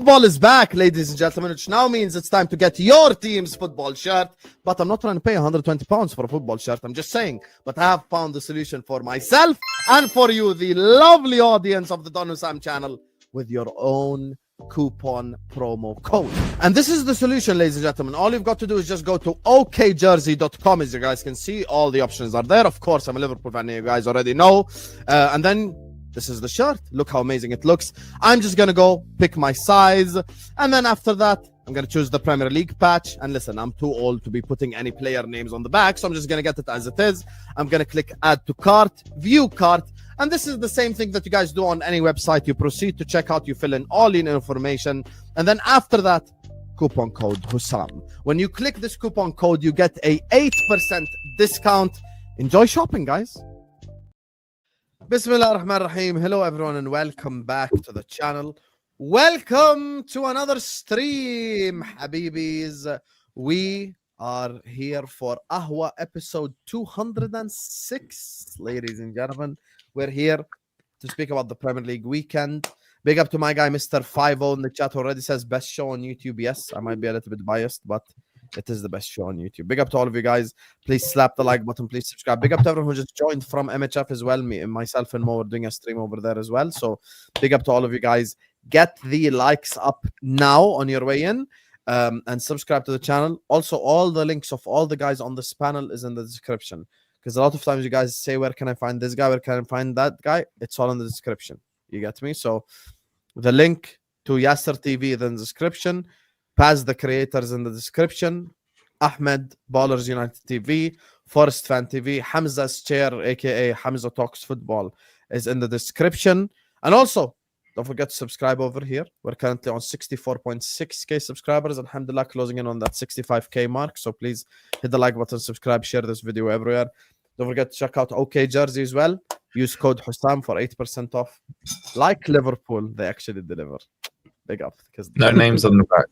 Football is back, ladies and gentlemen, which now means it's time to get your team's football shirt. But I'm not trying to pay £120 for a football shirt. I'm just saying. But I have found the solution for myself and for you, the lovely audience of the Don Husam channel, with your own coupon promo code. And this is the solution, ladies and gentlemen. All you've got to do is just go to okjersey.com. As you guys can see, all the options are there. Of course, I'm a Liverpool fan, you guys already know. And then this is the shirt. Look how amazing it looks. I'm just gonna go pick my size, and then after that I'm gonna choose the Premier League patch. And listen, I'm too old to be putting any player names on the back, so I'm just gonna get it as it is. I'm gonna click add to cart, view cart, and this is the same thing that you guys do on any website. You proceed to checkout, you fill in all your information, and then after that, coupon code Husam. When you click this coupon code, you get a 8% discount. Enjoy shopping, guys. Bismillah ar-Rahman ar-Rahim. Hello everyone and welcome back to the channel. Welcome to another stream, Habibis. We are here for Ahwa episode 206, ladies and gentlemen. We're here to speak about the Premier League weekend. Big up to my guy, Mr. 50 in the chat already says best show on YouTube. Yes, I might be a little bit biased, but it is the best show on YouTube. Big up to all of you guys. Please slap the like button. Please subscribe. Big up to everyone who just joined from MHF as well. Myself and Mo are doing a stream over there as well. So big up to all of you guys. Get the likes up now on your way in, and subscribe to the channel. Also, all the links of all the guys on this panel is in the description. Because a lot of times you guys say, where can I find this guy? Where can I find that guy? It's all in the description. You get me? So the link to Yasser TV is in the description. Paz the creators in the description. Ahmed Ballers United TV, Forest Fan TV, Hamza's chair, aka Hamza Talks Football, is in the description. And also, don't forget to subscribe over here. We're currently on 64.6k subscribers. Alhamdulillah, closing in on that 65k mark. So please hit the like button, subscribe, share this video everywhere. Don't forget to check out OK Jersey as well. Use code Husam for 8% off. Like Liverpool, they actually deliver. Big up. No names on the back.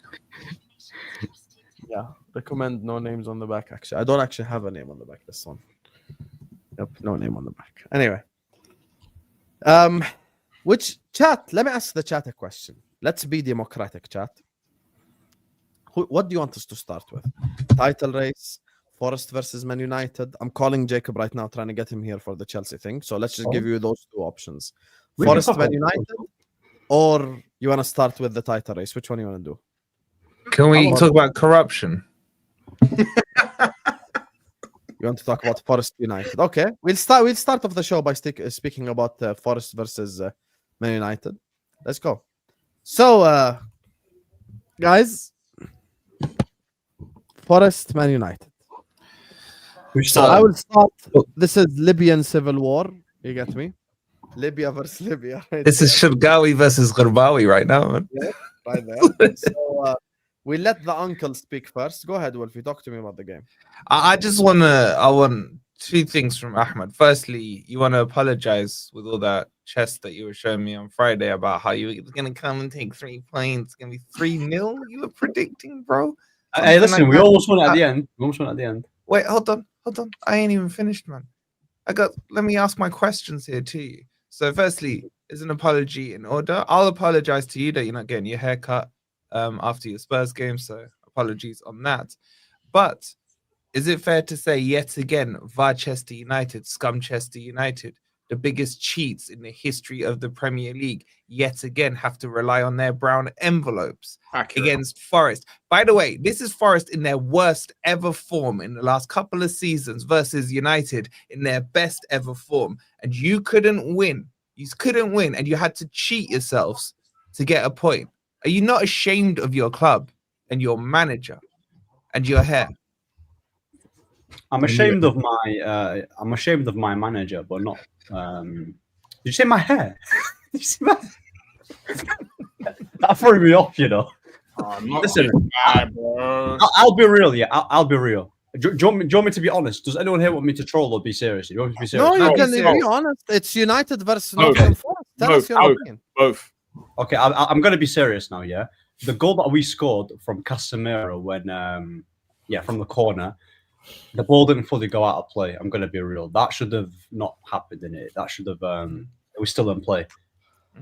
Yeah, recommend no names on the back. Actually, I don't actually have a name on the back this one. Yep, no name on the back. Anyway, which chat? Let me ask the chat a question. Let's be democratic, chat. What do you want us to start with? Title race, Forest versus Man United. I'm calling Jacob right now, trying to get him here for the Chelsea thing. So let's just give you those two options: Forest, Man United, or you want to start with the title race? Which one you want to do? Can we talk about corruption? You want to talk about Forest United? Okay, we'll start off the show by speaking about Forest versus Man United. Let's go. So, guys, Forest Man United. So I will start. This is Libyan civil war. You get me? Libya versus Libya. Right this is Shirgawi versus Gharbawi right now, man. Yeah, right there. So we let the uncle speak first. Go ahead, Wolfie. Talk to me about the game. I want two things from Ahmed. Firstly, you want to apologize with all that chess that you were showing me on Friday about how you were going to come and take 3 points. It's going to be 3-0. You were predicting, bro. Hey, listen, we almost won at the end. Wait, hold on. I ain't even finished, man. Let me ask my questions here to you. So firstly, is an apology in order? I'll apologize to you that you're not getting your haircut after your Spurs game, so apologies on that. But is it fair to say yet again, Varchester United, Scumchester United, the biggest cheats in the history of the Premier League, yet again have to rely on their brown envelopes against Forest? By the way, this is Forest in their worst ever form in the last couple of seasons versus United in their best ever form. And you couldn't win. You couldn't win, and you had to cheat yourselves to get a point. Are you not ashamed of your club and your manager and your hair? I'm ashamed of my manager, but not. Did you say my hair? Did you see my... That threw me off, you know. Listen, I'll be real. Yeah, I'll be real. Do you want me to be honest? Does anyone here want me to troll or be serious? Do you want me to be serious? No, you can be honest. It's United versus Nottingham Forest. Tell us your opinion. Both. Okay, I'm going to be serious now. Yeah, the goal that we scored from Casemiro when, from the corner. The ball didn't fully go out of play. I'm going to be real. That should have not happened in it. That should have. It was still in play.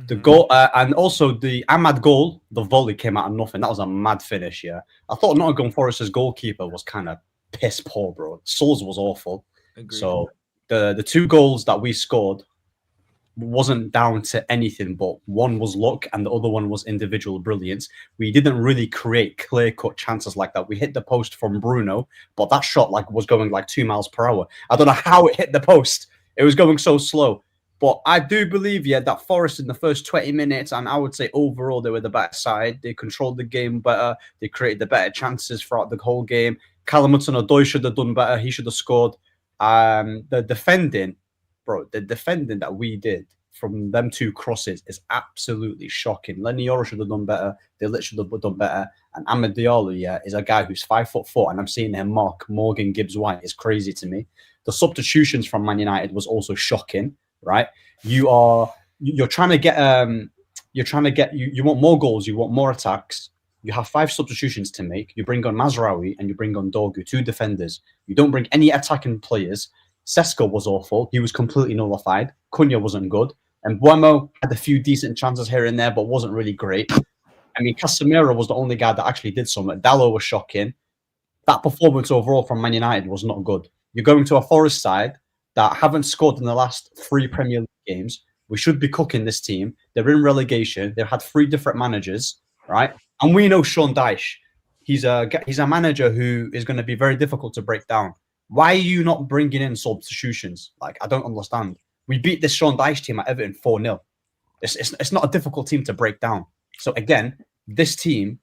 The goal, and also the Ahmad goal, the volley came out of nothing. That was a mad finish, yeah. I thought Nottingham Forest's goalkeeper was kind of piss poor, bro. Souls was awful. Agreed. So the 2 goals that we scored wasn't down to anything, but one was luck and the other one was individual brilliance. We didn't really create clear-cut chances like that. We hit the post from Bruno, but that shot was going 2 miles per hour. I don't know how it hit the post. It was going so slow. But I do believe, that Forest in the first 20 minutes, and I would say overall they were the better side. They controlled the game better. They created the better chances throughout the whole game. Callum Hudson-Odoi should have done better. He should have scored. The defending that we did from them 2 crosses is absolutely shocking. Lenny Yoro should have done better. They literally should have done better. And Amad Diallo, is a guy who's 5'4", and I'm seeing him mark Morgan Gibbs-White. It's crazy to me. The substitutions from Man United was also shocking. Right, you're trying to get you want more goals, you want more attacks. You have 5 substitutions to make. You bring on Mazraoui and you bring on Dorgu, 2 defenders. You don't bring any attacking players. Sesko was awful. He was completely nullified. Cunha wasn't good, and Buemo had a few decent chances here and there, but wasn't really great. I mean, Casemiro was the only guy that actually did something. Dallo was shocking. That performance overall from Man United was not good. You're going to a Forest side that haven't scored in the last 3 Premier League games. We should be cooking this team. They're in relegation. They've had 3 different managers, right? And we know Sean Dyche. He's a manager who is going to be very difficult to break down. Why are you not bringing in substitutions? I don't understand. We beat this Sean Dyche team at Everton 4-0. It's not a difficult team to break down. So again, this team,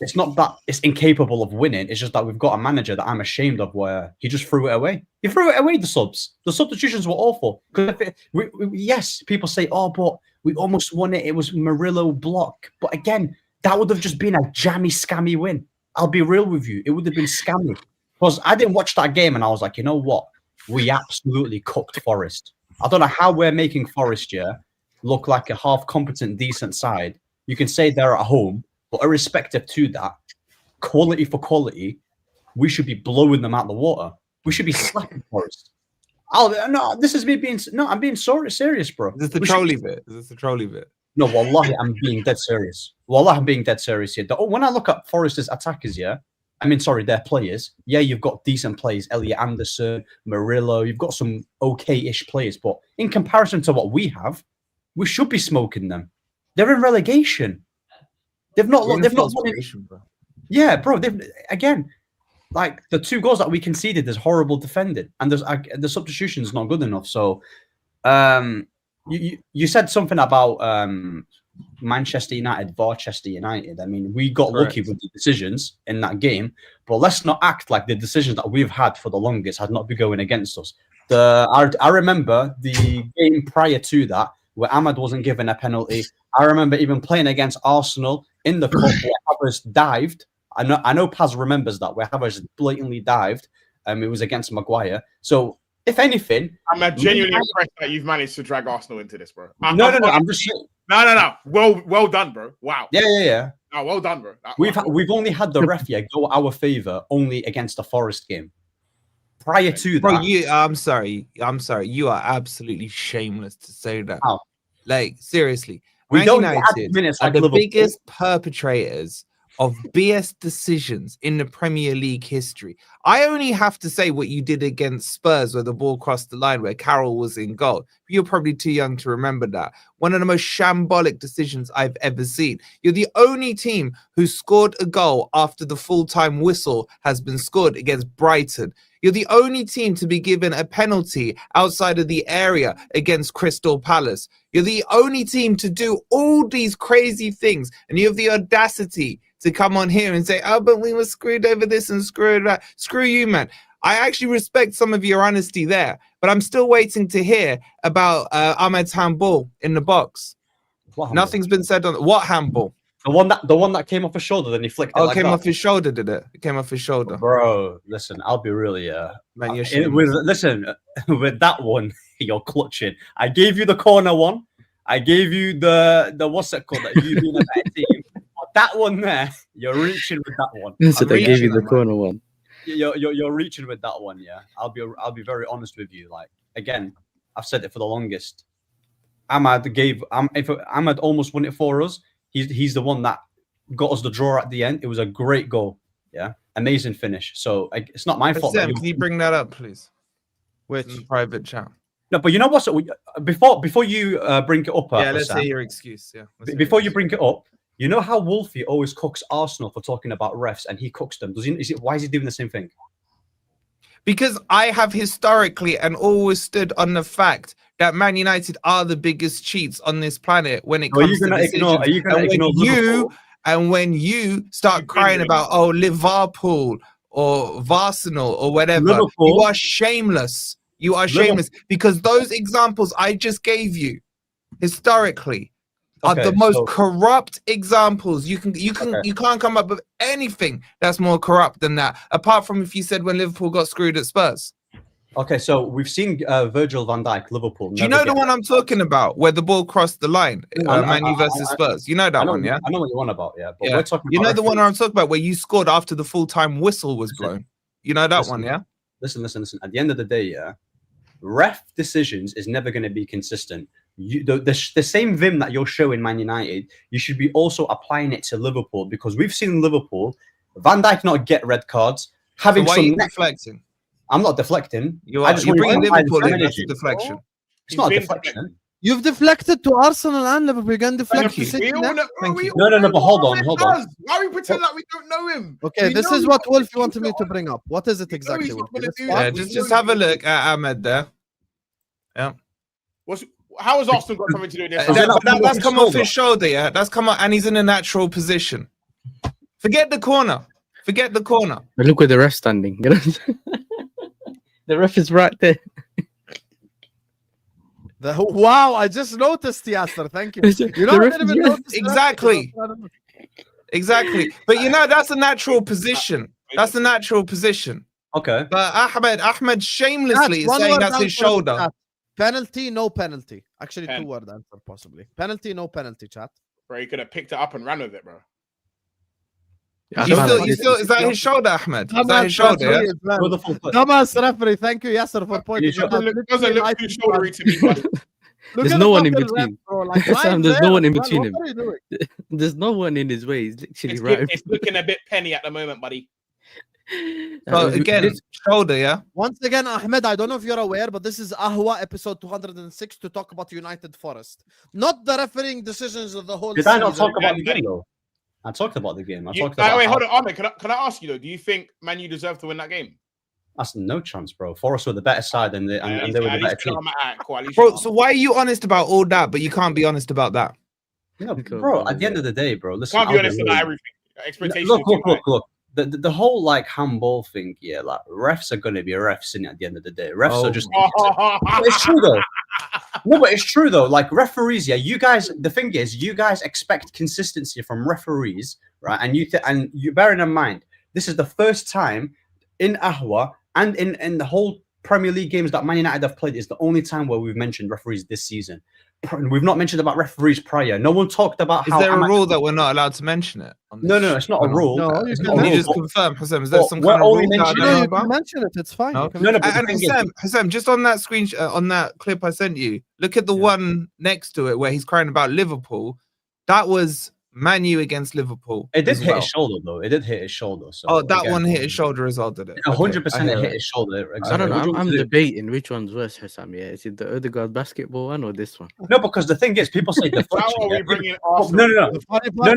it's not that it's incapable of winning. It's just that we've got a manager that I'm ashamed of where he just threw it away. He threw it away, the subs. The substitutions were awful. Yes, people say, oh, but we almost won it. It was Murillo block. But again, that would have just been a jammy, scammy win. I'll be real with you. It would have been scammy. Because I didn't watch that game and I was like, you know what? We absolutely cooked Forest. I don't know how we're making Forest, look like a half-competent, decent side. You can say they're at home, but irrespective to that, quality for quality, we should be blowing them out the water. We should be slapping Forest. This is me being... No, I'm being serious, bro. Is this the trolley bit? Is this the trolley bit? No, wallahi, I'm being dead serious. Wallahi, I'm being dead serious here. When I look at Forest's attackers, their players. Yeah, you've got decent players. Elliot Anderson, Murillo. You've got some okay-ish players. But in comparison to what we have, we should be smoking them. They're in relegation. They've not won it. Bro. Yeah, bro. Again, the 2 goals that we conceded is horrible defending, and the substitution is not good enough. So, you said something about Manchester United, Barchester United. I mean, we got lucky with the decisions in that game, but let's not act like the decisions that we've had for the longest had not been going against us. I remember the game prior to that where Ahmad wasn't given a penalty. I remember even playing against Arsenal in the cup where Havertz dived. I know Paz remembers that, where Havertz blatantly dived. It was against Maguire. So, if anything... I'm genuinely impressed that you've managed to drag Arsenal into this, bro. No, I'm just saying. No. Well done, bro. Wow. Yeah. No, well done, bro. We've only had the ref go our favour only against a Forest game. Prior to that... Bro, I'm sorry. You are absolutely shameless to say that. How? Seriously. We Man don't United are the biggest perpetrators of BS decisions in the Premier League history. I only have to say what you did against Spurs where the ball crossed the line, where Carroll was in goal. You're probably too young to remember that. One of the most shambolic decisions I've ever seen. You're the only team who scored a goal after the full-time whistle has been scored against Brighton. You're the only team to be given a penalty outside of the area against Crystal Palace. You're the only team to do all these crazy things, and you have the audacity to come on here and say, oh, but we were screwed over this and screwed that. Screw you, man. I actually respect some of your honesty there, but I'm still waiting to hear about Ahmed's handball in the box. Nothing's been said on what handball. The one that came off his shoulder, then he flicked it. Oh, it came off his shoulder, did it? It came off his shoulder. Bro, listen, I'll be really man, with that one, you're clutching. I gave you the corner one. I gave you the what's it called? That you being a better team. That one there, you're reaching with that one. So they gave you the corner one. You're reaching with that one, yeah. I'll be very honest with you. Like, again, I've said it for the longest. Ahmad gave if Ahmad almost won it for us. He's the one that got us the draw at the end. It was a great goal. Yeah, amazing finish. So it's not my fault. Sam, can you bring that up, please? Which In the private chat. No, but you know what? So before you bring it up, Yeah, let's Husam, hear your excuse. Yeah. before you bring it up, you know how Wolfie always cooks Arsenal for talking about refs, and he cooks them. Why is he doing the same thing? Because I have historically and always stood on the fact that Man United are the biggest cheats on this planet when it comes to decisions. Are you going to ignore Liverpool? And when you start crying about Liverpool or Arsenal or whatever, Liverpool. you are shameless. You are shameless because those examples I just gave you historically are the most corrupt examples. You can't come up with anything that's more corrupt than that, apart from if you said when Liverpool got screwed at Spurs. Okay, so we've seen Virgil van Dijk, Liverpool. Do you know the one I'm talking about, where the ball crossed the line, Man U versus Spurs? You know that one, yeah? I know what you're on about, yeah. But yeah. we're talking you about know the one I'm talking about, where you scored after the full-time whistle was blown. You know that one, yeah? Listen. At the end of the day, yeah, ref decisions is never going to be consistent. The same vim that you're showing Man United, you should be also applying it to Liverpool, because we've seen Liverpool, Van Dijk not get red cards, having so why some. Are you deflecting? I'm not deflecting. You're bringing Liverpool in. That's a deflection. It's not a deflection. You've deflected to Arsenal and Liverpool. You're going to deflect to City. No, No, but hold on. Why we pretend like we don't know him? Okay, this is what Wolf wanted me to bring up. What is it exactly? Yeah, just have a look at Ahmed there. Yeah. How has Aston got something to do with this? That's come off his shoulder, yeah. That's come up, and he's in a natural position. Forget the corner. But look where the ref's standing. The ref is right there. Wow, I just noticed, Yasser. Thank you. You know, I didn't even notice exactly. But you know, that's a natural position. Okay. But Ahmed shamelessly is saying that's his shoulder. Penalty, no penalty. Actually, 2-word answer, possibly. Penalty, no penalty, chat. Bro, you could have picked it up and ran with it, bro. Is that his shoulder, Ahmed? Is that his shoulder? Yeah? Dumbass referee, thank you, Yasser, for pointing out. It doesn't look too shouldery to me, buddy. There's no one in between. Sam, there's no one in between him. What are you doing? There's no one in his way. He's literally right. It's looking a bit penny at the moment, buddy. So again, shoulder, yeah. Once again, Ahmed, I don't know if you're aware, but this is Ahwa episode 206 to talk about United Forest, not the refereeing decisions of the whole. Did I not talk about the game though? I talked about the game. Wait, hold on, Ahmed. Can I ask you though? Do you think Man U deserved to win that game? That's no chance, bro. Forest were the better side, and they were the better team. Bro, so why are you honest about all that, but you can't be honest about that? Yeah, bro. At the end of the day, bro. Listen, can't be honest about everything. Expectations. Look. The whole like handball thing, yeah, like refs are gonna be refs in at the end of the day. Refs are just. It's true though. No, but it's true though. Like referees, yeah, you guys. The thing is, you guys expect consistency from referees, right? And you bearing in mind, this is the first time in Ahwa and in the whole Premier League games that Man United have played. Is the only time where we've mentioned referees this season. We've not mentioned about referees prior. No one talked about how. Is there a rule that we're not allowed to mention it? No, it's not a rule. No, can you just confirm, Husam? Is there some kind of rule? You can mention it. It's fine. No, and Husam, just on that screenshot, on that clip I sent you, look at the one next to it where he's crying about Liverpool. That was Man U against Liverpool. It did hit his shoulder though. It did hit his shoulder. So that one hit his shoulder as well, did it? 100% it hit his shoulder. Exactly. I don't know. I'm debating which one's worse, Husam. Yeah, is it the Odegaard basketball one or this one? No, because the thing is, people say deflection. How are we bringing Arsenal? No.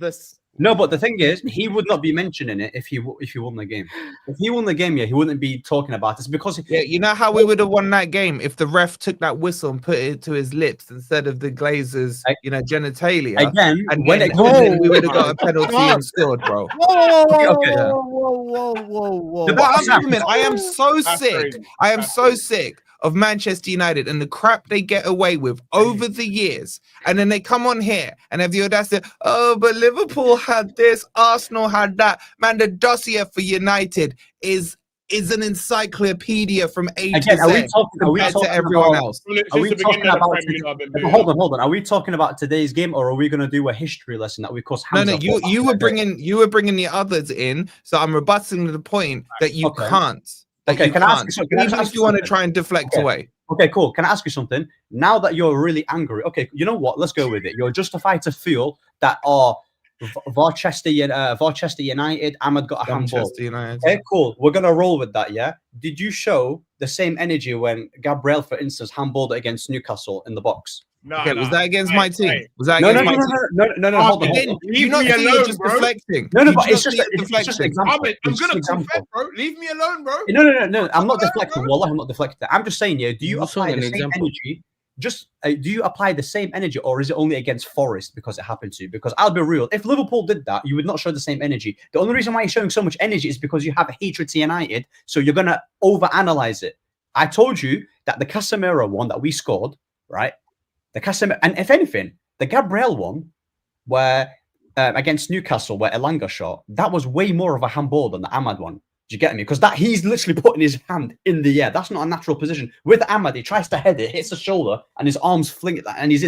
This. No, but the thing is, he would not be mentioning it if he won the game. If he won the game, yeah, he wouldn't be talking about this because you know how we would have won that game if the ref took that whistle and put it to his lips instead of the Glazers, genitalia. Again, and we would have got a penalty and scored, bro. Whoa. I am so sick. I am so sick of Manchester United and the crap they get away with over the years. And then they come on here and have the audacity, but Liverpool had this, Arsenal had that. Man, the dossier for United is an encyclopedia from A to Z compared to everyone else. Hold on. Are we talking about today's game, or are we going to do a history lesson that we course? No. You were bringing the others in, so I'm rebutting the point that you can't. Okay, you can I ask can't. you something? Can I Even ask if you you want to something? try and deflect Okay. away. Okay, cool. Can I ask you something? Now that you're really angry, okay, you know what? Let's go with it. You're justified to feel that Varchester United, Ahmad got a handball. Manchester United. Okay, cool. We're gonna roll with that, yeah. Did you show the same energy when Gabriel, for instance, handballed it against Newcastle in the box? No, Okay, no. was that against my team? Hey, Was that No, against no, my no, team? no. Hold on. Again, do you Leave not me see you're alone, just bro. deflecting? No, You but do it's not just see it's just an deflecting. example. I'm It's just gonna an example. confess, bro. Leave me alone, bro. No. I'm not Alone, deflecting. bro. Wallah, I'm not deflecting. I'm just saying, yeah. Do you You saw apply an the same example. energy? Just do you apply the same energy, or is it only against Forest because it happened to? Because I'll be real, if Liverpool did that, you would not show the same energy. The only reason why you're showing so much energy is because you have a hatred to United, so you're gonna overanalyze it. I told you that the Casemiro one that we scored, right? The Casemiro, and if anything, the Gabriel one, where against Newcastle, where Elanga shot, that was way more of a handball than the Ahmad one. Do you get me? Because that he's literally putting his hand in the air. That's not a natural position. With Ahmad, he tries to head it, hits the shoulder, and his arms fling it, and he's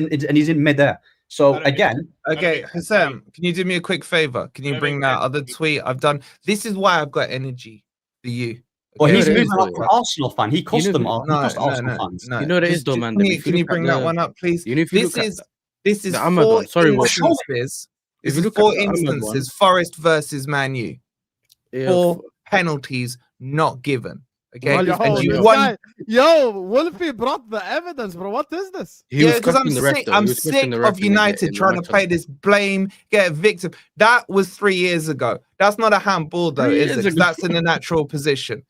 in midair. So again, Okay, Husam, can you do me a quick favor? Can you bring that other tweet I've done? This is why I've got energy for you. well, Okay? he's it is, moving up though. an Arsenal fan. He cost know, them. no, He cost Arsenal fans. No. You know what it is, Just- though, just man. Can If you look at bring that the- one up, please? You know, if you This look is at this is the Ahmad four one. Sorry, what? instances. This If you is look at four the Ahmad one- instances. Forest versus Man U. yeah, Four penalties not given. Okay, Well, Yo, and you this won. guy, yo, Wolfie brought the evidence, bro. What is this? he was Because I'm questioning the ref, sick. though. I'm He was questioning sick the ref of in the- United in the trying to match. play this blame, get a victim. That was 3 years ago. That's not a handball, though, 3 is years it? 'Cause ago. That's in a natural position.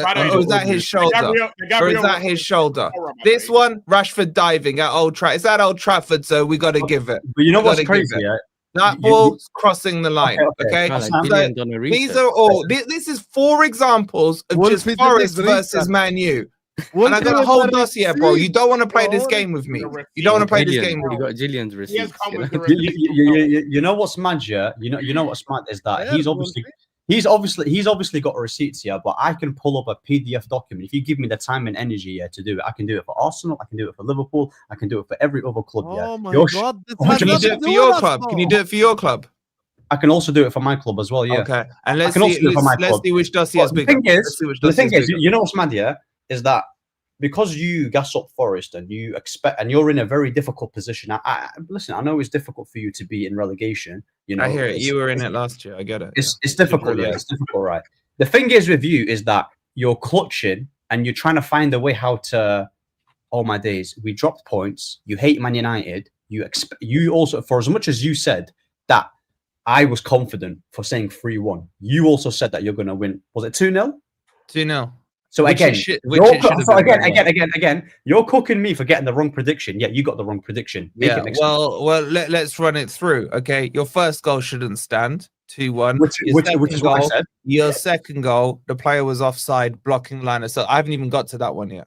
By the way, Or is that his shoulder? Or is that his shoulder? This one, Rashford diving at Old Trafford. It's at Old Trafford, so we got to give it. But you know We what's gotta give crazy? it. Yeah? That You- ball's crossing the line. Okay. Okay, Like, So, Gillian done a these research. are all. This is 4 examples of Wolfie just did Forest his versus research. Man U. And I Wolfie got a with whole the dossier, bro. You receipt, don't want to play this bro. game with me. The You don't want to play this Gillian, game with he me. got Gillian's He has receipts. come You with know? the receipt. you know what's mad, yeah? You know what's mad is that Yeah, he's obviously got receipts here, but I can pull up a PDF document. If you give me the time and energy to do it, I can do it for Arsenal, I can do it for Liverpool, I can do it for every other club. Yeah, Oh my You're god, this Can has Can you nothing do to it for do your with us, club? Can you bro. do it for your club? I can also do it for my club as well. Yeah. Okay, and let's can also see. do it for my Let's club. see which dossier is But the bigger. thing Let's is, see which the dossier thing is is, bigger. you know what's mad, yeah, is that because you gas up Forest and you expect, and you're in a very difficult position. Listen, I know it's difficult for you to be in relegation. You know, I hear it. it's- You were in it last year. I get it. It's difficult, yeah. It's difficult, right? The thing is with you is that you're clutching and you're trying to find a way how to. Oh my days, we dropped points. You hate Man United. You also, for as much as you said that I was confident for saying 3-1, you also said that you're going to win. Was it 2-0? 2-0. So Which again, it should have so been, by the way. again, you're cooking me for getting the wrong prediction. Yeah, you got the wrong prediction. Make Yeah. it make sense. Well, let's run it through. Okay, your first goal shouldn't stand. 2-1. which Your is second what I goal, said. Your second goal, the player was offside, blocking liner. So I haven't even got to that one yet.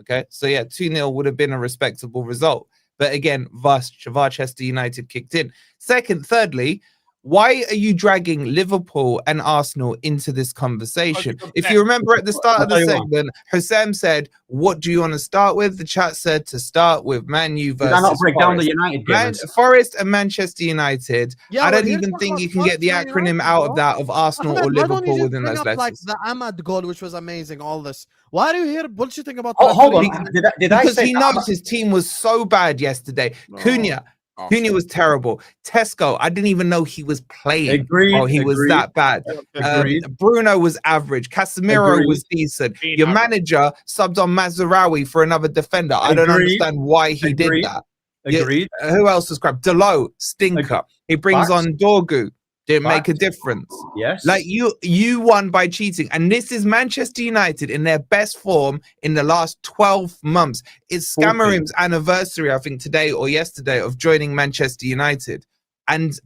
Okay. So yeah, 2-0 would have been a respectable result. But again, Varchester United kicked in. Thirdly, why are you dragging Liverpool and Arsenal into this conversation? If you remember at the start of the segment, Husam said, "What do you want to start with?" The chat said to start with Man U Did I not versus break down the Forest. United game? Forest and Manchester United. Yeah, I we're don't here even to think talk you can about get the Man acronym United, out bro. of that of Arsenal Ahmed, or why don't you Liverpool just within bring those up, like letters. the Ahmad goal, which was amazing, all this? Why are you here bullshitting about Hold refereeing? on. Did I Because say he knows his team was so bad yesterday. No. Cunha was terrible. Tesco, I didn't even know he was playing. Agreed, He was agreed. that bad. Agreed. Bruno was average. Casemiro Agreed. was decent. Agreed. Your manager subbed on Mazraoui for another defender. I don't Agreed. understand why he did Agreed. that. Agreed. Who else was crap? Delo, stinker. He brings Facts. on Dorgu. Didn't make a Facts. difference. Yes. Like you won by cheating, and this is Manchester United in their best form in the last 12 months. It's 14. Scamarim's anniversary, I think, today or yesterday of joining Manchester United, and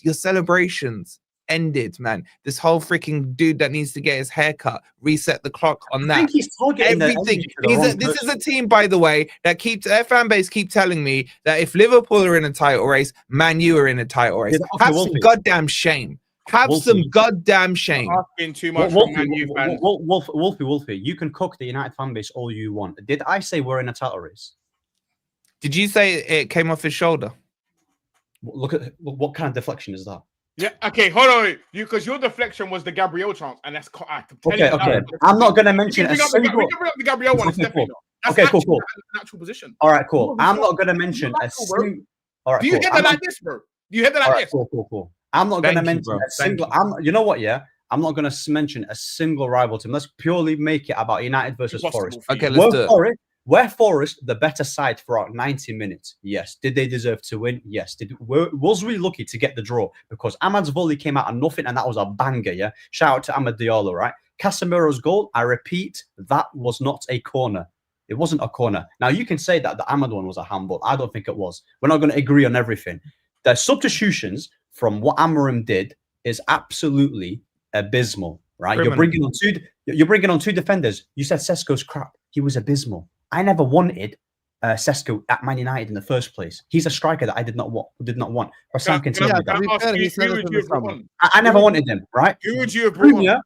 your celebrations ended, man. This whole freaking dude that needs to get his hair cut, reset the clock on I that. think he's targeting the Everything. energy to the wrong This is person. a team, by the way, that their fan base keep telling me that if Liverpool are in a title race, Man U are in a title race. Yeah, okay, Have some Wolfie. goddamn shame. Have Wolfie. some goddamn shame. Asking too much from Man U fans. Wolfie, you can cook the United fan base all you want. Did I say we're in a title race? Did you say it came off his shoulder? Look at what kind of deflection is that? Yeah. Okay. Hold on. Because your deflection was the Gabriel chance, and that's Okay. I'm not going to mention a we single. can bring up the Gabriel one. It's Okay, definitely cool. not. That's Okay, cool, actually cool. an actual position. All right, cool. No, I'm it's not going to not. mention a It's not, bro. single. All right, Do you cool. hear I'm that not- like this, bro? Do you hear that All like right, this? cool. I'm not going to Thank you, mention bro. a single. You know what? Yeah, I'm not going to mention a single rival team. Let's purely make it about United versus Forest. Okay, let's do it. Were Forest the better side throughout 90 minutes? Yes. Did they deserve to win? Yes. Was we lucky to get the draw? Because Ahmad's volley came out of nothing, and that was a banger. Yeah. Shout out to Ahmad Diallo. Right. Casemiro's goal. I repeat, that was not a corner. It wasn't a corner. Now you can say that the Ahmad one was a handball. I don't think it was. We're not going to agree on everything. The substitutions from what Amorim did is absolutely abysmal. Right. You're bringing on two defenders. You said Sesko's crap. He was abysmal. I never wanted Sesko at Man United in the first place. He's a striker that I did not want. Husam can tell me that. I never wanted him, right? Who would you have brought on?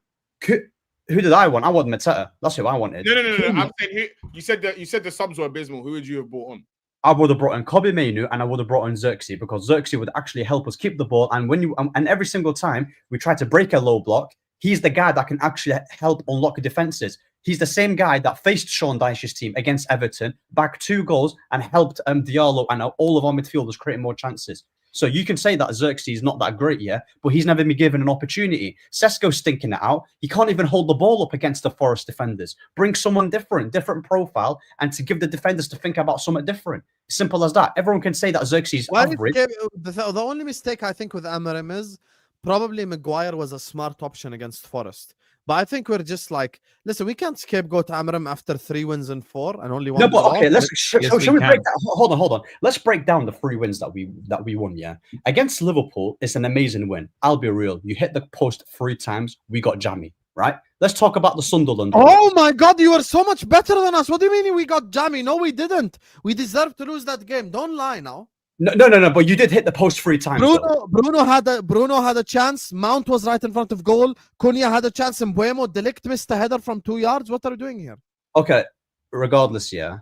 Who did I want? I wanted Mateta. That's who I wanted. No. I'm saying you said the subs were abysmal. Who would you have brought on? I would have brought in Kobe Mainu and I would have brought in Xerxes because Xerxes would actually help us keep the ball. And and every single time we try to break a low block, he's the guy that can actually help unlock defenses. He's the same guy that faced Sean Dyche's team against Everton, backed 2 goals, and helped Diallo and all of our midfielders creating more chances. So you can say that Xerxes is not that great, yeah, but he's never been given an opportunity. Sesko's stinking it out. He can't even hold the ball up against the Forest defenders. Bring someone different profile, and to give the defenders to think about something different. Simple as that. Everyone can say that Xerxes is average. The only mistake I think with Amorim is probably Maguire was a smart option against Forest. But I think we're just like, listen, we can't scapegoat Amorim after 3 wins and 4 and only 1 No, but draw. okay, shall we break that? Hold on. Let's break down the 3 wins that we won, yeah. Against Liverpool, it's an amazing win. I'll be real. You hit the post 3 times, we got jammy, right? Let's talk about the Sunderland. Oh my God, you are so much better than us. What do you mean we got jammy? No, we didn't. We deserved to lose that game. Don't lie now. No, but you did hit the post 3 times. Bruno had a chance. Mount was right in front of goal. Cunha had a chance. And Mbuemo, Delict missed a header from 2 yards. What are we doing here? Okay, regardless, yeah.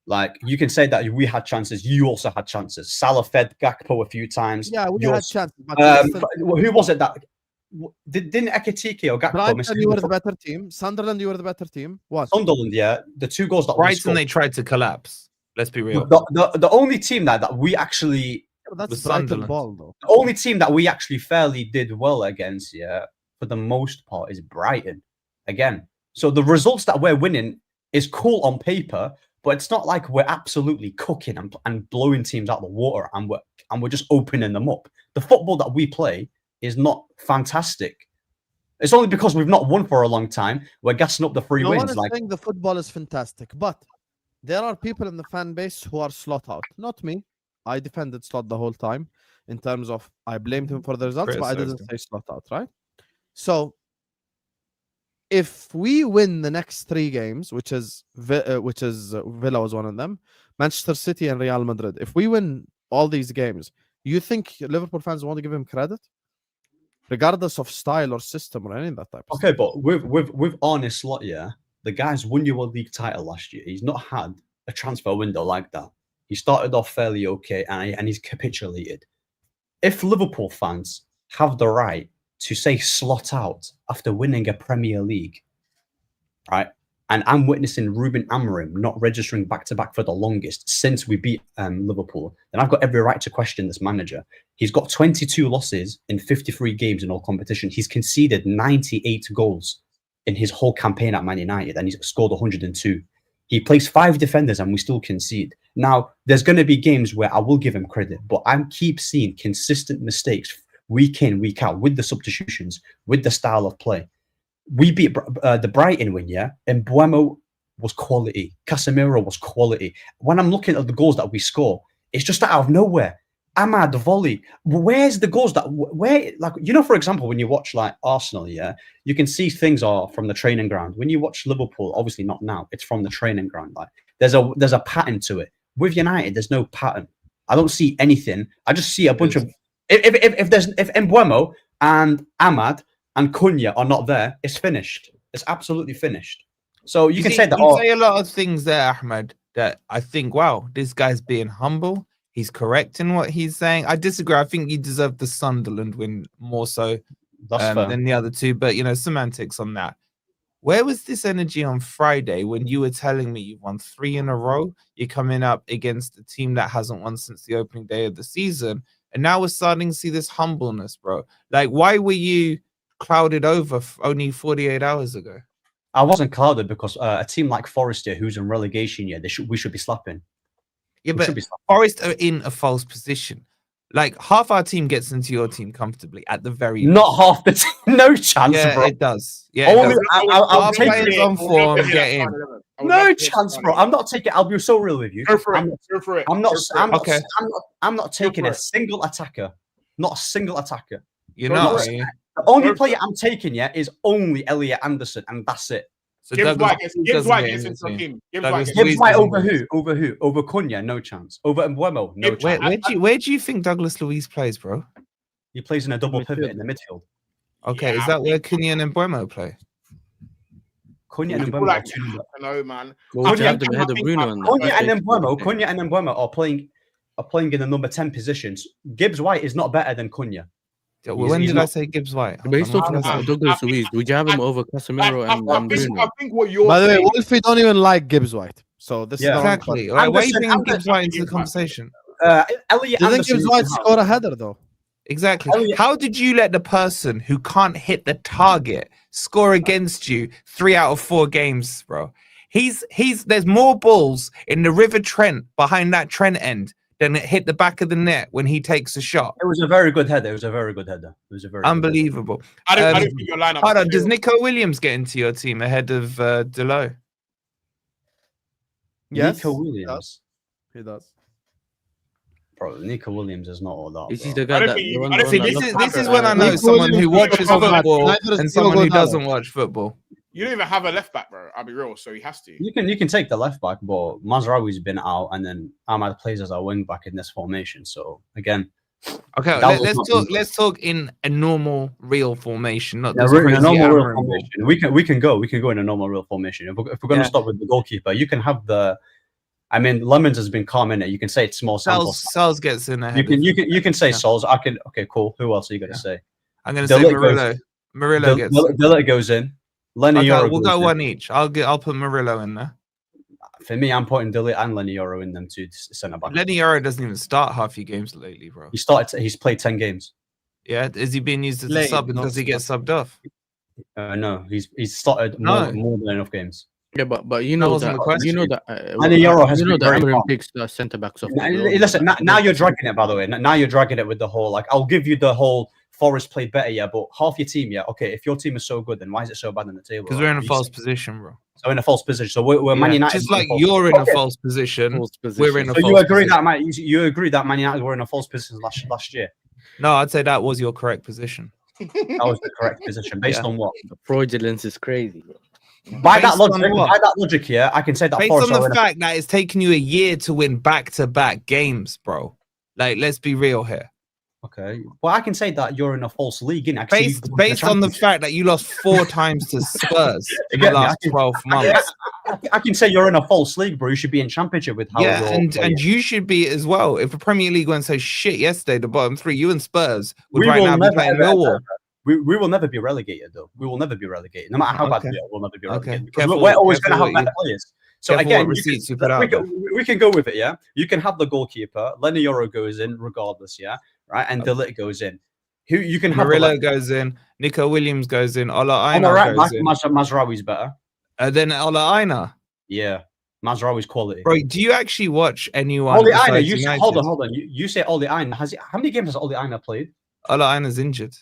Like, you can say that we had chances. You also had chances. Salah fed Gakpo a few times. Yeah, we had chances. Who was it that... Didn't Ekitike or Gakpo Brighton, miss? you were the better team. Sunderland, you were the better team. What? Sunderland, yeah. The 2 goals that Brighton, they tried to collapse. Let's be real. The only team that we actually... That's Brighton ball, though. The only team that we actually fairly did well against, yeah, for the most part, is Brighton. Again. So the results that we're winning is cool on paper, but it's not like we're absolutely cooking and blowing teams out of the water and we're just opening them up. The football that we play is not fantastic. It's only because we've not won for a long time. We're gassing up the 3 wins. No one is saying the football is fantastic, but there are people in the fan base who are slot out. Not me. I defended Slot the whole time in terms of I blamed him for the results, but I didn't say Slot out, right? So if we win the next 3 games, which is Villa was one of them, Manchester City and Real Madrid, if we win all these games, you think Liverpool fans want to give him credit? Regardless of style or system or any of that type of stuff. Okay, but with Arne Slot, yeah, the guy's won you a league title last year. He's not had a transfer window like that. He started off fairly okay and he's capitulated. If Liverpool fans have the right to say Slot out after winning a Premier League, right? And I'm witnessing Ruben Amorim not registering back-to-back for the longest since we beat Liverpool, then I've got every right to question this manager. He's got 22 losses in 53 games in all competition. He's conceded 98 goals in his whole campaign at Man United, and he's scored 102. He plays 5 defenders and we still concede. Now, there's going to be games where I will give him credit, but I keep seeing consistent mistakes week in, week out with the substitutions, with the style of play. We beat the Brighton win, yeah? And Mbuemo was quality. Casemiro was quality. When I'm looking at the goals that we score, it's just out of nowhere. Ahmad, volley. Where's the goals for example, when you watch like Arsenal, yeah, you can see things are from the training ground. When you watch Liverpool, obviously not now, it's from the training ground. Like there's a pattern to it. With United, there's no pattern. I don't see anything. I just see a bunch of if Mbuemo and Ahmad and Cunha are not there, it's finished. It's absolutely finished. So you can say that. You say a lot of things there, Ahmed, that I think, wow, this guy's being humble. He's correct in what he's saying. I disagree. I think you deserve the Sunderland win more so than the other two. But, semantics on that. Where was this energy on Friday when you were telling me you've won 3 in a row? You're coming up against a team that hasn't won since the opening day of the season. And now we're starting to see this humbleness, bro. Like, why were you clouded over only 48 hours ago? I wasn't clouded because a team like Forest here, who's in relegation, we should be slapping. Yeah, but Forest are in a false position. Like, half our team gets into your team comfortably at the very not least. Half the team. No chance, yeah, bro. it does. Yeah, it does. I'll take it on form. Get in. No chance, bro. I'm not taking. I'll be so real with you. Go for it. I'm not taking a single attacker. Not a single attacker. You're not. The only player I'm taking is only Elliot Anderson, and that's it. So Gibbs White gets into the team. Gibbs White over who? Over Cunha? No chance. Over Mbeumo? No chance. Where do you think Douglas Luiz plays, bro? He plays in a double pivot in the midfield. Okay, is that where Cunha and Mbeumo play? Cunha and Mbeumo. I know, man. Cunha and Mbeumo are playing in the number 10 positions. Gibbs White is not better than Cunha. When did I say Gibbs White? But he's talking about Douglas Luiz. Would you have him over Casemiro and Bruno? I think what you're By the way, Wolfie don't even like Gibbs White. So this is exactly. Why are you bringing Gibbs White into the conversation? Elliot Anderson, Gibbs White scored a header though. Exactly. How did you let the person who can't hit the target score against you 3 out of 4 games, bro? There's more balls in the River Trent behind that Trent end than it hit the back of the net when he takes a shot. It was a very good header. Unbelievable. I don't think your lineup. Hold on, does Nico Williams get into your team ahead of Delo? Yes, Nico Williams. He does. Bro, Nico Williams is not all that. Is he the guy This is when I know someone who watches football and someone who doesn't watch football. You don't even have a left back, bro. I'll be real, so he has to. You can take the left back, but Mazraoui's been out, and then Ahmad plays as a wing back in this formation. So again, okay, let's talk in a normal real formation, not this in a normal real formation. We can go in a normal real formation. If we're going to start with the goalkeeper, you can have the. I mean, Lemons has been calm in it. You can say it's small sample. Sals gets in ahead. You can say Sols. I can. Okay, cool. Who else are you going to say? I'm going to say Murillo. Murillo gets. Dillett goes in. We'll go one each. I'll put Murillo in there. For me, I'm putting Dillett and Lenny Yoro in them too. Centre back. Lenny Yoro doesn't even start half your games lately, bro. He's played 10 games. Yeah, is he being used as a sub? And does he get subbed off? No, he's started more than enough games. Yeah, but you know that Lenny Yoro has been very Amorim picks the centre backs off. Listen, now you're dragging it. By the way, now you're dragging it with the whole I'll give you the whole. Forest played better, but half your team, okay. If your team is so good, then why is it so bad on the table? Because we're in a false position, bro. So in a false position. So we're Man United. Just like you're in a false position. We're in a false position. You agree that Man United were in a false position last year? No, I'd say that was your correct position. That was the correct position based on what? The fraudulence is crazy, bro. By that logic, here, I can say that based on the fact that it's taken you a year to win back-to-back games, bro. Like, let's be real here. Okay. Well, I can say that you're in a false league, innit? Based on the fact that you lost 4 times to Spurs in the last 12 months. I can say you're in a false league, bro. You should be in championship with how and you should be as well. If the Premier League went so shit yesterday, the bottom 3, you and Spurs would right now be playing Millwall. We will never be relegated, though. We will never be relegated. No matter how bad we are, we'll never be relegated. We're always going to have better players. So again, we can go with it, yeah? You can have the goalkeeper. Lenny Yoro goes in regardless, yeah? Right? And Dillett goes in. Who you can have Murillo goes in. Nico Williams goes in. Ola Aina goes in. Mazraoui's better. Then Ola Aina. Yeah. Mazraoui's quality. Bro, do you actually watch anyone? Oli Aina, hold on. You say Oli Aina. How many games has Oli Aina played? Ola Aina's injured.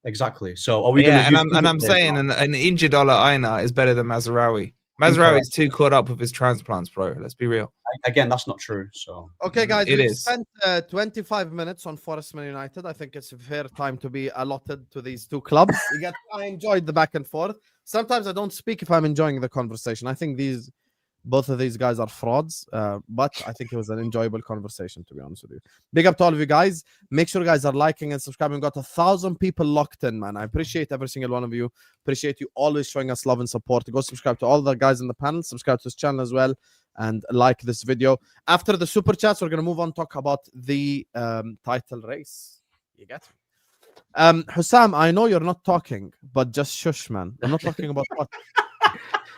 Exactly. So are we going to I'm saying an injured Ola Aina is better than Mazraoui. Mazraoui's too caught up with his transplants, bro. Let's be real. Again, that's not true. So okay, guys, we spent 25 minutes on Forest Man United. I think it's a fair time to be allotted to these two clubs. I enjoyed the back and forth. Sometimes I don't speak if I'm enjoying the conversation. I think both of these guys are frauds, but I think it was an enjoyable conversation, to be honest with you. Big up to all of you guys. Make sure you guys are liking and subscribing. Got 1,000 people locked in, man. I appreciate every single one of you. Appreciate you always showing us love and support. Go subscribe to all the guys in the panel. Subscribe to this channel as well. and like this video. After the super chats, we're gonna move on, talk about the title race. You get me? Husam, I know you're not talking, but just shush, man. I'm not talking about what.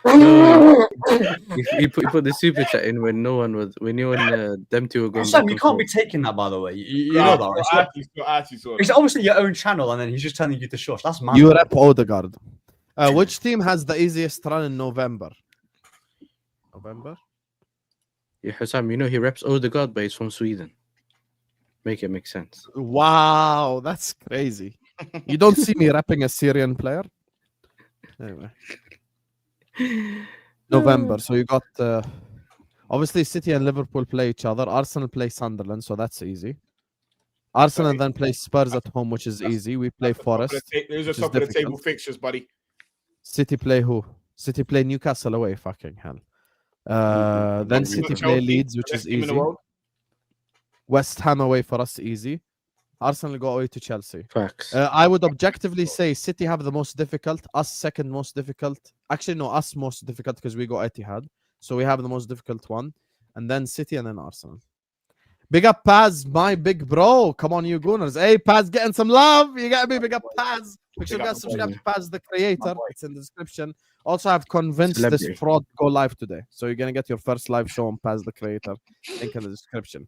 You put the super chat in when no one was, when you and them two were going. Sam, back you and can't be forth. taking that, by the way. You know that, right? It's obviously your own channel, and then he's just telling you to shush. That's mad. You rep Odegaard. Which team has the easiest run in November? Yeah, Husam, you know he reps Odegaard, but he's from Sweden. Make it make sense. Wow, that's crazy. You don't see me repping a Syrian player? Anyway. November. So you got obviously City and Liverpool play each other. Arsenal play Sunderland, so that's easy. Arsenal then play Spurs at home, which is easy. We play Forest. There's a top of the table fixtures, buddy. City play who? City play Newcastle away. Fucking hell. Then City play Leeds, which is easy. West Ham away for us, easy. Arsenal go away to Chelsea. Facts. I would objectively say City have the most difficult, us second most difficult. Actually, no, us most difficult because we go Etihad. So we have the most difficult one. And then City and then Arsenal. Big up Paz, my big bro. Come on, you Gooners. Hey, Paz, getting some love. You got me. Big up Paz. Make sure you guys subscribe to Paz, the creator. It's in the description. Also, I've convinced this fraud to go live today. So you're going to get your first live show on Paz, the creator. Link in the description.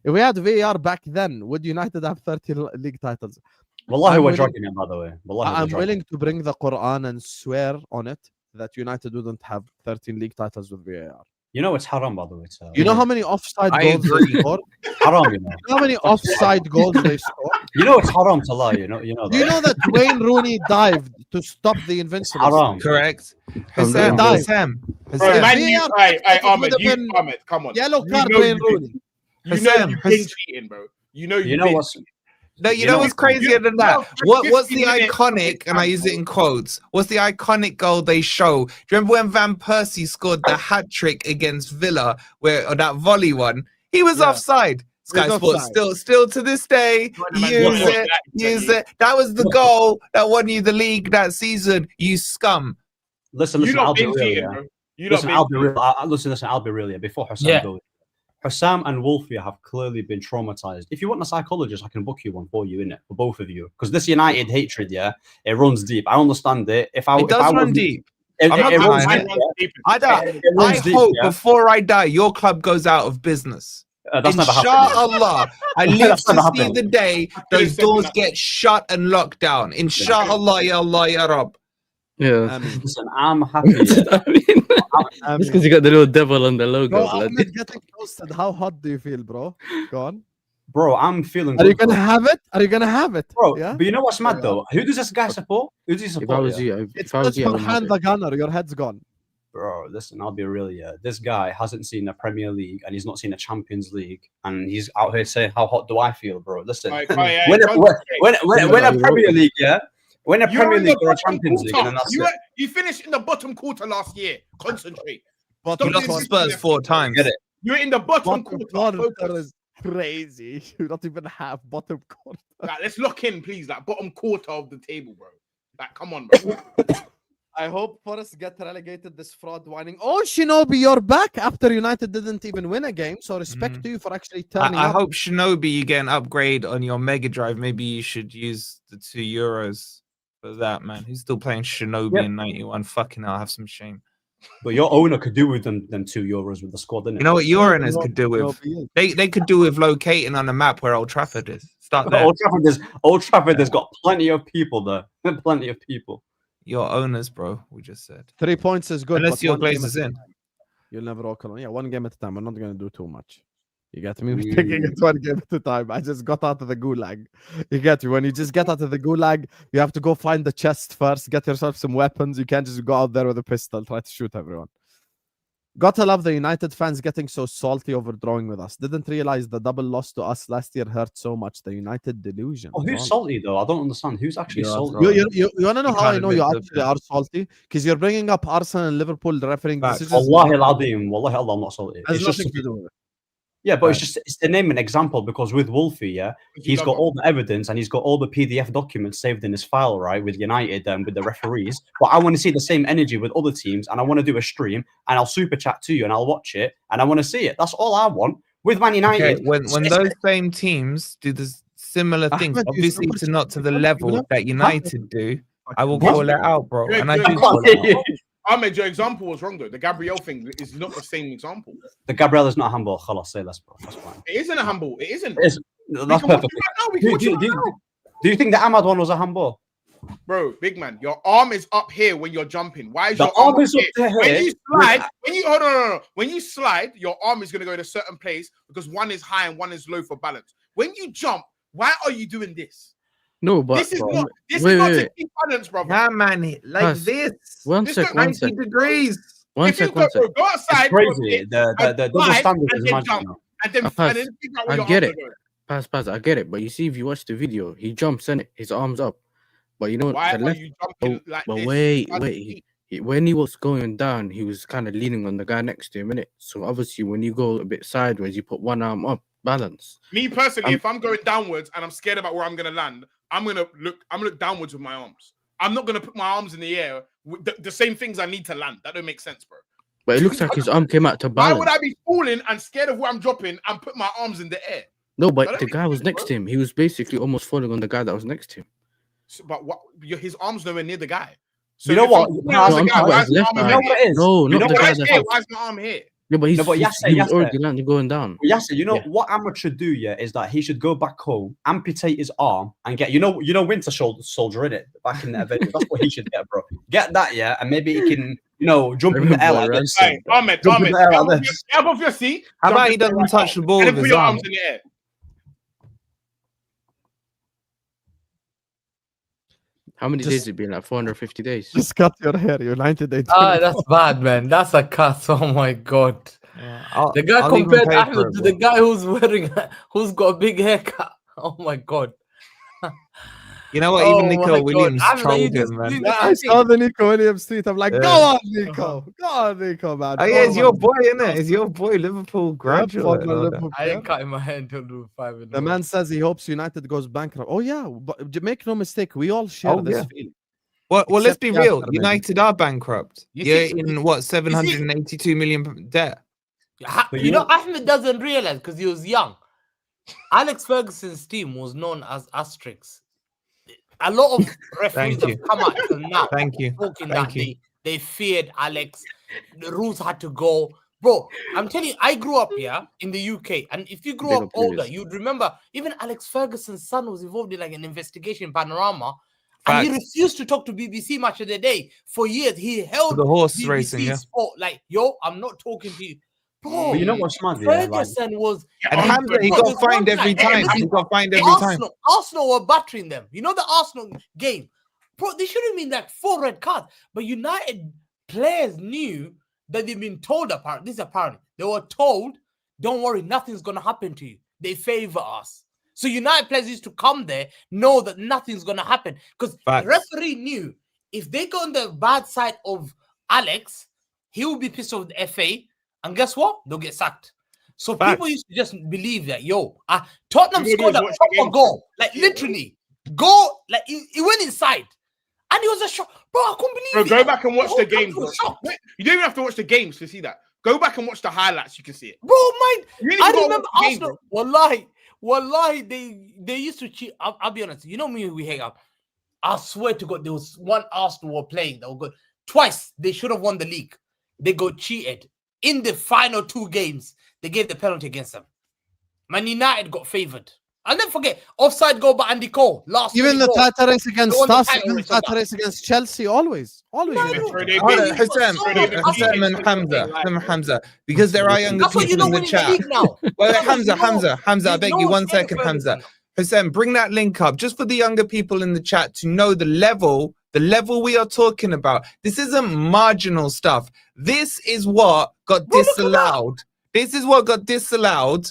If we had VAR back then, would United have 30 league titles? Wallahi, we're jogging it, by the way. I'm willing to bring the Quran and swear on it that United wouldn't have 13 league titles with VAR. You know it's haram, by the way. You know how many offside goals they scored? Haram, you know. You know how many offside goals they scored? You know it's haram to lie. You know that. Do you know that Wayne Rooney dived to stop the Invincibles? Haram. Correct. Husam. Ahmed, come on. Yellow card, Wayne Rooney. You know you've been cheating, bro. You know what's... No, you know what's crazier than that? What's the iconic, and I use it in quotes, what's the iconic goal they show? Do you remember when Van Persie scored the hat-trick against Villa, or that volley one? He was offside. Sky Sports still to this day, use it. That was the goal that won you the league that season, you scum. Listen, I'll be real. Listen, I'll be real. Before Husam goes. Husam and Wolfie have clearly been traumatized. If you want a psychologist, I can book you one for you, innit? For both of you. Because this United hatred, it runs deep. I understand it. It does run deep. I hope before I die, your club goes out of business. That's never happened. Inshallah. I live to see the day those doors get shut and locked down. Inshallah, ya Allah, ya Rab. Yeah. Listen, I'm happy. It's because you got the little devil on the logo. Bro, Ahmed getting posted. How hot do you feel, bro? Go on. Bro, I'm feeling Are you going to have it? Are you going to have it? Bro, yeah? But you know what's mad, though? Who does this guy support? Who does he support? If I was you, it's Farhan the Gunner. Your head's gone. Bro, listen, I'll be real, This guy hasn't seen a Premier League and he's not seen a Champions League. And he's out here saying, how hot do I feel, bro? Listen, when a Premier League, when a Premier League or a Champions League, and then that's it. You finished in the bottom quarter last year. Concentrate. You lost Spurs 4 times. Get it? You're in the bottom quarter. That is crazy. You don't even have bottom quarter. Like, let's lock in, please. Like bottom quarter of the table, bro. Like, come on, bro. I hope Forest get relegated. This fraud whining. Oh, Shinobi, you're back after United didn't even win a game. So respect to you for actually turning up. I hope Shinobi, you get an upgrade on your Mega Drive. Maybe you should use the €2 for that, man. Who's still playing Shinobi in 91? Fucking hell, have some shame. But your owner could do with them €2 with the squad, didn't it? You know what your owners could do with? They could do with locating on a map where Old Trafford is. Start there. Old Trafford has got plenty of people there. Plenty of people. Your owners, bro. We just said 3 points is good. Unless your Glazers in. You'll never walk alone. Yeah, one game at a time. We're not going to do too much. You get me? We're taking it one game at a time. I just got out of the gulag. You get me? When you just get out of the gulag, you have to go find the chest first, get yourself some weapons. You can't just go out there with a pistol, try to shoot everyone. Gotta love the United fans getting so salty over drawing with us. Didn't realize the double loss to us last year hurt so much. The United delusion. Oh, who's salty though? I don't understand. Who's actually salty? You want to know how I know you actually are salty? Because you're bringing up Arsenal and Liverpool refereeing decisions. Wallahi al-Azim. Wallahi Allah, I'm not salty. Has nothing to do with it. Yeah, but Right. it's to name an example because with Wolfie, yeah, he's got all the evidence and he's got all the PDF documents saved in his file, right, with United and with the referees. But I want to see the same energy with other teams, and I want to do a stream, and I'll super chat to you, and I'll watch it, and I want to see it. That's all I want with Man United. Okay, when those same teams do the similar things, Ahmed, you obviously super to not to the chat. level that United do, I will What? call it out, bro. Yeah, And I yeah, do yeah. call it out. Ahmed, your example was wrong though. The Gabriel thing is not the same example. The Gabriel is not a handball. Khalas, say less, bro. That's fine. It isn't a handball. It isn't. It is. We That's can watch perfect. it right now. We can watch it right now. Do you think the Ahmad one was a handball? Bro, big man, your arm is up here when you're jumping. Why is The your arm arm is up here? there. When you slide, hold on, no. When you slide, your arm is gonna go to a certain place because one is high and one is low for balance. When you jump, why are you doing this? No, but This is bro, not. This wait, is not wait. to keep balance, brother. Yeah, man, like Pass. this. One This sec, don't one 90 sec, degrees. one If you sec, one sec. go outside, It's crazy. The double slide standard and is then magic jump. now. and then Pass. figure out where I your get arms it. are going. Pass. I get it, but you see, if you watch the video, he jumps in it, his arms up. But you know, Why the are left. you jumping like But this? wait. That's When he was going down, he was kind of leaning on the guy next to him, innit? So obviously, when you go a bit sideways, you put one arm up, balance. Me personally, if I'm going downwards and I'm scared about where I'm gonna land, I'm gonna look downwards with my arms. I'm not gonna put my arms in the air with the same things I need to land. That don't make sense, bro. But it looks like his arm came out to Why balance. would I be falling and scared of where I'm dropping and put my arms in the air? No, I but don't the think guy it was is, next bro. to him. He was basically almost falling on the guy that was next to him. But what? His arm's nowhere near the guy. So You know if what? I'm No, falling on the I'm guy, talking about why his is my left arm arm. You know here? what it is? No, You not know the what guy it Why is? that. here? Why is my arm here? Yeah, but No, but he Yasser, was already landing, going down. Yasser, you know Yeah. what Ahmad should do, yeah, is that he should go back home, amputate his arm, and get you know Winter Soldier in it back in the Avengers. That's what he should get, bro. Get that, yeah, and maybe he can, jump in the air like this. Hey, Ahmed, Jump in the air like this. get off your seat. How jump about in he the air doesn't right touch now, the ball and with then put his your arm? arms in the air. How many Just- days has it been? Like 450 days. Just cut your hair. United. They That's bad, man. That's a cut. Oh my god. The guy I'll even compared pay for Ahmed it, to bro. the guy who's got a big haircut. Oh my god. You know what? Oh Even my Nico God. Williams Ahmed, are you trolled just him, man. doing Yeah, the I same saw thing? the Nico Williams tweet. I'm like, Yeah. go on, Nico, man. Oh yeah, it's your boy, isn't it? It's your boy, Liverpool graduate. former and all that. Liverpool I player. didn't cut in my hair until the 5 in The man says he hopes United goes bankrupt. Oh yeah, but make no mistake, we all share Oh, this yeah. feeling. Well, let's Except be Yasser, real. maybe. United are bankrupt. You You're see- in what 782 million debt. But You know, Ahmed doesn't realize because he was young. Alex Ferguson's team was known as Asterix. A lot of referees Thank have you. come out till now Thank you. talking Thank that you. they feared Alex. The rules had to go. Bro, I'm telling you, I grew up in the UK, and if you grew Big up up older, players. you'd remember even Alex Ferguson's son was involved in like an investigation in Panorama, and he Facts. refused to talk to BBC Match of the Day for years. He held The horse BBC racing, yeah. Sport like, yo, I'm not talking to you, bro. But you know what's mad, yeah? Like, Ferguson was And he- Hamza, he bro, got there's one fined every time- time. He got fined every time. Arsenal were battering them. You know the Arsenal game, bro. They should have been like 4 red cards, but United players knew that they've been told. Apparently, they were told, "Don't worry, nothing's gonna happen to you." They favor us. So United players used to come there, know that nothing's gonna happen because the Facts. referee knew if they go on the bad side of Alex, he will be pissed off the FA, and guess what? They'll get sacked. So Facts. people used to just believe that, Tottenham You scored a always watch the proper games. goal, like literally, goal, like he went inside, and it was a shot, bro. I couldn't believe Bro, it. go back and watch whole the country games. was Bro. shocked. Wait, you don't even have to watch the games to see that. Go back and watch the highlights. You can see it. Bro, man, You ain't I even gotta remember watch the game, Arsenal. Wallahi, they used to cheat. I'll be honest. You know me, we hang out. I swear to God, there was one Arsenal were playing that were good. Twice they should have won the league. They got cheated in the final 2 games. They gave the penalty against them. Man United got favored. I'll never forget offside goal by Andy Cole. Even the title race against won the us, title even the race on title that. race against Chelsea, always. No, Bro, they Hold on, beat- Husam, Husam and Hamza, because there are younger That's what you people know in the winning the chat. league now. Well, Because Hamza, you know- Hamza, I you beg know you what's 1 getting second, Hamza. Ferguson. Husam, bring that link up just for the younger people in the chat to know the level we are talking about. This isn't marginal stuff. This is what got Bro, look at that. disallowed. This is what got disallowed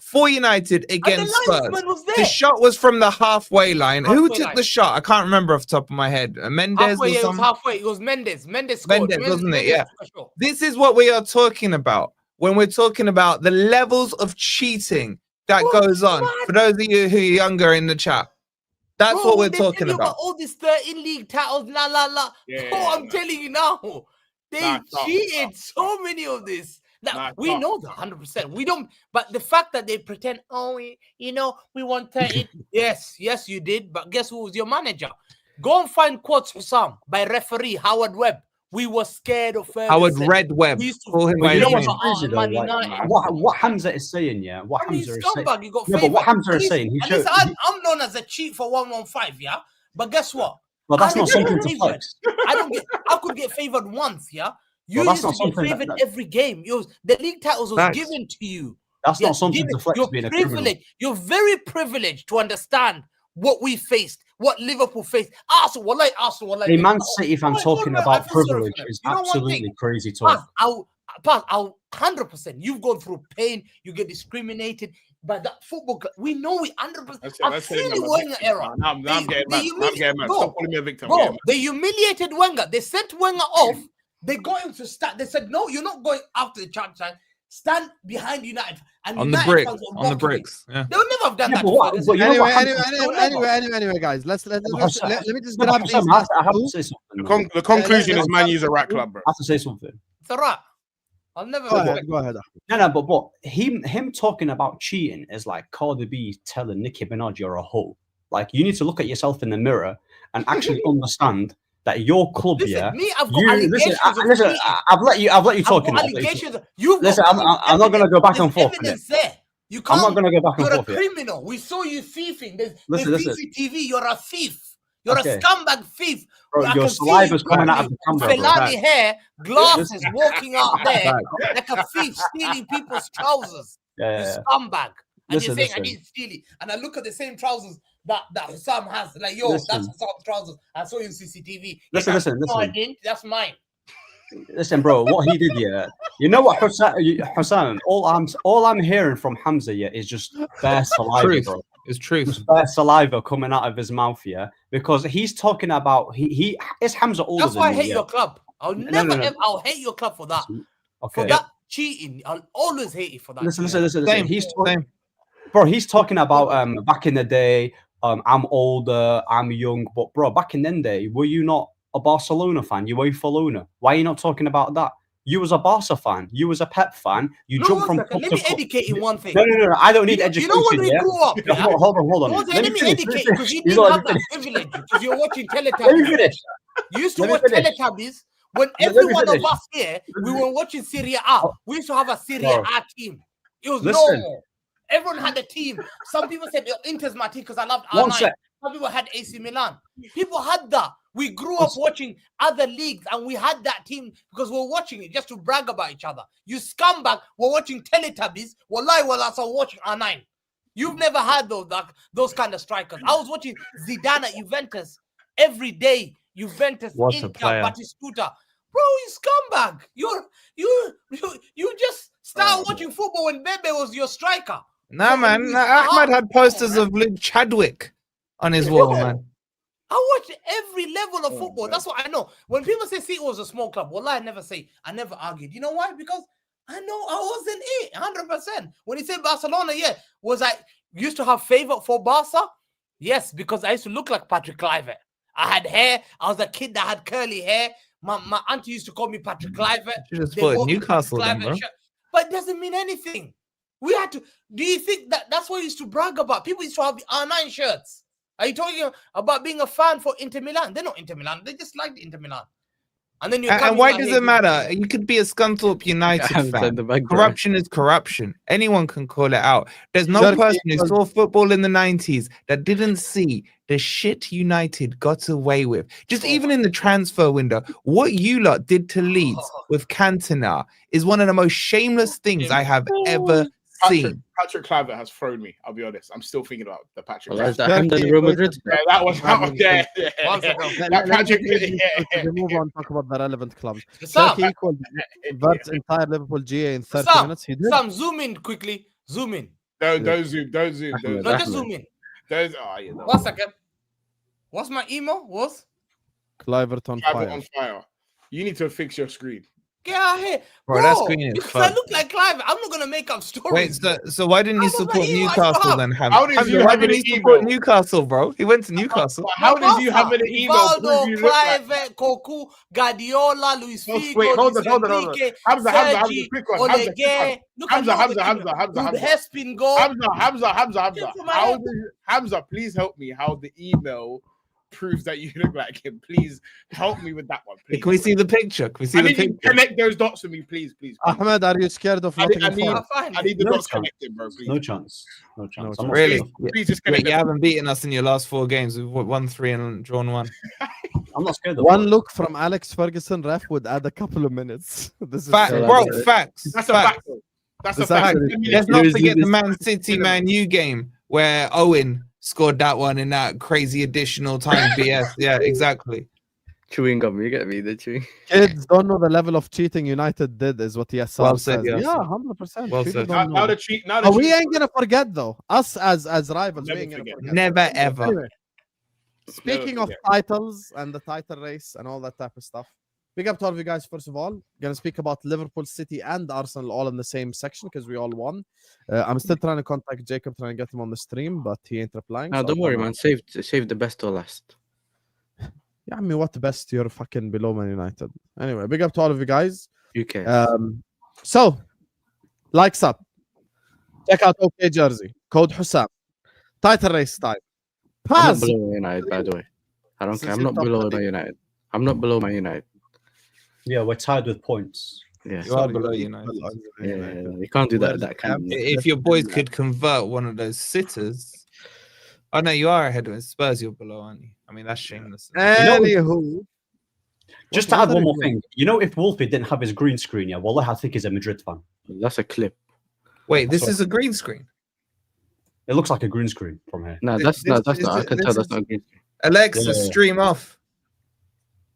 for United And against the Spurs. linesman was The there. shot was from the halfway line. Who Halfway took line. the shot? I can't remember off the top of my head. Mendes Halfway, or it was something. halfway. It was Mendes. Mendes scored. Mendes, wasn't it? Mendes Yeah. took a shot. This is what we are talking about. when we're talking about the levels of cheating that goes on. For those of you who are younger in the chat, that's what we're talking about. All these 13 league titles, la la la. I'm telling you now, they cheated so many of this. Now, we know that 100%. We don't, but the fact that they pretend, we won 30. yes, you did. But guess who was your manager? Go and find quotes Husam by referee Howard Webb. We were scared of Ferguson. Howard Red Webb. What Hamza is saying, yeah. Hamza is saying. But what Hamza is saying, I'm known as a cheat for 115, yeah. But guess what? Well, that's not something to flex. I could get favored once, yeah. You used to get favored every game. The league titles was given to you. That's not something to flex. Being a criminal. You're very privileged to understand what we faced, what Liverpool faced. Arsenal. A Man City fan talking about privilege is absolutely crazy talk. I'll 100%. You've gone through pain. You get discriminated by that football club. We know we 100%. I've seen the Wenger era. I'm getting mad. Stop calling me a victim. Bro, they humiliated Wenger. They sent Wenger off. They got him to start. They said, no, you're not going after the charge line. Stand behind United. And on United the bricks. Yeah. They would never have done that. Anyway, guys, let me just grab these. I have to say something. The conclusion is Man U's a rat club, bro. I have to say something. It's a rat. I'll never go ahead. No, but him talking about cheating is like Cardi B telling Nicki Minaj you're a hoe. Like, you need to look at yourself in the mirror and actually understand that your club, I've got allegations. Listen, I've let you talk. Allegations. I'm not going to go back and forth. There. You can't. I'm not going to go back and forth. You're a criminal. We saw you thieving. There's CCTV. You're a thief. You're a scumbag thief. Bro, your saliva's coming out of the camera. Felani hair, glasses, walking out there like a thief, stealing people's trousers. You scumbag. And you're saying I didn't steal it. And I look at the same trousers that Husam has. Like, that's Husam's trousers. I saw you on CCTV. Listen. No, I didn't. That's mine. Listen, bro, what he did, you know what, Husam, all I'm hearing from Hamza, is just bare saliva, bro. It's truth. Just bare saliva coming out of his mouth, because he's talking about, he is Hamza older That's why than I hate your club. I'll never, I'll hate your club for that. Okay. For that cheating, I'll always hate you for that. Listen. He's talking about back in the day, I'm older, I'm young, but bro, back in the day, were you not a Barcelona fan? You were a Faluna. Why are you not talking about that? You was a Barca fan. You was a Pep fan. You jumped from. Let me educate you one thing. No. I don't need education. You know when we grew up. Hold on. Let me educate you because you didn't have that privilege because you're watching Teletubbies. Let me finish. You used to watch Teletubbies when every one of us here we were watching Serie A. We used to have a Serie A team. It was normal. Everyone had a team. Some people said Inter's my team because I loved R9. Some people had AC Milan. People had that. We grew up watching other leagues and we had that team because we're watching it just to brag about each other. You scumbag, we're watching Teletubbies. Wallahi, I was watching R9. You've never had those kind of strikers. I was watching Zidane at Juventus every day. Juventus, Inter, Batistuta. Bro, you scumbag. You just started watching football when Bebe was your striker. Nah, man. Ahmad had posters of Luke Chadwick on his wall, man. I watch every level of football. That's what I know. When people say City was a small club, well, I never argued. You know why? Because I know I wasn't it 100%. When he said Barcelona, was I used to have favor for Barca? Yes, because I used to look like Patrick Kluivert. I had hair. I was a kid that had curly hair. My auntie used to call me Patrick Kluivert. You just put Newcastle then, bro. But it doesn't mean anything. We had to. Do you think that's what we used to brag about? People used to have R9 shirts. Are you talking about being a fan for Inter Milan? They're not Inter Milan. They just like the Inter Milan. And then and why does it matter? You could be a Scunthorpe United fan. Corruption is corruption. Anyone can call it out. There's no person who saw football in the 90s that didn't see the shit United got away with. Just even in the transfer window, what you lot did to Leeds with Cantona is one of the most shameless things I have ever seen. Patrick Kluivert has thrown me. I'll be honest. I'm still thinking about the Patrick. Well, that Real Madrid. That was yeah. That Patrick. Move on. Talk about the relevant clubs. Turkey equaled Vert's entire Liverpool GA in 30 minutes. He did. Sam, zoom in quickly. Zoom in. Don't zoom. No, just zoom in. 1 second. What's my email? Kluivert on fire. You need to fix your screen. Get out here, Bro, that's green as because fuck. I look like Clive. I'm not gonna make up stories. Wait, so why didn't you I look like support you, I Newcastle stop. then, Ham? How did Hamza, you why have didn't an you support email? Newcastle, bro? He went to Newcastle. But how did you have an email prove Rivaldo, you look like? Clive, Cocu, Guardiola, Luis No, Figo, wait, hold Luis on. Enrique, Hamza, Sergi, quick one. Hamza, quick one. Oleguer. Look at Hamza. Hespin go. Hamza. From my How head. did Hamza? Please help me. How the email proves that you look like him? Please help me with that one. Please. Can we see the picture? Can we see I the need you to picture? connect those dots for me, please. Ahmed, are you scared of I Nottingham need- Forest? I need the No dots chance. connected, bro. Please. No chance. No chance. I'm not Really? scared. Please just Wait, connect you them. haven't beaten us in your last 4 games. We've won 3 and drawn 1. I'm not scared of One it. look from Alex Ferguson, ref, would add a couple of minutes. This is Fact, so- bro, that's it. facts. That's a facts. fact. though. That's a That's fact. actually- Let's not It was- forget it the was- Man City, Man U game where Owen scored that one in that crazy additional time BS. Yeah, exactly. Chewing gum, you get me? The chewing. Kids don't know the level of cheating United did, is what Yassar Well said, says. Yassar. Yeah, 100%. Well People said. don't Now know. the cheat. Now the But we cheat- ain't gonna forget though. Us as rivals, Never we ain't gonna forget. forget. Never ever. Anyway, speaking of forget. titles and the title race and all that type of stuff, big up to all of you guys. First of all, gonna speak about Liverpool, City, and Arsenal all in the same section because we all won. I'm still trying to contact Jacob, trying to get him on the stream, but he ain't replying. No, so don't I'll worry, come man. out. Save the best to last. Yeah, I mean, what the best? You're fucking below Man United. Anyway, big up to all of you guys. UK. So, likes up. Check out OK Jersey. Code Husam. Title race time. I'm not Pass. below Man United, by the way. I don't Since care. I'm you not top below the Man league. United. I'm not below Man United. Yeah, we're tied with points. Yeah. You are below United. Yeah, you can't do that. That kind of. If your boys could convert one of those sitters. Oh no, you are ahead of Spurs. You're below, aren't you? I mean, that's shameless. Anywho, Just What to add are one you more doing? thing. You know, if Wolfie didn't have his green screen, yeah, Wallah, I think he's a Madrid fan. That's a clip. Wait, this Sorry. is a green screen. It looks like a green screen from here. No, This- that's this not. I can tell is- that's not green. Alexa, Yeah. stream off.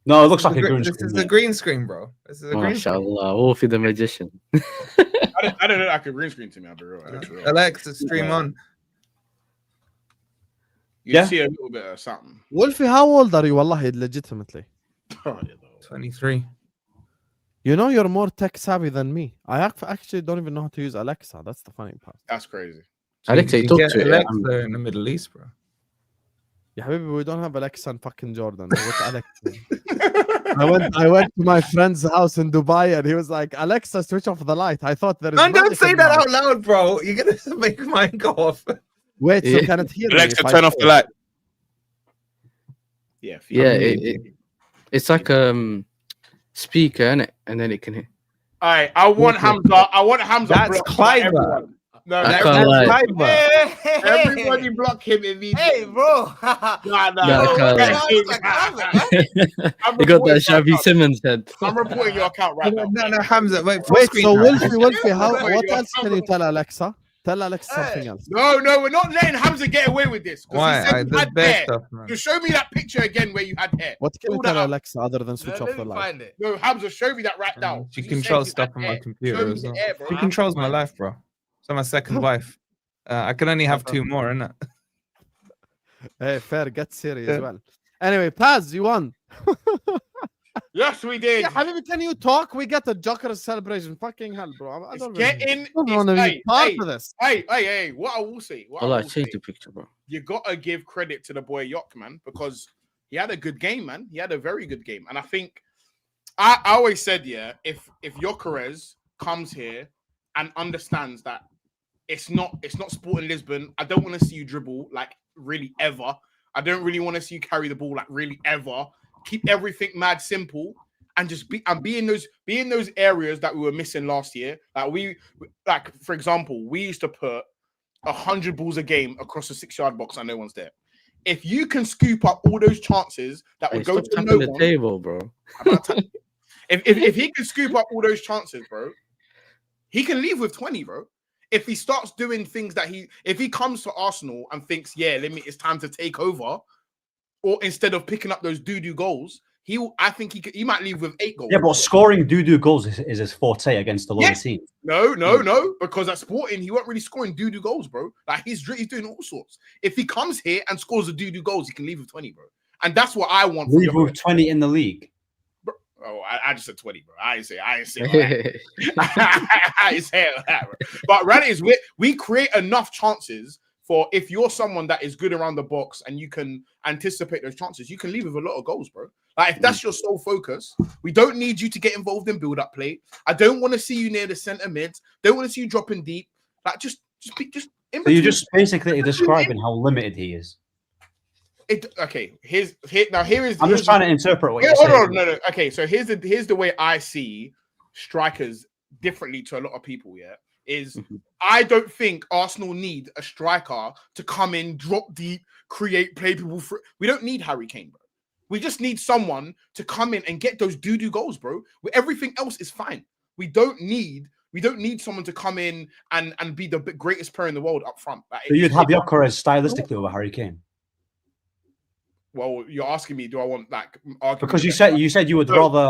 No, it looks like a This green is screen. the mate. green screen, bro. This is a green screen. MashaAllah, Wolfie the magician. I don't know like a green screen to me. I'll be real. I don't know. Alexa, stream Yeah. on. You Yeah. see a little bit of something. Wolfie, how old are you? Wallahi, legitimately. 23. You know, you're more tech savvy than me. I actually don't even know how to use Alexa. That's the funny part. That's crazy. Alexa, You you talk get to it. Alexa in the Middle East, bro. Yeah, baby, we don't have Alexa and fucking Jordan. What Alexa? I went to my friend's house in Dubai and he was like, Alexa, switch off the light. I thought there is Man, don't magic say in that the house. out loud, bro. You're gonna make mine go off. Wait, so Yeah. can it hear me Alexa, if I turn off say the it? light. Yeah. Yeah, it's like speaker, innit? And then it can hit. All right. I want Hamza. I want Hamza. That's blocked by Clive. everyone. No, I That's can't lie. Clive. everybody block him immediately. Hey, bro. Nah. Nah, I Bro, can't what lie. the hell is like that, I'm You got reporting that your Xavi account. Simmons head. I'm reporting your account right now. No, Hamza, wait. full Wait, screen so now. Wolfie, how, Wait, what you're else can you tell Alexa? Tell Alexa Hey. something else. No, we're not letting Hamza get away with this. 'cause Why? He said you There's had bare hair. stuff, man. So show me that picture again where you had hair. What can you Pull that tell up. Alexa other than switch off Let the me light? find it. No, Hamza, show me that right now. She You controls said you stuff had on my hair. computer Show me as the well. hair, bro. She controls my life, bro. So my second wife. I can only have 2 more, innit? Hey, fair, get serious Yeah. well. Anyway, Paz, you won. Yes, we did. Yeah, Habibi, can you talk? We get a Joker celebration. Fucking hell, bro. I It's don't getting. want to be part of this. Hey, what I will say. What I Well, I will changed say, the picture, bro. you gotta give credit to the boy Yok, man, because he had a good game, man. He had a very good game, and I think I always said, yeah, if Jokeres comes here and understands that it's not Sporting Lisbon, I don't want to see you dribble like really ever. I don't really want to see you carry the ball like really ever. Keep everything mad simple and just be in those areas that we were missing last year. Like for example, we used to put 100 balls a game across the 6-yard box and no one's there. If you can scoop up all those chances that Hey, would go stop to tapping no the one, table, bro. if he can scoop up all those chances, bro, he can leave with 20, bro. If he starts doing things if he comes to Arsenal and thinks, yeah, it's time to take over, or instead of picking up those doo-doo goals, I think he might leave with 8 goals. Yeah, but scoring doo-doo goals is his forte against the lower Yeah. teams. No, because at Sporting, he wasn't really scoring doo-doo goals, bro. Like, he's doing all sorts. If he comes here and scores the doo-doo goals, he can leave with 20, bro. And that's what I want. Leave with 20 in the league. Oh, I just said 20, bro. I ain't say all that. I ain't say all that, bro. But reality is we create enough chances for if you're someone that is good around the box and you can anticipate those chances, you can leave with a lot of goals, bro. Like if that's your sole focus, we don't need you to get involved in build-up play. I don't want to see you near the centre mids. Don't want to see you dropping deep. Like just in So you're between. just basically describing how limited he is. Okay, here is. I'm just trying to interpret what you're Hold saying. on, no. Okay, so here's the way I see strikers differently to a lot of people. Yeah, is I don't think Arsenal need a striker to come in, drop deep, create, play people. We don't need Harry Kane, bro. We just need someone to come in and get those doo-doo goals, bro. Everything else is fine. We don't need someone to come in and be the greatest player in the world up front. Like, So you'd have Gyökeres stylistically over Harry Kane. Well, you're asking me, do I want like argument? Because you said you would rather.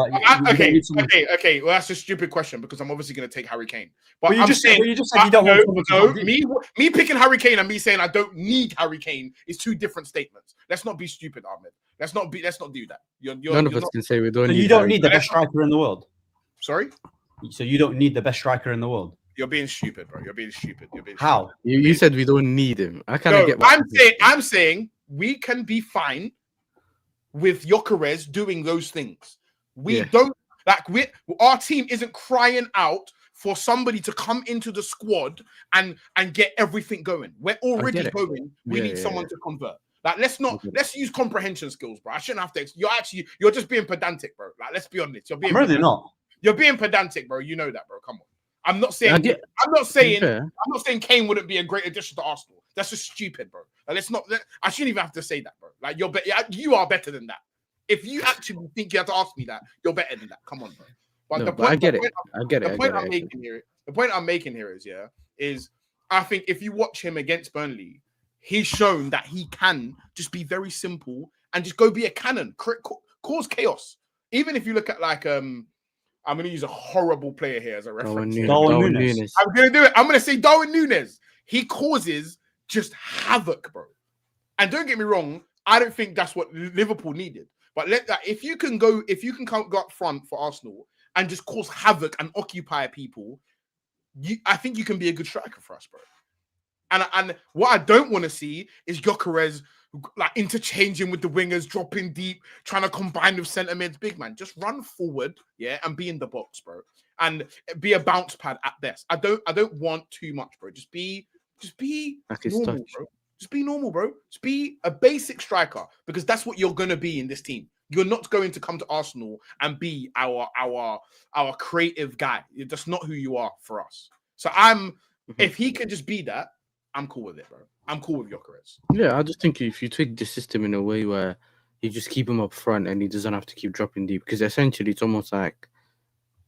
Okay. Well, that's a stupid question because I'm obviously going to take Harry Kane. But you just said you don't want someone to no. drop deep. Me picking Harry Kane and me saying I don't need Harry Kane is two different statements. Let's not be stupid, Ahmed. Let's not do that. None of us can say we don't. So need you don't Harry need the Kane. best striker in the world. Sorry. So you don't need the best striker in the world. You're being stupid, bro. You're being stupid. How? You said we don't need him. I kind of get. I'm saying we can be fine with Gyökeres doing those things. We don't like our team isn't crying out for somebody to come into the squad and get everything going. We're already going. We need someone to convert. Like let's use comprehension skills, bro. I shouldn't have to. You're just being pedantic, bro. Like let's be honest. I'm really not. You're being pedantic, bro. You know that, bro. Come on. I'm not saying Kane wouldn't be a great addition to Arsenal. That's just stupid, bro. Like, I shouldn't even have to say that, bro. Like you are better than that. If you actually think you have to ask me that, you're better than that. Come on, bro. But I get it. The point I'm making here is I think if you watch him against Burnley, he's shown that he can just be very simple and just go be a cannon, cause chaos. Even if you look at like I'm going to use a horrible player here as a reference. Darwin Núñez. I'm going to do it. I'm going to say Darwin Núñez. He causes just havoc, bro. And don't get me wrong, I don't think that's what Liverpool needed. But if you can go up front for Arsenal and just cause havoc and occupy people, I think you can be a good striker for us, bro. And what I don't want to see is Gyökeres like interchanging with the wingers, dropping deep, trying to combine with centre mids. Big man, just run forward, and be in the box, bro, and be a bounce pad at best. I don't want too much, bro. Just be normal, bro. Just be normal, bro. Just be a basic striker because that's what you're gonna be in this team. You're not going to come to Arsenal and be our creative guy. That's not who you are for us. So if he can just be that, I'm cool with it, bro. I'm cool with Gyökeres. Yeah, I just think if you tweak the system in a way where you just keep him up front and he doesn't have to keep dropping deep, because essentially it's almost like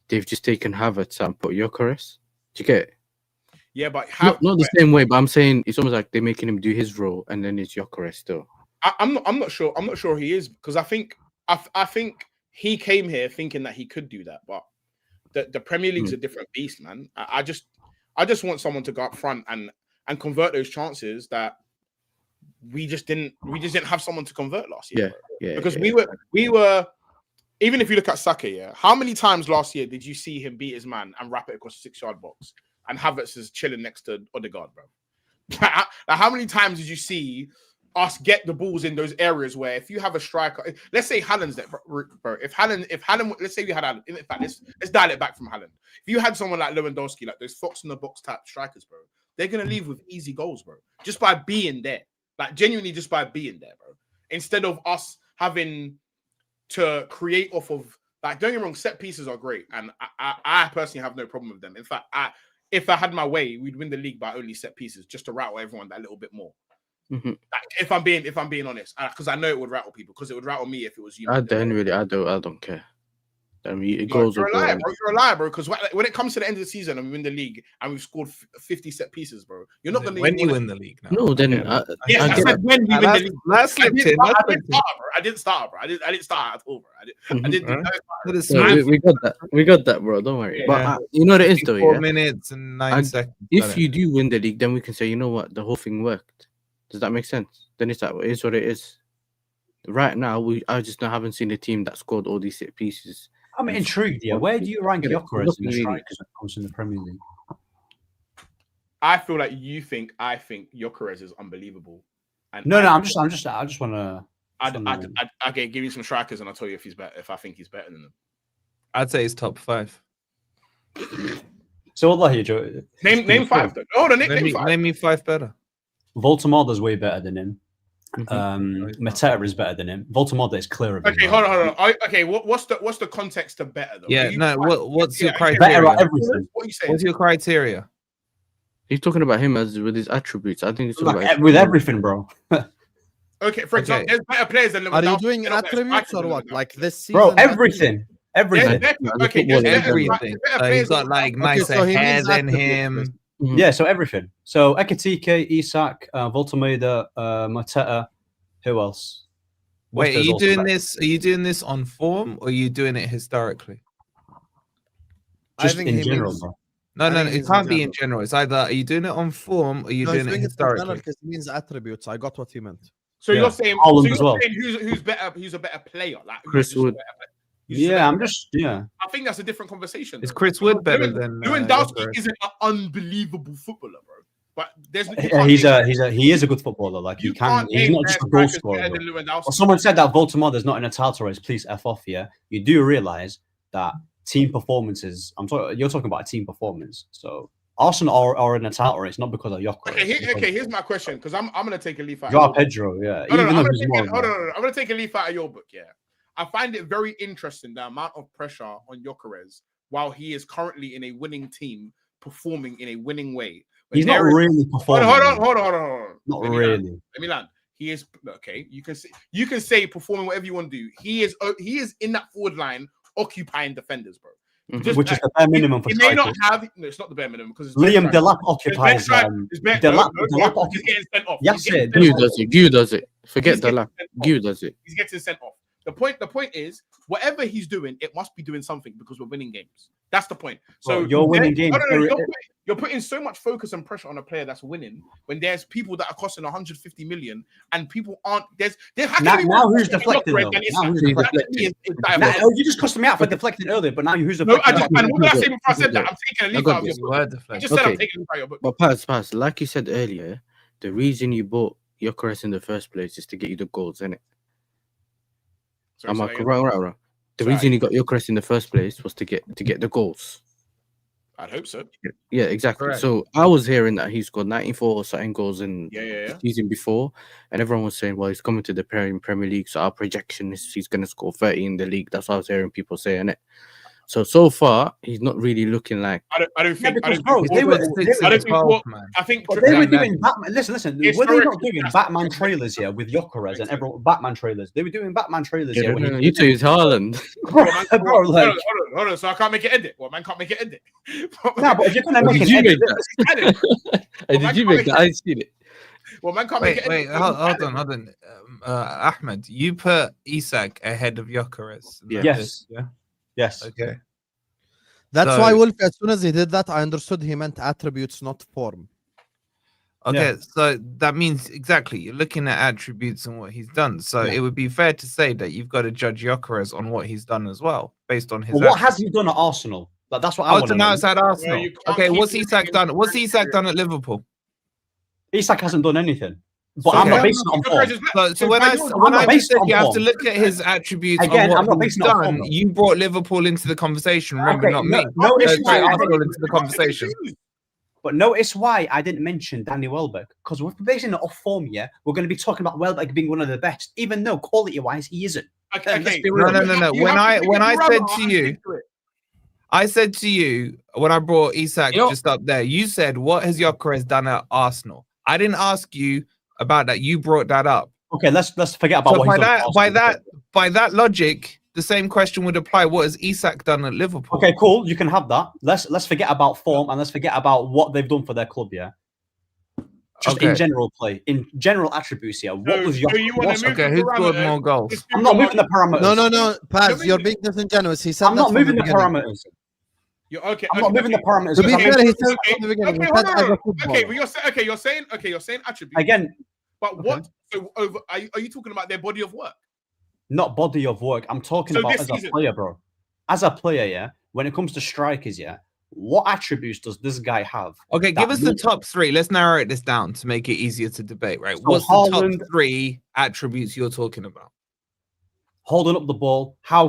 they've just taken Havertz and put Gyökeres. Do you get it? Yeah, but not the same way, but I'm saying it's almost like they're making him do his role and then it's Gyökeres still. I'm not sure. I'm not sure he is because I think he came here thinking that he could do that, but the Premier League's a different beast, man. I just want someone to go up front and convert those chances that we just didn't have someone to convert last year. Because we were even if you look at Saka, how many times last year did you see him beat his man and wrap it across the 6-yard box and Havertz is chilling next to Odegaard, bro? Like, how many times did you see us get the balls in those areas where if you have a striker, let's say Haaland's there, bro. If Haaland, let's say we had Haaland. In fact, let's dial it back from Haaland. If you had someone like Lewandowski, like those fox in the box type strikers, bro, they're gonna leave with easy goals, bro. Just by being there, like genuinely, just by being there, bro. Instead of us having to create off of, like, don't get me wrong, set pieces are great, and I personally have no problem with them. In fact, if I had my way, we'd win the league by only set pieces, just to rattle everyone that little bit more. Mm-hmm. Like, if I'm being honest, because I know it would rattle people, because it would rattle me if it was you. I don't care. I mean, it goes. You're a liar, bro. You're a liar, bro. Because when it comes to the end of the season and we win the league and we've scored 50 set pieces, bro, you're not going to win the league. Now. No, then yes, I said when we win the league. That slipped in. I didn't start, bro. I didn't start at all, bro. I didn't. We got that, bro. Don't worry. Yeah. But you know what it is, though. 4 minutes and 9 seconds. If you do win the league, then we can say, you know what, the whole thing worked. Does that make sense? Then it's like, it is what it is. Right now, I just haven't seen a team that scored all these set pieces. I'm intrigued. Yeah, where do you rank Gyökeres in the strikers when it comes to the Premier League? I feel like I think Gyökeres is unbelievable. And No, I just want to. Okay, give me some strikers and I'll tell you if he's better. If I think he's better than them. I'd say he's top 5. So wallahi, Joe. Name 5. Hold on, name 5. Name me 5 better. Voltemada's way better than him. Mateta is better than him. Voltemada is clear of him. Okay, hold on. Okay, what's the context to better though? Yeah, no. What's your criteria? Better at everything. What are you saying? What's your criteria? He's talking about him as with his attributes. I think he's talking about With everything, bro. Okay, for example, there's better players than Are Lewandowski. you doing attributes or what? Like this season? Bro, everything. Everything. Okay, Everything. He's got like nicer so he hair means than attributes. him. Yeah, so everything. So Ekitike, Isak, Voltemada, Mateta. Who else? Wait, are you doing this? Are you doing this on form or are you doing it historically? Just I think in he general, means- bro. No, I think it he's can't in be in general. It's either are you doing it on form or are you No, he's doing it doing it in general historically? because it means attributes. I got what he meant. So Yeah. you're saying, Haaland as well. who's better? Who's a better player? Like Chris Wood. Yeah, I'm just I think that's a different conversation. Is though. Chris Wood better than Lewandowski? Gyökeres? Isn't an unbelievable footballer, bro. But there's he is a good footballer. Like you he's not just a goal scorer. than Lewandowski. Well, someone said that Voltemada is not in a title race. Please f off. Yeah, you do realize that team performances. You're talking about a team performance. So Arsenal are in a title race not because of Gyökeres. Okay, here's my question because I'm gonna take a leaf out. Joao Pedro, yeah. I'm gonna take a leaf out of your book. Yeah, I find it very interesting the amount of pressure on Gyökeres while he is currently in a winning team, performing in a winning way. He's not really performing. Hold on. Not really. Let me land. He is okay. You can say performing whatever you want to do. He is in that forward line occupying defenders, bro. Which is the bare minimum for he strikers. may not have. No, it's not the bare minimum because Liam Delap occupies. Delap occupies. He's getting sent off. Yes, it. Gyu does it. Forget Delap. Gyu does it. He's getting sent off. The point is, whatever he's doing, it must be doing something because we're winning games. That's the point. So you're winning games. You're putting so much focus and pressure on a player that's winning when there's people that are costing 150 million and people aren't. Now who's deflecting? You just cussed me out for deflecting earlier, but now who's deflecting? And what did I say before I said that? I'm taking a leaf out of your book. I just said I'm taking a leaf out of your book. But pass. Like you said earlier, the reason you bought Gyökeres in the first place is to get you the goals, innit? Right. The reason you got Gyökeres in the first place was to get the goals. I'd hope so. Yeah, exactly. Correct. So I was hearing that he scored 94 or something goals in the season before, and everyone was saying, well, he's coming to the Premier League, so our projection is he's going to score 30 in the league. That's what I was hearing people saying it. So far, he's not really looking like. I don't think. I think they were doing Batman. Listen. Were they not doing Batman trailers here with Gyökeres and everyone? Batman trailers. They were doing Batman trailers here. You two is Haaland. Hold on. So I can't make it end it. Well, man can't make it end it. No, but if you're gonna make it end it, did you make that? I seen it. Well, man can't make it. Wait, hold on. Ahmed, you put Isak ahead of Gyökeres. Yes. Yeah. Yes. Okay. That's why Wolf, as soon as he did that, I understood he meant attributes, not form. Okay, so that means exactly you're looking at attributes and what he's done. So it would be fair to say that you've got to judge Gyökeres on what he's done as well, based on his. Well, what has he done at Arsenal? That's what I want to know. Outside Arsenal. Okay, what's Isak done? What's Isak done at Liverpool? Isak hasn't done anything. But I'm not basing it on form. So when I said you have to look at his attributes again, on what he's he's done, you brought Liverpool into the conversation. Remember, not me. Notice Arsenal into the conversation. But notice why I didn't mention Danny Welbeck, because we're basing it off form. Yeah, we're going to be talking about Welbeck being one of the best, even though quality-wise he isn't. No. When I said to you when I brought Isak just up there, you said, "What has Gyökeres done at Arsenal?" I didn't ask you about that. You brought that up. Okay, let's forget about what he's done. By that logic, the same question would apply. What has Isak done at Liverpool? Okay, cool. You can have that. Let's forget about form and let's forget about what they've done for their club. Yeah. Just in general play, in general attributes here. What was your? Who scored more goals? I'm not moving the parameters. No, Paz, you're being disingenuous. He said I'm not moving the parameters. I'm not moving the parameters. To be fair, he said from the beginning. You're saying attributes again. But what? So are you talking about their body of work? Not body of work. I'm talking about as a player, bro. as a player, yeah, when it comes to strikers, yeah, what attributes does this guy have? Okay, give that us the makes- top three. Let's narrow this down to make it easier to debate, right? So What's the Haaland- top three attributes you're talking about? Holding up the ball, how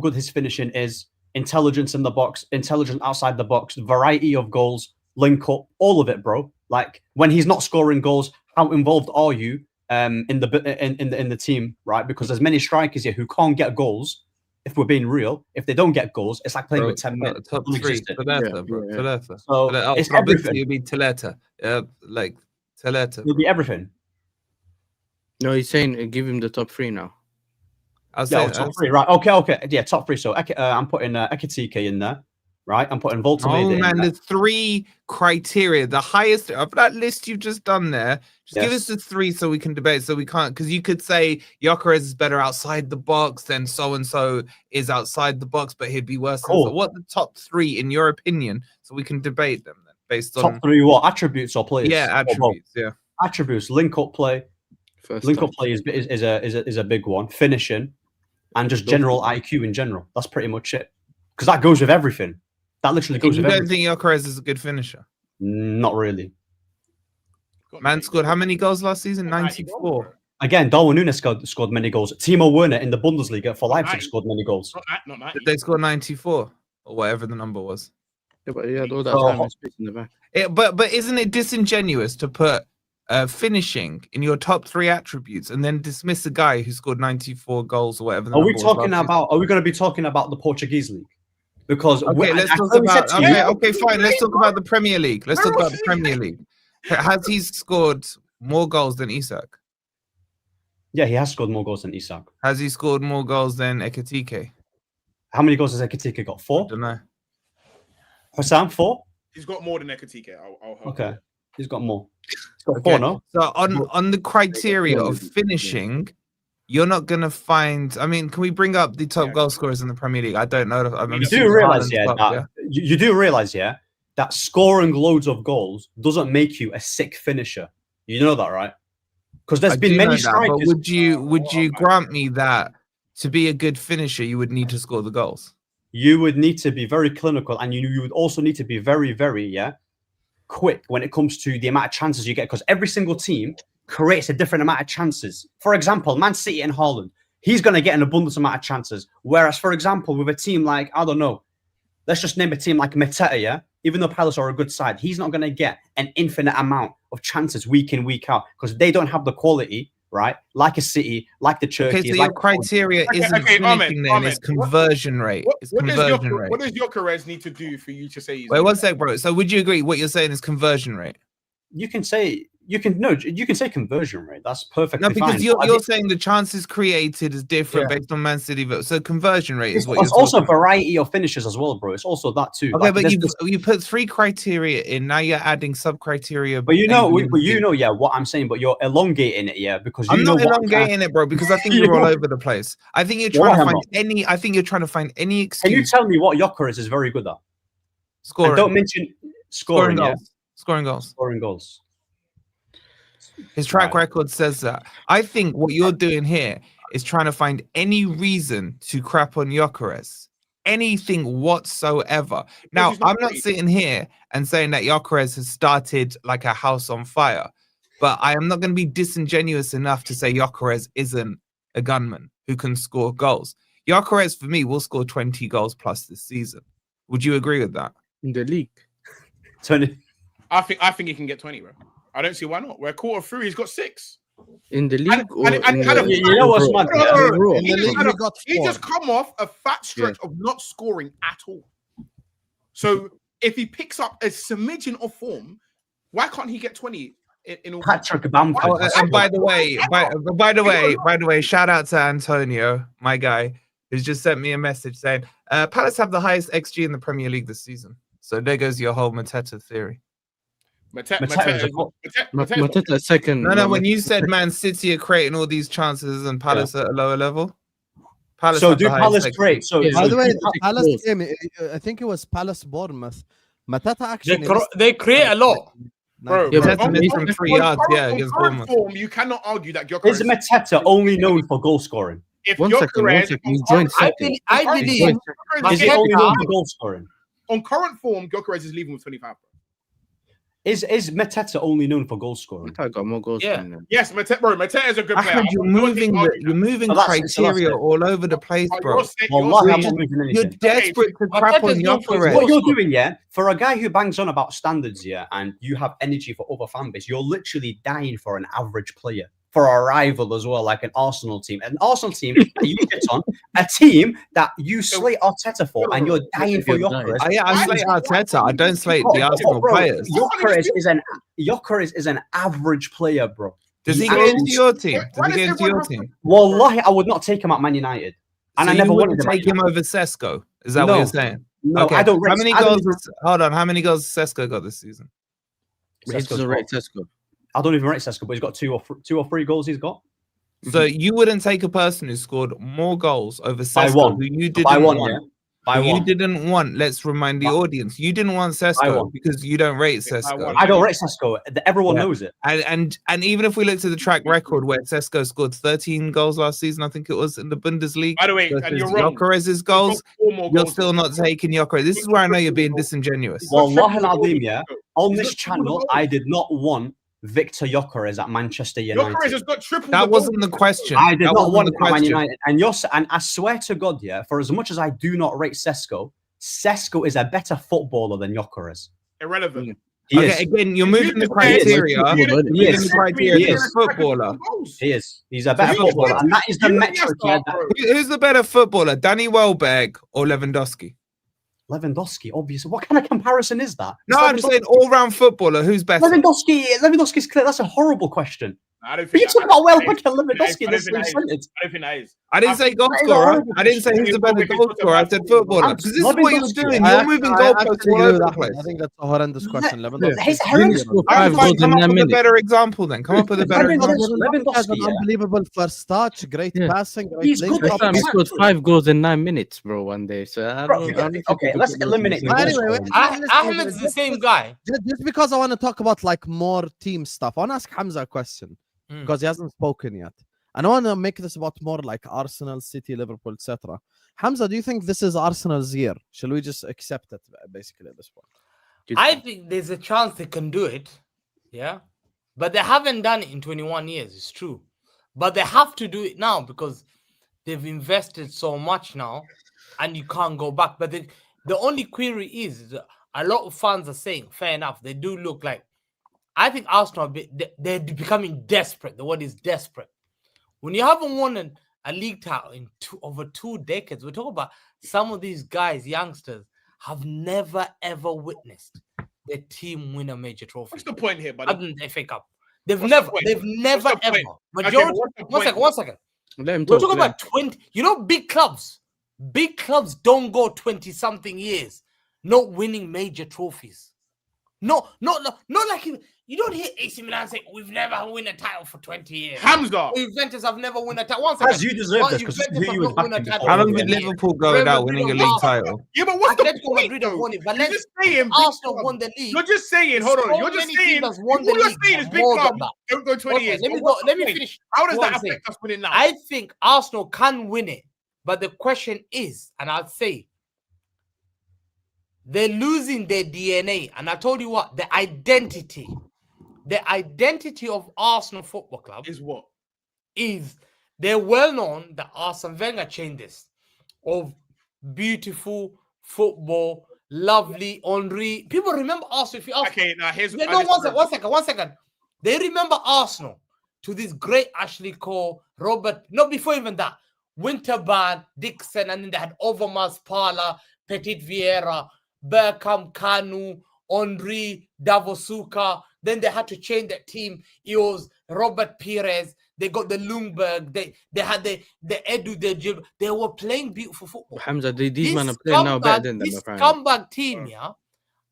good his finishing is, intelligence in the box, intelligence outside the box, variety of goals, link up, all of it, bro. Like when he's not scoring goals, how involved are you in the team, right? Because there's many strikers here who can't get goals. If we're being real, if they don't get goals, it's like playing Bro, with 10 men. top three. Non-existent. Taleta, bro. Yeah. Taleta. So it's everything. It'll be Taleta. Like Taleta. It'll be everything. No, he's saying give him the top three now. I'll Yeah, say top three, right? Okay. Yeah, top three. So I'm putting Ekitike in there, right? I'm putting Voltameda Oh man, in there. the three criteria, the highest of that list you've just done there. Just give us Yes. the three so we can debate. So we can't, because you could say Gyökeres is better outside the box than so and so is outside the box, but he'd be worse. Cool. So what are the top three in your opinion, so we can debate them then, based on Top three, what attributes or players? yeah Or both? attributes. Yeah, Attributes. Link up play. First Link up touch. play is a big one. Finishing, and just general IQ in general. That's pretty much it. Because that goes with everything. That literally you goes with don't everything. think Gyökeres is a good finisher? Not really. Man scored how many goals last season? 94. Again, Darwin Núñez scored many goals. Timo Werner in the Bundesliga for Leipzig 90. scored many goals. Not 90. Did they score 94 or whatever the number was? Yeah, but he had all that So- time and space in the back. But isn't it disingenuous to put finishing in your top three attributes and then dismiss a guy who scored 94 goals or whatever? The Are we number was talking last about? Are we going to be talking about the Portuguese league? Because Okay, let's talk about. Okay, fine. Let's talk about the Premier League. Let's talk about the Premier League. Has he scored more goals than Isak? Yeah, he has scored more goals than Isak. Has he scored more goals than Ekitike? How many goals has Ekitike got? I 4. don't know. Husam 4. He's got more than Ekitike. I'll help Okay, you. he's got more. He's got Okay. 4, no? So on the criteria of finishing, you're not gonna find. I mean, can we bring up the top Yeah. goal scorers in the Premier League? I don't know. I'm You assuming do realize, Haaland's yeah, top, that you do realize, yeah, that scoring loads of goals doesn't make you a sick finisher. You know that, right? Because there's I been do many know that, but strikers. would you Oh, my grant me that to be a good finisher, you would need to score the goals? You would need to be very clinical, and you would also need to be very, very, quick when it comes to the amount of chances you get. Because every single team creates a different amount of chances. For example, Man City and Haaland, he's going to get an abundance amount of chances. Whereas, for example, with a team like, I don't know, let's just name a team like Mateta, yeah? Even though Palace are a good side, he's not going to get an infinite amount of chances week in, week out because they don't have the quality, right? Like a City, like the Turkeys. Okay, so like your criteria isn't okay, finishing Ahmed, then, Ahmed, it's conversion rate. It's conversion rate. What does Gyökeres need to do for you to say he's Wait, good? one sec, bro. So would you agree what you're saying is conversion rate? you can say conversion rate. That's perfectly No, because fine. you're saying the chances created is different Yeah. based on Man City vote. So conversion rate is It's what you're also talking about. variety of finishes as well, bro. It's also that too. Okay, Like, but there's you put three criteria in. Now you're adding sub criteria. But you know, yeah, what I'm saying. But you're elongating it, yeah, because you I'm know not what I'm trying- elongating it, bro, because I think You you're all know- over the place. I think you're Why trying to am find I? any. I think you're trying to find any Can you excuse. tell me what Gyökeres is very good at? Scoring, And don't mention scoring scoring, yeah? goals, scoring goals. Scoring goals. His track Right. record says that. I think what you're doing here is trying to find any reason to crap on Gyökeres. Anything whatsoever. Now, he's not I'm not great. sitting here and saying that Gyökeres has started like a house on fire, but I am not going to be disingenuous enough to say Gyökeres isn't a gunman who can score goals. Gyökeres, for me, will score 20 goals plus this season. Would you agree with that? In the league. Tony, I think he can get 20, bro. I don't see why not. We're a quarter through. He's got 6. In the league or and in had a- the you know what's mad? No, no, no, no. Bro, In the He just league, had he a- got He 4. just come off a fat stretch of not scoring at all. So if he picks up a smidgen of form, why can't he get 20 in all? Patrick Bamford. Oh, and by the way, shout out to Antonio, my guy, who's just sent me a message saying Palace have the highest XG in the Premier League this season. So there goes your whole Mateta theory. Mateta second. No, when you said Man City are creating all these chances and Palace at a lower level, Palace So have do the highest Palace XG. great. So, Yeah. By the way, so- the Palace game, I think it was Palace Bournemouth. Matata actually. They create a lot. Bro, Yeah, bro, Mateta made from 3 yards, yeah, against current Bournemouth. form, you cannot argue that is Gyökeres. Mateta only known for goal scoring? if One you're second. Perez, He's joined I second. believe Is he only Arteta- known for goal scoring? on current form, Gyökeres is leaving with 25. Is Mateta only known for goal scoring? I got more goals Yeah. than him. Yes, Mateta is a good player. Ahmed, you're I'm not moving arguing that. criteria it. all over the place, But bro. Wallahi, I'm just- not moving You're anything. desperate to crap on Arteta's known for his Gyökeres. What you're scoring. doing, yeah, for a guy who bangs on about standards, yeah, and you have energy for other fan base, you're literally dying for an average player, for a rival as well, like an Arsenal team. An Arsenal team that you get on, a team that you slate Arteta for, and you're dying for You're Gyökeres. I slate Arteta. I don't slate the Arsenal Bro, players. Gyökeres is an average player, bro. Does he He get is- into your team? Why Does he does get into your everyone have team? Wallahi, I would not take him at Man United. And So I never you wanted wouldn't him. at take him United. over Sesko. Is that what No. you're saying? No, Okay. I don't. How rate- many I don't goals? Hold on. How many goals has Sesko got this season? even- He doesn't rate Tesco. I don't even rate Sesko, but he's got two or three goals. He's got So you wouldn't take a person who scored more goals over by Sesko, one. who you didn't By one, want. yeah. By Who you one. didn't want. Let's remind the By- audience. You didn't want By Sesko one. because you don't rate By Sesko. one. I don't rate Sesko. Everyone Yeah. knows it. And even if we look to the track record where Sesko scored 13 goals last season, I think it was in the Bundesliga. By the way, and versus you're wrong. Gyökeres' goals, He's got 4 more you're goals. still not taking Gyökeres. This is where I know you're being disingenuous. Wallahi al-Azim, yeah. On He's this got triple the channel, goals. I did not want Victor Gyökeres at Manchester Gyökeres United. has got triple. That the wasn't goals. the question. I did That not wasn't want the him at Man question. United. And I swear to God, yeah, for as much as I do not rate Sesko is a better footballer than Gyökeres. Irrelevant. He Okay, is. again, you're You moving the just said- criteria. He You're is. moving He the is. criteria He to is. footballer. He is. He's a better You just footballer, went- and that is the you metric. just Yeah, start, bro. Who's the better footballer, Danny Welbeck or Lewandowski? Lewandowski, obviously. What kind of comparison is that? No, It's I'm just saying all-round footballer. Who's better? Lewandowski's clear. That's a horrible question. I don't But you think talk that- about Welbeck and I don't Lewandowski in the think same that is. sentence. I don't think that is. I didn't say goal That is a scorer. horrible I didn't say question. who's the better Welbeck is goal not a scorer. I bad said footballer. footballer. Because this is what you're Lewandowski. doing. I You're actually- moving I goalposts actually all agree over with the Ahmed. place. I think that's a horrendous question. He's Lewandowski. horrendous. Five Fine, goals come in up 9 with a minutes. better example then. Come up with a better Lewandowski- example. Lewandowski has an yeah. unbelievable first touch, great Yeah. passing, great He's link good. up. He Exactly. scored 5 goals in 9 minutes, bro, one day. So I Bro, don't think okay, we could let's put those eliminate in the the goal same Anyway, scoring. listen, Ahmed's the same guy. Just because I want to talk about like more team stuff, I want to ask Hamza a question because he hasn't spoken yet. And I want to make this about more like Arsenal, City, Liverpool, etc. Hamza, do you think this is Arsenal's year? Shall we just accept it basically at this point? Good I point. think there's a chance they can do it. Yeah. But they haven't done it in 21 years. It's true. But they have to do it now because they've invested so much now and you can't go back. But the only query is that a lot of fans are saying, fair enough, they do look like, I think Arsenal, they're becoming desperate. The word is desperate. When you haven't won a league title in over 2 decades, we're talking about some of these guys, youngsters, have never ever witnessed their team win a major trophy. What's the point here, buddy? Other than the FA Cup. They've What's the never point? ever the point? majority. what's the One point? second. Let him We're talk. talking let him about 20. You know, big clubs don't go 20-something years not winning major trophies. No, not like you don't hear AC Milan say we've never won a title for 20 years. Hamza. Juventus have never won a title. One second. As you deserve this because Juventus who have you was not won a backing title before. How for long did 20 years. Liverpool go Real without Madrid winning a have league lost. title? Yeah, but what's the Atletico point? Madrid have though? won it. You're Valencia, just saying big Arsenal clubs. won the league. You're just saying, hold on. So You're just many saying, teams has won all the you're league saying is big more than clubs that. don't go 20 Okay, years. let me But go. what's the Let me point? finish. How does what that I'm saying. affect us winning now? I think Arsenal can win it, but the question is, and I'd say they're losing their DNA. And I told you what, the identity of Arsenal Football Club Is what? is they're well known that Arsene Wenger changed this of beautiful football, lovely, Henri. People remember Arsenal. If you ask, Okay, now here's they know one second. They remember Arsenal to this great Ashley Cole, Robert. No, before even that, Winterburn, Dixon, and then they had Overmars, Parla, Petit Vieira, Bergkamp, Kanu, Henri, Davosuka. Then they had to change that team. It was Robert Pires. They got the Lundberg. They had the Edu, the Jib. They were playing beautiful football. Hamza, these men are This playing now better scumbag- than them, This apparently. scumbag team, yeah,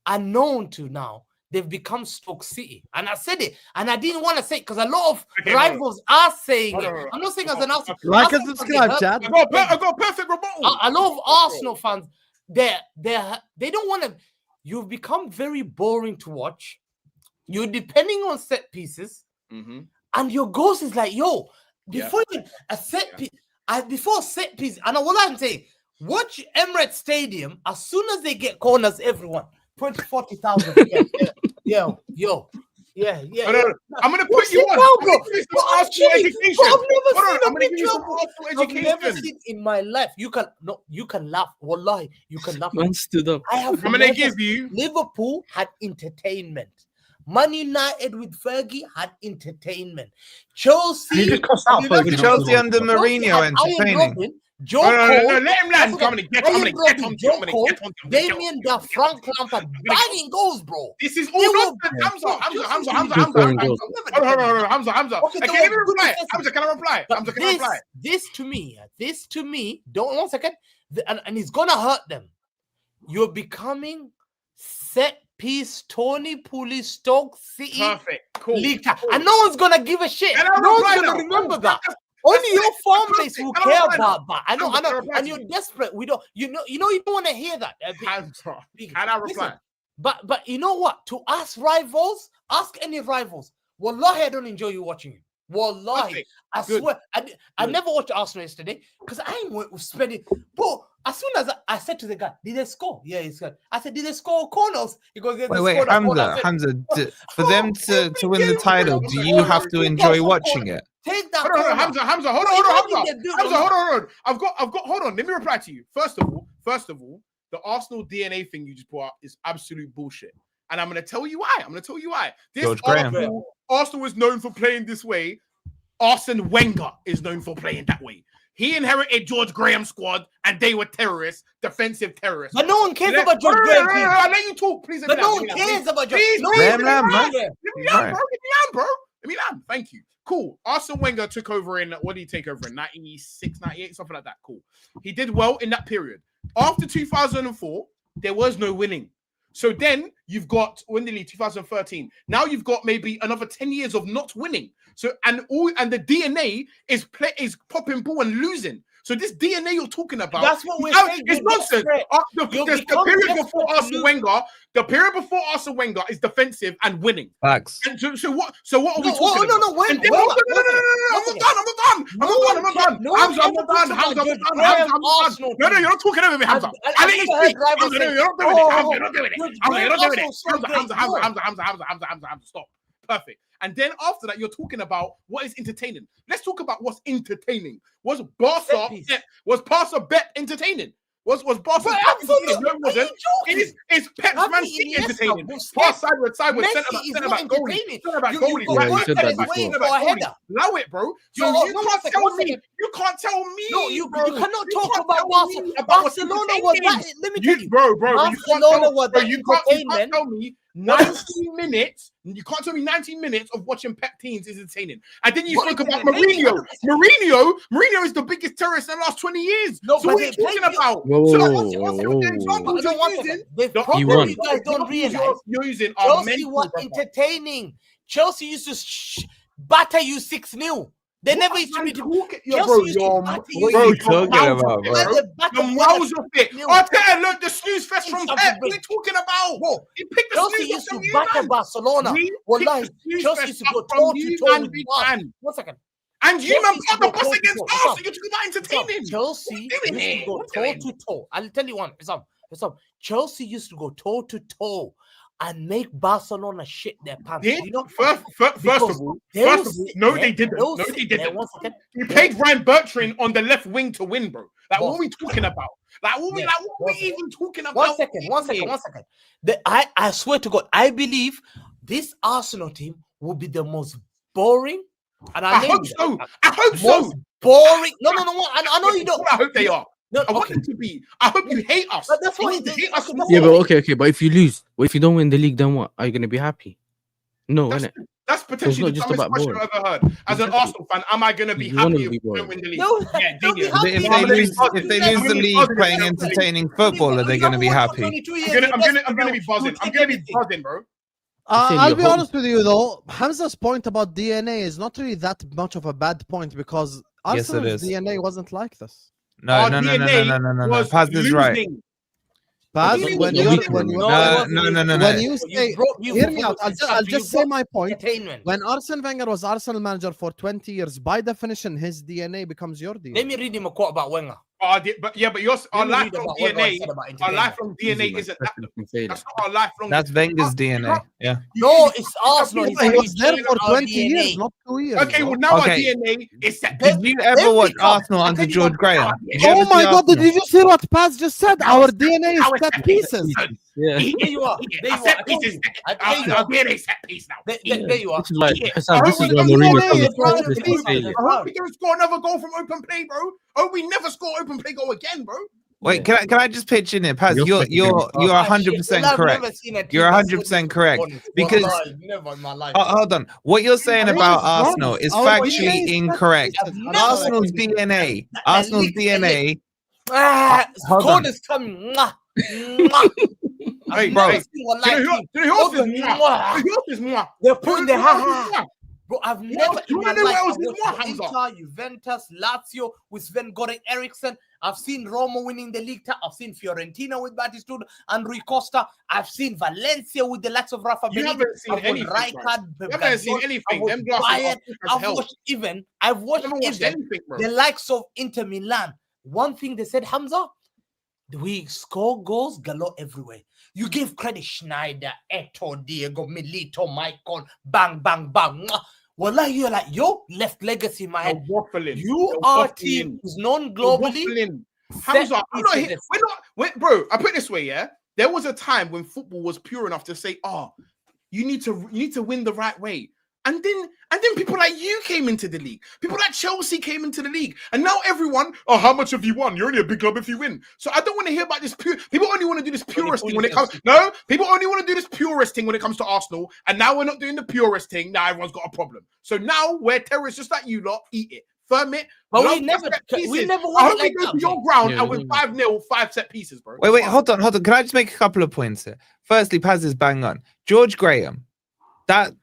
are known to now. They've become Stoke City. And I said it. And I didn't want to say it because a lot of Okay, rivals are saying hold it. on. I'm not saying as an Arsenal. Like Arsenal and fans, subscribe, they Chad. I got a perfect rebuttal. a lot of Arsenal fans, they don't want to. You've become very boring to watch. You're depending on set pieces, Mhm. and your goals is like, yo, Yeah. before even a set piece, before set piece, and what I'm saying, watch Emirates Stadium. As soon as they get corners, everyone 40,000. Yeah. Yeah. No. I'm gonna put you on. Bro. I'm gonna give you some Arsenal education. I'm gonna give you some Arsenal I've never education. seen in my life. You can laugh. Wallahi, you can laugh. Man stood up. I'm gonna give you. Liverpool had entertainment. Man United with Fergie had entertainment. Chelsea. You just crossed out Fergie. Chelsea under Mourinho entertaining. Joe No, Cole, let him land. I'm gonna get on to Damien the Frank Lampard banging goals, bro. This is They all were- Hamza. Hamza. Okay, Okay, they let me were good reply. defensive. Hamza, can I reply? But Hamza, can I reply? this to me, don't 1 second, and it's gonna hurt them. You're becoming set piece Tony Pulis Stoke City Perfect. Cool. league time, and no one's gonna give a shit. Can I No one's reply gonna now? remember that. Only your fan base will Can I care reply now? about that. I know, Can I reply and to you're you? desperate. We don't, you don't want to hear that. Hamza, can I reply? Listen, but you know what? To us rivals, ask any rivals. Wallahi, I don't enjoy you watching it. Wallahi, Perfect. I Good. swear, I Good. never watched Arsenal yesterday because I ain't spending. Bro, as soon as I said to the guy, "Did they score?" Yeah, he said. I said, "Did they score corners?" He goes, "Yeah, they Wait, scored a corner." I said, Hamza. For them to win the title, do you have to enjoy watching it? Take that. Hold on, corner. Hamza, hold on. Hamza, hold on. I've got, hold on. Let me reply to you. First of all, the Arsenal DNA thing you just brought up is absolute bullshit. And I'm going to tell you why. This George Graham. Arsenal is known for playing this way. Arsene Wenger is known for playing that way. He inherited George Graham's squad, and they were terrorists, defensive terrorists. But no one cares Let- about George no, Graham. no, please. I'll let you talk, please. But no one cares about George. Please, No please, one Let him land, man. cares. Let me land, bro. Let me land. Thank you. Cool. Arsene Wenger took over in, what did he take over in? 96, 98, something like that. Cool. He did well in that period. After 2004, there was no winning. So then you've got, when did he leave? 2013. Now you've got maybe another 10 years of not winning. So, and the DNA is popping ball and losing. So this DNA you're talking about, That's what we're now, saying. it's You're nonsense. desperate. The period before Arsene Wenger is defensive and winning. Facts. And so what are we talking about? No, wait. And then, no, I'm not done. No Hamza, I'm one not done. ever Hamza, talks I'm about not done. George Hamza, I'm not Arsenal done. No, team. you're not talking over me, Hamza. I've I let you never heard speak. rivals Hamza, say, no, you're not doing it. Hamza, you're not doing it. George Hamza, you're not doing it. Arsenal's so great. Hamza, stop. Perfect. And then after that, you're talking about what is entertaining. Let's talk about what's entertaining. Was Barca bet entertaining? Was Barca But bet entertaining? absolutely. No, it wasn't. Are you joking? Is Pep's Have Man you City Iniesta, entertaining? Busquets? Pass sideways, Messi centre is back, not goalie. entertaining. Centre back, You goalie. got Yeah, you one said that that is before. waiting Centre for a back, goalie. header. Allow it, bro. So No, you no, can't one second, tell one me. second. You can't tell me. No, you bro. cannot You talk can't about tell Barcelona. me about what's Barcelona was that. entertaining. Let me tell you. Bro, you can't Barcelona tell, was bro, that you can't entertainment. tell me 90 minutes. You can't tell me 90 minutes of watching Pep teams is entertaining. And then you What spoke is about entertaining? Mourinho is the biggest terrorist in the last 20 years. No, So but what are you they talking played- about? Whoa, So whoa, what's whoa, the whoa, examples No, you're one using? second. The The problem won. you guys don't realize, you're using are Chelsea mental. was brother. entertaining. Chelsea used to batter you 6-0. They never used to beat you. Chelsea used to batter you. What are you talking about, bro? When they battered The you miles of it. No. Arteta, look, the snooze fest from Something Pep. What are big. you talking about? Bro, He picked the Chelsea snooze used fest to from you, batter man. Barcelona. We Wallahi, picked the snooze Chelsea fest used to go up from toe to you, toe man, with big Barca. man. 1 second. And you, Chelsea man, used to put the go bus toe to against toe. us. Stop. So you're talking about entertaining. Chelsea doing used to here? go What toe doing? to toe. I'll tell you one. Chelsea used to go toe to toe and make Barcelona shit their pants. Yeah, You know, First Because of all, they will no, sit they there- didn't. will No, sit they there, didn't. 1 second. You paid Ryan Bertrand on the left wing to win, bro. Like, Boss. what are we talking about? Like, what Yeah, are we one second. even talking about? 1 second. I swear to God, I believe this Arsenal team will be the most boring. And I hope so. I hope so. Most boring. No. I know you don't. I hope they are. No, I want okay. them to be. I hope you hate us. But that's I why want you to they- hate us okay, more. that's Yeah, why- but okay. But if you lose, but if you don't win the league, then what? Are you gonna be happy? No, That's, innit? that's potentially not the just dumbest about question boring. I've ever heard. As an Exactly. Arsenal fan, am I going to be You wanna happy if be we don't boring. win the league? No, Yeah, don't be genius. happy. If I'm they gonna lose, be if they buzzing. lose the league playing entertaining football, are they going to be happy? I'm gonna be buzzing. I'm gonna be buzzing, bro. Saying I'll you're be home. honest with you though. Hamza's point about DNA is not really that much of a bad point because Yes, it Arsenal's is. DNA wasn't like this. No. Our DNA was Paz is right. losing. Paz, Really? when No, you it when you No. when you You say, brought you hear for me out. football I'll stuff, just you say brought my point. entertainment. When Arsene Wenger was Arsenal manager for 20 years, by definition, his DNA becomes your DNA. Let me read him a quote about Wenger. But yours, our Let me read lifelong about what God DNA, said about our entertainment. lifelong DNA isn't that. That's not our lifelong. That's Wenger's You DNA. can't- Yeah. No, it's Arsenal. He He said was we there changed for our 20 years, DNA. not 2 years. Okay, bro. well now our Okay. DNA is set. Did you ever Every watch club- Arsenal I under tell you George one- Graham? Did you Oh ever my see God! Did Arsenal? you see what Paz just said? Our DNA is set pieces. Yeah. There you are. There you are. I told you. There you Our are. DNA set piece now. There you are. This is why Yeah. Hassam, this I is hope why we Mourinho don't comes know across if this it's as failure. I hope we don't score another goal from open play, bro. I hope we never score open play goal again, bro. Wait, can I just pitch in here, Paz? You're You're second in the you're class. 100% I've correct. never seen a team You're that 100% scored correct, goals. because- Wallahi, never in my life. Hold on. What you're saying Yes, about bro. Arsenal is Our DNA factually is set incorrect. pieces. I've never- Arsenal's DNA. Arsenal's league- DNA. Hold on. corners coming. Mwah, mwah. I've Hey, never hey, seen one Do like you know team. who else is Open, moi? mwah. Do you know who else is moi? They're putting their Do you know ha who else is ha. moi? Bro, I've What? never You in my wanna know life. what else I've is watched more, Hamza? Inter, Juventus, Lazio with Sven-Goran Eriksson. I've seen Roma winning the league. I've seen Fiorentina with Batistuta and Rui Costa. I've seen Valencia with the likes of Rafa You Benitez. haven't seen I've watched anything, bro. Rijkaard, You haven't seen Guardiola. anything. I've watched Them glasses Bayern. are I've hell. watched You even haven't watched anything, bro. the likes of Inter Milan. One thing they said, Hamza, we score goals galore everywhere. You give credit Schneider, Eto, Diego, Milito, Michael, bang, bang, bang. Mwah. Wallahi, you're like, yo, left legacy in my You're head. waffling. You You're are a waffling. team who's known You're globally. waffling. set Hamza, I'm not here. pieces. Bro, I put it this way, yeah. There was a time when football was pure enough to say, oh, you need to win the right way. And then people like you came into the league. People like Chelsea came into the league. And now everyone, oh, how much have you won? You're only a big club if you win. So I don't want to hear about this pure. People only want to do this purist thing when it comes. No, people only want to do this purist thing when it comes to Arsenal. And now we're not doing the purist thing. Now everyone's got a problem. So now we're terrorists just like you lot. Eat it. Firm it. But love we never set pieces. won I it hope like we go that. to your ground Yeah, and win 5-0, 5 set pieces, bro. Wait, hold on. Can I just make a couple of points here? Firstly, Paz is bang on. George Graham,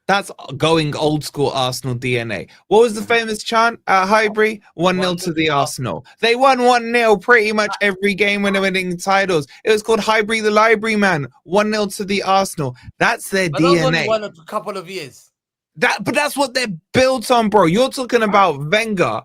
that's going old school Arsenal DNA. What was the famous chant at Highbury? 1-0 to the Arsenal. They won 1-0 pretty much every game when they're winning titles. It was called Highbury the Library, man. 1-0 to the Arsenal. That's their But that was only DNA. one or two couple of years. But that's what they're built on, bro. You're talking about Wenger.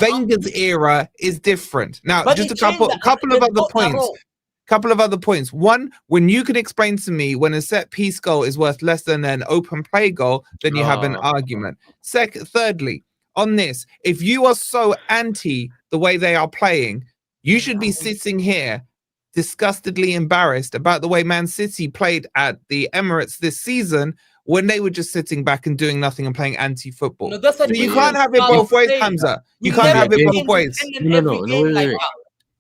Wenger's era is different. Now, But just they a couple changed that. of They other got that points. role. Couple of other points. One, when you can explain to me when a set piece goal is worth less than an open play goal, then you have an argument. Thirdly, on this, if you are so anti the way they are playing, you should be sitting here disgustedly embarrassed about the way Man City played at the Emirates this season when they were just sitting back and doing nothing and playing anti-football. No, that's So you can't have it both ways, Hamza. You can't have it both ways. No,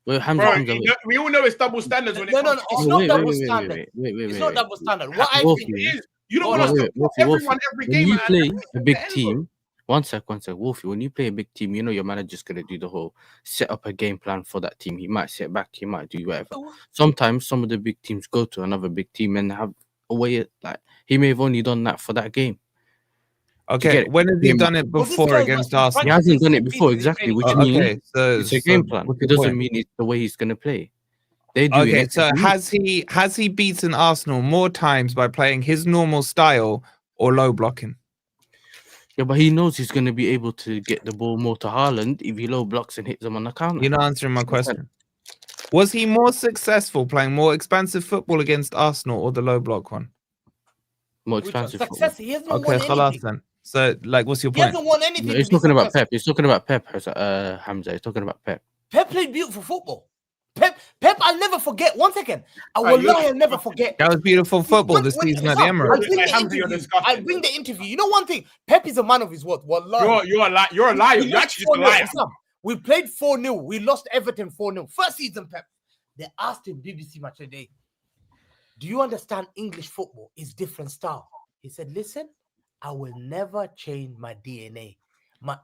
wait, Hamza, Bro, Hamza, wait. we all know it's double standards when it No, comes it's to not double standard. Wait, It's not double standard. wait. What I Wolfie, think it is. You don't Wait, want to wait, support Wolfie, everyone every when game. you and- play and a big end, bro. team, one sec, Wolfie, when you play a big team, you know your manager's going to do the whole set up a game plan for that team. He might sit back, he might do whatever. Sometimes some of the big teams go to another big team and have a way, like, he may have only done that for that game. Okay, when has he done it Well, this before guy's against not- Arsenal? He hasn't done it before, exactly, which means Okay, so it's a game plan. what's It your doesn't point? mean it's the way he's going to play. They do Okay, it. so has he beaten Arsenal more times by playing his normal style or low blocking? Yeah, but he knows he's going to be able to get the ball more to Haaland if he low blocks and hits them on the counter. You're not answering my question. Was he more successful playing more expansive football against Arsenal or the low block one? More Which one? expansive. Success. He hasn't Okay, won khalas anything. then. So, like, what's your He point? hasn't won anything. No, to he's be talking about successful. Pep. He's talking about Pep, Hamza. He's talking about Pep. Pep played beautiful football. Pep, I'll never forget. 1 second. I'll never forget. That was beautiful football this season at the I'll Emirates. bring the Hamza, you're interview. disgusting, I'll bring the interview. You know one thing? Pep is a man of his word. Wallahi. You're a liar. You're a liar. We You're lost actually just a 4-0. liar. Husam, we played 4-0. We lost Everton 4-0. First season, Pep. They asked him BBC Match Today, do you understand English football is different style? He said, listen, I will never change my DNA.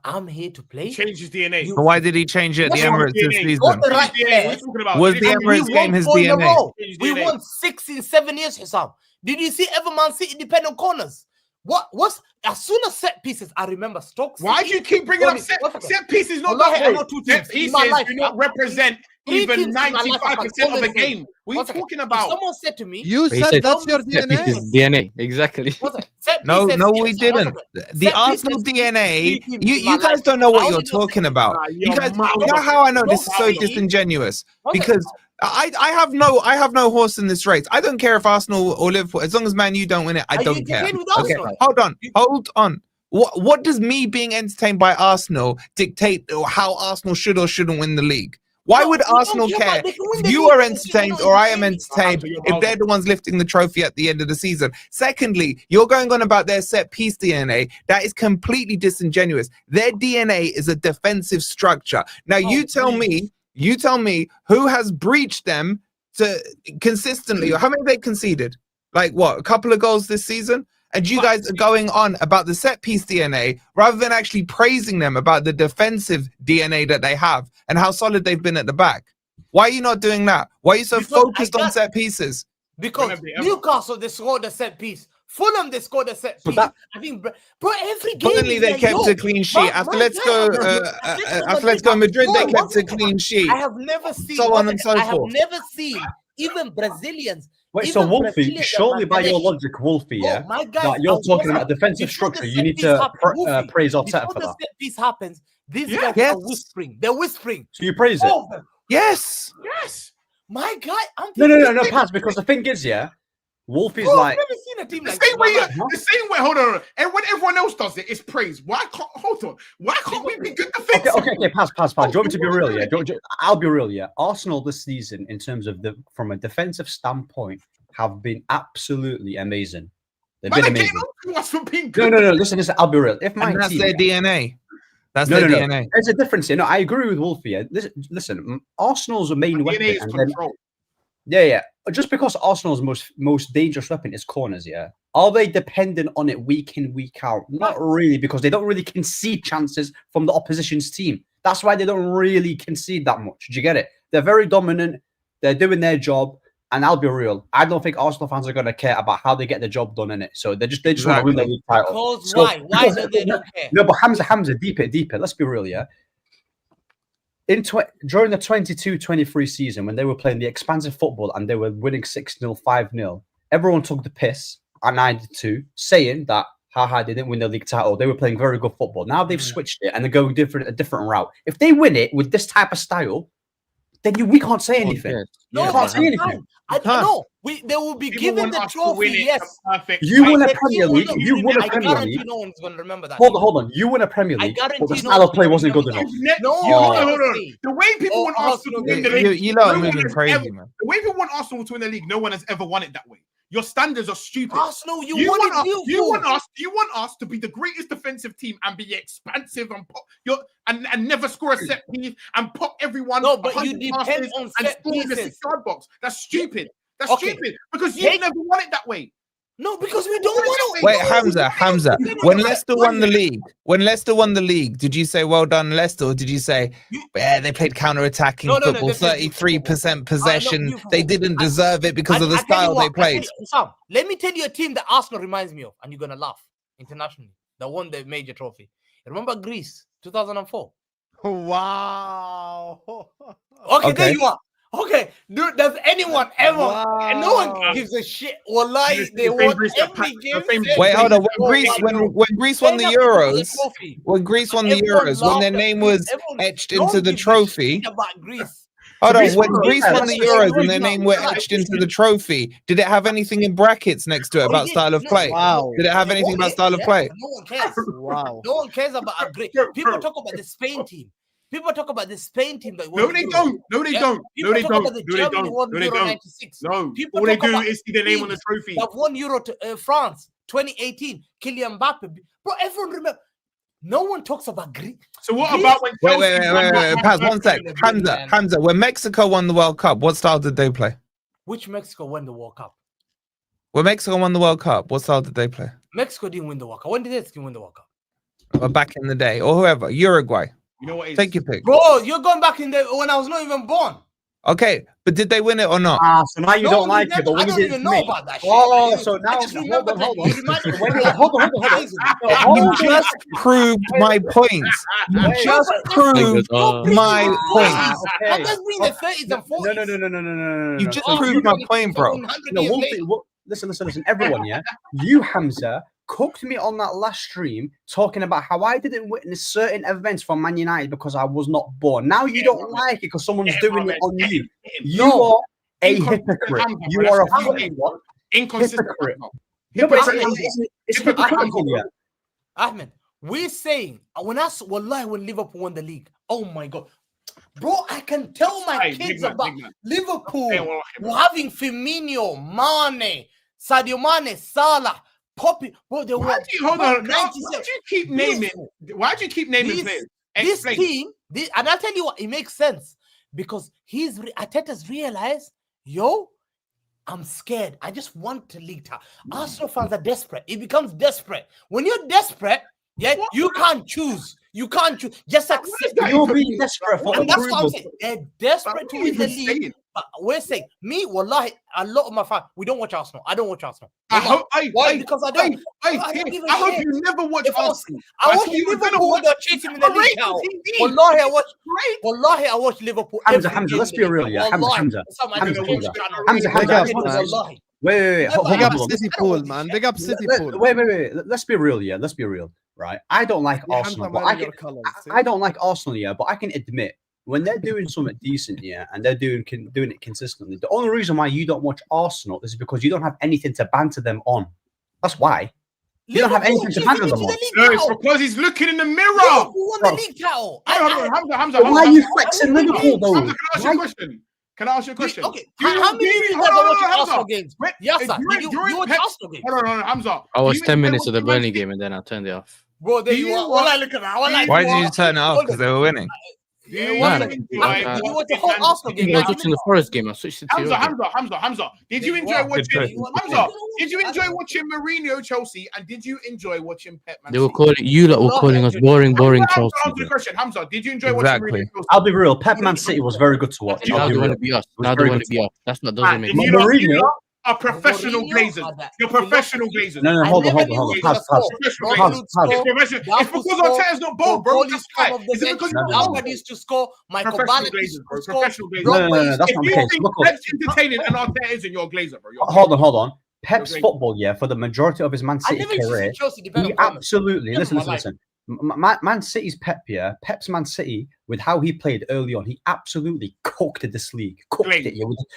I'm here to play. Change his DNA. You- But why did he change it at the What's wrong Emirates this DNA? season? Got the right Change DNA. What players. are you talking about? Was Did the he- And Emirates we game won his 4 in a DNA? row. His We DNA. won 6 in 7 years, Husam. Did you see ever Man City depend on corners? What's as soon as set pieces, I remember Stoke City. Why do you keep bringing up Only- set, one second. set pieces? Not Wallahi, that I know bro. 2 Set teams in my pieces life. do not represent Three even teams in my life I can 95% of the always name. game. What are you One second. talking If about? someone said to me, You He said said that's your set piece DNA. is DNA. Exactly. one second, set No, pieces, no, yes, we one didn't. second. The Set Arsenal pieces, DNA. three teams You in my you guys life. don't know I what only you're know set talking pieces. about. Nah, You you're guys, mad. you know how I know this is so Nobody- disingenuous One second. because I have no horse in this race. I don't care if Arsenal or Liverpool, as long as Man U don't win it, I Are you don't care. entertained with Okay, Arsenal? hold on. What does me being entertained by Arsenal dictate how Arsenal should or shouldn't win the league? Why No, would we don't Arsenal care care about they can win if the you league, are it's just entertained not or I am entertaining. entertained if they're the ones lifting the trophy at the end of the season? Secondly, you're going on about their set piece DNA. That is completely disingenuous. Their DNA is a defensive structure. Now you tell me who has breached them to consistently, or how many they conceded? Like what, a couple of goals this season? And you guys are going on about the set piece DNA rather than actually praising them about the defensive DNA that they have and how solid they've been at the back. Why are you not doing that? Why are you so Because focused on set pieces? Because Whenever, ever. Newcastle, they scored a set piece. Fulham, they scored a set So piece. that- I think, bro, every game. Burnley, they kept a clean sheet. After Atletico Madrid, they kept a clean sheet. I have never seen. So on and so I have forth. never seen even Brazilians. Wait, even so Wolfie, Brazilians surely that by your manage- logic, Wolfie, yeah, Oh my God! that you're talking about defensive structure, you need to praise Arteta Before for the that. set piece happens, these Yeah. guys Yes. are whispering. They're whispering. So you praise it? All of them. Yes. Yes. My God, I'm No, Paz, because the thing is, yeah, Wolfie's Bro, like, I've never seen a team The like same way, that. the same way. Hold on. And when everyone else does it, it's praise. Why can't? Hold on. Why can't we be good defensive? okay, Paz. Do you want me to be real? Yeah, I'll be real. Yeah, Arsenal this season, in terms of from a defensive standpoint, have been absolutely amazing. They've Man, been they're amazing. getting on to us for being No, good. listen. I'll be real. If my And that's team, their DNA. That's No, their no. DNA. There's a difference here. No, I agree with Wolfie. Yeah. Listen, Arsenal's main weapon, DNA is and then, control. yeah. Just because Arsenal's most dangerous weapon is corners, yeah. Are they dependent on it week in, week out? Not really, because they don't really concede chances from the opposition's team. That's why they don't really concede that much. Do you get it? They're very dominant. They're doing their job. And I'll be real, I don't think Arsenal fans are going to care about how they get the job done in it. So they just want to win the league title. Because why? Why do they don't care? No, but Hamza, deeper. Let's be real, yeah. During the 22-23 season, when they were playing the expansive football and they were winning 6-0, 5-0, everyone took the piss, and I did too, saying that they didn't win the league title. They were playing very good football. Now they've switched it and they're going a different route. If they win it with this type of style, then we can't say anything. yes. No, You but can't say anything. I know. They will be People given want the us to win trophy. it Yes. perfect. You win a The Premier team League. will You not- win a I Premier guarantee League. no one's going to remember that. Hold on. You win a Premier I League, but guarantee the no style of one's play gonna wasn't good remember enough. No, Hold on. say. The way people want Arsenal to win the league, You lot are no one moving has crazy, ever- man. The way people want Arsenal to win the league, no one has ever won it that way. Your standards are stupid. Arsenal, you want wanted us, Liverpool. you want us to be the greatest defensive team and be expansive and pop and never score a set piece and pop everyone. No, but you 100 depend passes on and set score in the pieces. 6-yard box. That's stupid. That's Okay. stupid because you've Take- never won it that way. No, because we don't want to. Wait, Hamza. When Leicester won the league, did you say well done, Leicester, or did you say they played counter-attacking No, football, they played 33% possession, beautiful they football. didn't deserve it because of the I tell you style they what, I tell played? you, Sam, let me tell you a team that Arsenal reminds me of, and you're gonna laugh. Internationally, that won the major trophy. Remember Greece, 2004. Wow. Okay, there you are. Okay, dude, does anyone ever? And no one Wow. gives a shit. Wallahi, It's they the won same Greece that every packed- game. the same- Wait, hold on. When Oh, Greece my God. when Greece won the Turn up to the Euros, trophy. when Greece won the Everyone Euros, when their laughed at name Greece. was Everyone- etched no one into the gives a trophy. shit about Greece. Hold on, Greece when won- Greece won the yeah, Euros and yeah, their name yeah, were yeah. etched into the trophy, did it have anything in brackets next to it Oh, about yeah. style of No, play? Wow. Did it have They anything won about it, style of yeah, play? but no one cares. Wow. No one cares about a great. People talk about the Spain team. People talk about the Spain team that won No, the they Euro. don't. No, they Yeah. don't. No, People they talk don't. about the No, they Germany don't. won No, they Euro don't. 96. No. People All they talk do about is see the name on the teams trophy. that won Euro to France 2018. Kylian Mbappe. Bro, everyone remember. No one talks about Greece. So what Greece- about when Wait, Chelsea won the- Paz, one sec. Hamza, when Mexico won the World Cup, what style did they play? Which Mexico won the World Cup? When Mexico won the World Cup, what style did they play? Mexico didn't win the World Cup. When did they win the World Cup? Back in the day, or whoever, Uruguay. You know what? Take your pick. Bro, you're going back in there when I was not even born. Okay, but did they win it or not? So now you don't like it, but when I you don't did it even to know me. about that shit. Oh, so now I just remember hold that on. you reminded me. Hold on. You just proved my points. You Wait. just Niggas, proved my point. Okay. Let's bring the 30s and 40s. No. You just So proved my point, bro. Listen, everyone, yeah. You, Hamza, cooked me on that last stream talking about how I didn't witness certain events from Man United because I was not born. Now you don't like it because someone's doing it on you. You are a hypocrite. You are a fucking what? Inconsistent. Hypocrite. No, but it's hypocritical, yeah. Ahmed, we're saying when Liverpool won the league, oh my god, bro, I can tell my kids about Liverpool having Firmino, Mane, Sadio Mane, Salah, Poppy. Bro, they were. Hold on. Why do you keep naming? Why do you keep naming players? This team, and I'll tell you what, it makes sense because Arteta's realized, I'm scared. I just want to league title. Arsenal fans are desperate. It becomes desperate. When you're desperate, you can't choose. You can't choose. Just accept it. You're being desperate for And that's approval. what I'm saying. They're desperate to win the league. But we're saying, wallahi, a lot of my fans, we don't watch Arsenal. I don't watch Arsenal. Why? Because I don't. I hope you never watch Arsenal. I watch Liverpool. They're chasing me in the league now. Wallahi, I watch Liverpool. Hamza, let's be real, yeah. Hamza. Wait. Big up City Pool, man. Big up City Pool. Wait. Let's be real, yeah. Let's be real, right? I don't like Arsenal, but I don't like Arsenal, yeah. But I can admit when they're doing something decent, yeah, and they're doing it consistently. The only reason why you don't watch Arsenal is because you don't have anything to banter them on. That's why. You don't have anything to banter them on. No, it's because he's looking in the mirror. Liverpool won the league title. Hamza, why are you flexing Liverpool, though? Hamza, can I ask you a question? Okay. How many of you guys are watching Arsenal games? Yes, sir. You watch Arsenal games? Hold on, Hamza. I watched 10 minutes of the Burnley game and then I turned it off. Bro, there you are. Look at that. Why did you turn it off? Because they were winning. You watch the whole Arsenal game. I was watching the Forest game. I switched to Hamza. Did you enjoy watching Hamza? Did you enjoy watching Mourinho Chelsea? And did you enjoy watching Pep? They were calling us boring Chelsea. Answer the question, Hamza. Did you enjoy watching Mourinho Chelsea? I'll be real. Pep Man City was very good to watch. Now they want to be us. That's what doesn't make sense. Mourinho are professional glazers. You're professional glazers. No, hold on. Pass. It's because Arteta's not bold, bro. That's why. Is it because Ahwa used to score? Michael Ballack used to score. Professional glazers. No, that's not the case. Look, Pep's entertaining and Arteta isn't your glazer, bro. Hold on. Pep's football, yeah, for the majority of his Man City career, he absolutely listen. Man City's Pep, yeah, Pep's Man City, with how he played early on, he absolutely cooked this league,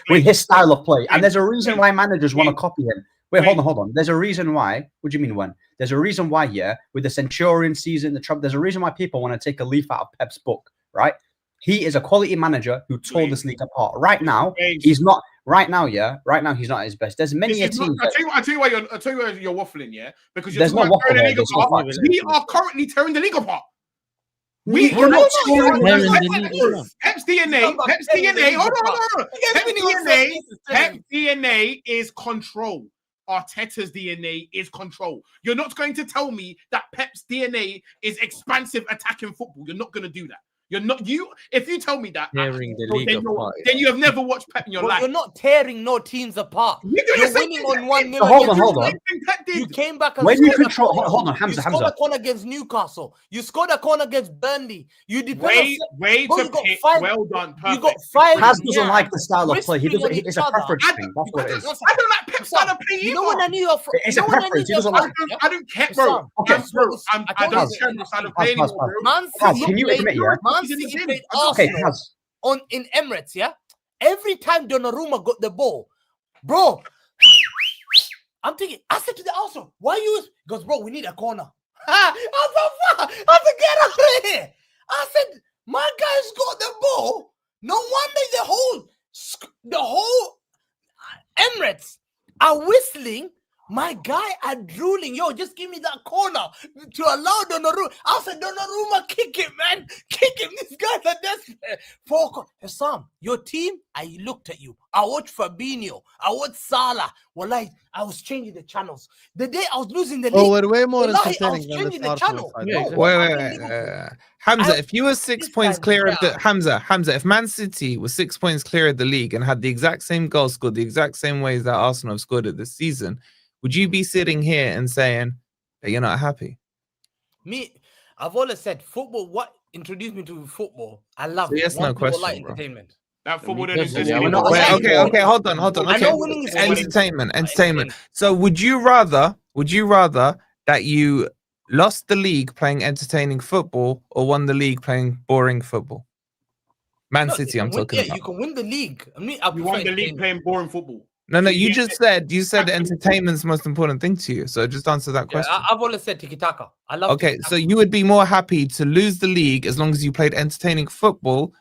with his style of play. And there's a reason why managers want to copy him. Wait, hold on. There's a reason why. What do you mean when? There's a reason why, yeah, with the Centurion season, there's a reason why people want to take a leaf out of Pep's book, right? He is a quality manager who tore this league apart. Right now, he's not. Right now, he's not at his best. There's many teams. I tell you why you're waffling, yeah, because there's no waffle there. We are currently tearing the league apart. We're not tearing Pep's DNA. Hold on. Pep's DNA is control. Arteta's DNA is control. You're not going to tell me that Pep's DNA is expansive attacking football. You're not going to do that. You're not if you tell me that tearing the league apart, then you have never watched Pep in your life. You're not tearing no teams apart. You're winning on 1-0. Hold on. You came back and when you control. Hold on, Hamza. You scored a corner against Newcastle. You scored a corner against Burnley. You depend well done. Perfect. You got 5. Paz doesn't like the style of play. It's a preference thing. That's what it is. I don't like Pep's style of play either. You know when I knew you're from. It's a preference. He doesn't like. I don't care, bro. I don't care my style of play anymore, bro. Can you admit, yeah? Man City played Arsenal in Emirates, yeah? Every time Donnarumma got the ball, bro, I'm thinking, I said to the Arsenal, why you? He goes, bro, we need a corner. I said, get out of here. I said, my guys got the ball. No wonder the whole Emirates are whistling My guy are drooling. Yo, just give me that corner to allow Donnarumma. I said, Donnarumma, kick it, man. Kick him. These guys are desperate. Husam, your team, I looked at you. I watched Fabinho. I watched Salah. Wallahi, I was changing the channels. The day I was losing the league. Oh, we're way more Wallahi, I was entertaining than changing this the Arsenal channel. side. Yeah, No, exactly. Wait. Hamza, if you were 6 This points guy's clear of the better. Hamza, if Man City was 6 points clear of the league and had the exact same goal scored the exact same ways that Arsenal have scored it this season, would you be sitting here and saying that you're not happy? Me, I've always said football. What introduced me to football? I love So yes, one no thing I question, like bro. entertainment. That football don't personally, exist I would anymore. not- Wait, Exactly. okay, hold on. I Okay, know winning is entertainment. So would you rather that you lost the league playing entertaining football or won the league playing boring football? Man No, City, you I'm can win- talking yeah, about. you can win the league. I mean, I You prefer won the league entertainment. playing boring football. No, So you you just get- said entertainment's the most important thing to you. So just answer that Yeah, question. I've always said tiki taka. I love. Okay, tiki-taka. so you would be more happy to lose the league as long as you played entertaining football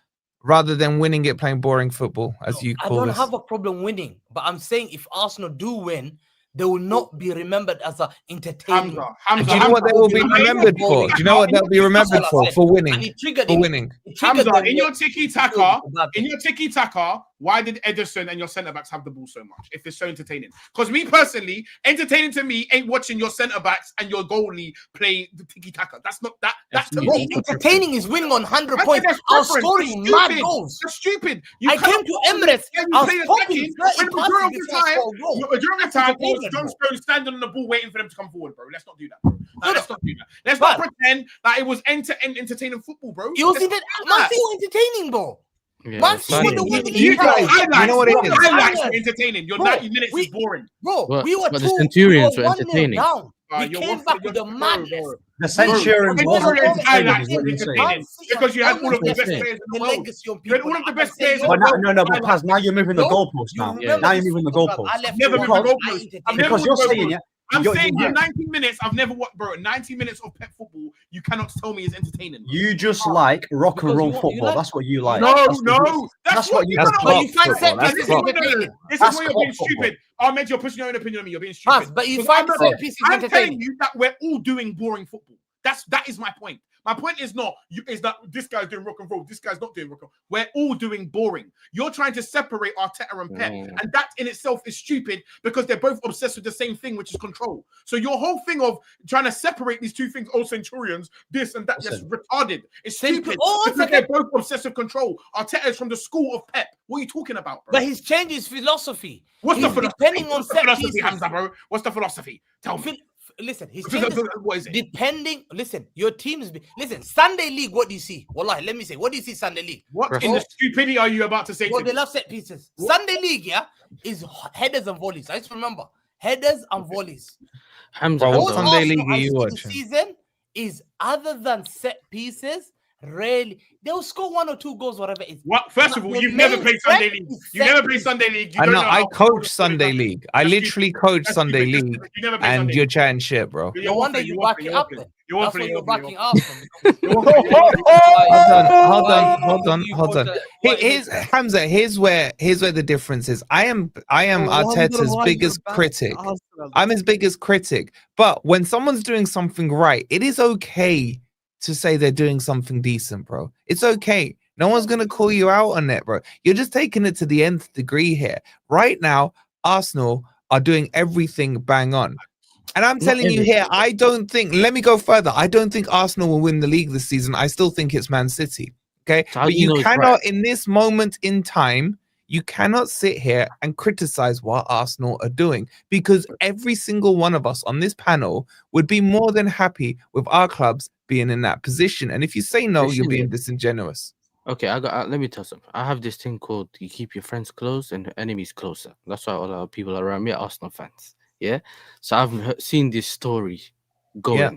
rather than winning it playing boring football, as you I call don't this. have a problem winning, but I'm saying if Arsenal do win, they will not be remembered as a entertaining. And do you know what they will be remembered for? Do you know what they'll be remembered for? For winning. And it triggered For him. winning. It triggered Hamza, them in your what- tiki taka, why did Ederson and your centre backs have the ball so much? If it's so entertaining, because me personally, entertaining to me ain't watching your centre backs and your goalie play the tiki taka. That's not that. That to That's Bro, me, entertaining is winning on 100 I points. think I that's was preference. scoring That's mad stupid. goals. That's stupid. I came to Emirates. I was popping 30 when majority of passes the before I time, scored a goal. majority of the That's time, it was entertainment, John bro. Stones standing on the ball waiting for them to come forward, bro. Let's not do that, bro. No, Let's not do that. Let's but- not pretend that it was entertaining football, bro. It was Let's even not do Man that. City were entertaining, bro. Yeah, Man it's City fine. were the one You guys, you know what it is? Highlights were entertaining. Your Bro, 90 minutes we- is boring. Bro, But- we were but the 2 Centurions were 1-0 entertaining. down. We You're came waffling- back with you're- the bro, madness. bro. The Centurions Bro, wasn't bro, entertaining, highlights is what were you're saying. entertaining because you had all of the That's best what I'm players in the the world. legacy on You had people. all of the I best can say, players in yo, But the world. no, but Paz, now you're moving the Yo, goalposts you now. remember Now this you're moving the football club? goalposts. I left Never you moved one. the I goalposts. entertained I've never Because moved you're the saying, goalposts. yeah, I'm you're- saying you- your 90 minutes, I've never watched, bro. 90 minutes of pep football, you cannot tell me is entertaining. Bro. You just like rock and Because roll you football. like- That's what you like. No, That's what no, that's what you. That's That's But you find football, set that's pieces clock. entertaining. This That's is where you're being clock football. stupid. Ahmed, you're pushing your own opinion on me. You're being Paz, stupid. but you Because find I'm not- set pieces I'm telling entertaining. you that we're all doing boring football. That is my point. My point is not is that this guy's doing rock and roll, this guy's not doing rock and roll. We're all doing boring. You're trying to separate Arteta and Pep, and that in itself is stupid because they're both obsessed with the same thing, which is control. So your whole thing of trying to separate these two things, all Centurions, this and that, that's Listen. retarded. It's stupid Oh, because they're both obsessed with control. Arteta is from the school of Pep. What are you talking about, bro? But he's changed his philosophy. What's the He's philosophy? depending on What's the set philosophy, pieces. Hamza, bro? What's the philosophy? Tell me. Listen, he's changed his, What is it? depending. Listen, your teams. Listen, Sunday League. What do you see? Wallahi, let me say. What do you see Sunday League? What in the stupidity are you about to say Well, to they me? love set pieces. Sunday League, yeah, is headers and volleys. I just remember headers and volleys. Hamza, Bro, All what Hamza, Sunday Arsenal League are I you see watching? this season is other than set pieces. Rarely they'll score 1 or 2 goals, whatever it is. What? First of all, Your you've never main played Sunday threat League. is You set never played pieces. Sunday League. You I don't know. know I how- coach Sunday League. I That's literally coach That's Sunday stupid. League, You never played and Sunday you're League. chatting shit, bro. You're No wonder waffling, you you're back waffling, it you're up waffling. then. You're That's waffling, why you're you're waffling, backing you're Arsenal. Hold on. Here's Why- Hamza. Here's where the difference is. I am Arteta's biggest critic. I'm his biggest critic. But when someone's doing something right, it is okay to say they're doing something decent, bro. It's okay. No one's gonna call you out on it, bro. You're just taking it to the nth degree here. Right now, Arsenal are doing everything bang on. And I'm telling you here, I don't think, let me go further. I don't think Arsenal will win the league this season. I still think it's Man City. Okay. So how But do you know you it's cannot, right? in this moment in time, you cannot sit here and criticize what Arsenal are doing, because every single one of us on this panel would be more than happy with our clubs being in that position. And if you say no, you're being disingenuous. Okay, let me tell you something. I have this thing called you keep your friends close and your enemies closer. That's why all our people around me are Arsenal fans. Yeah. So I've seen this story going. Yeah.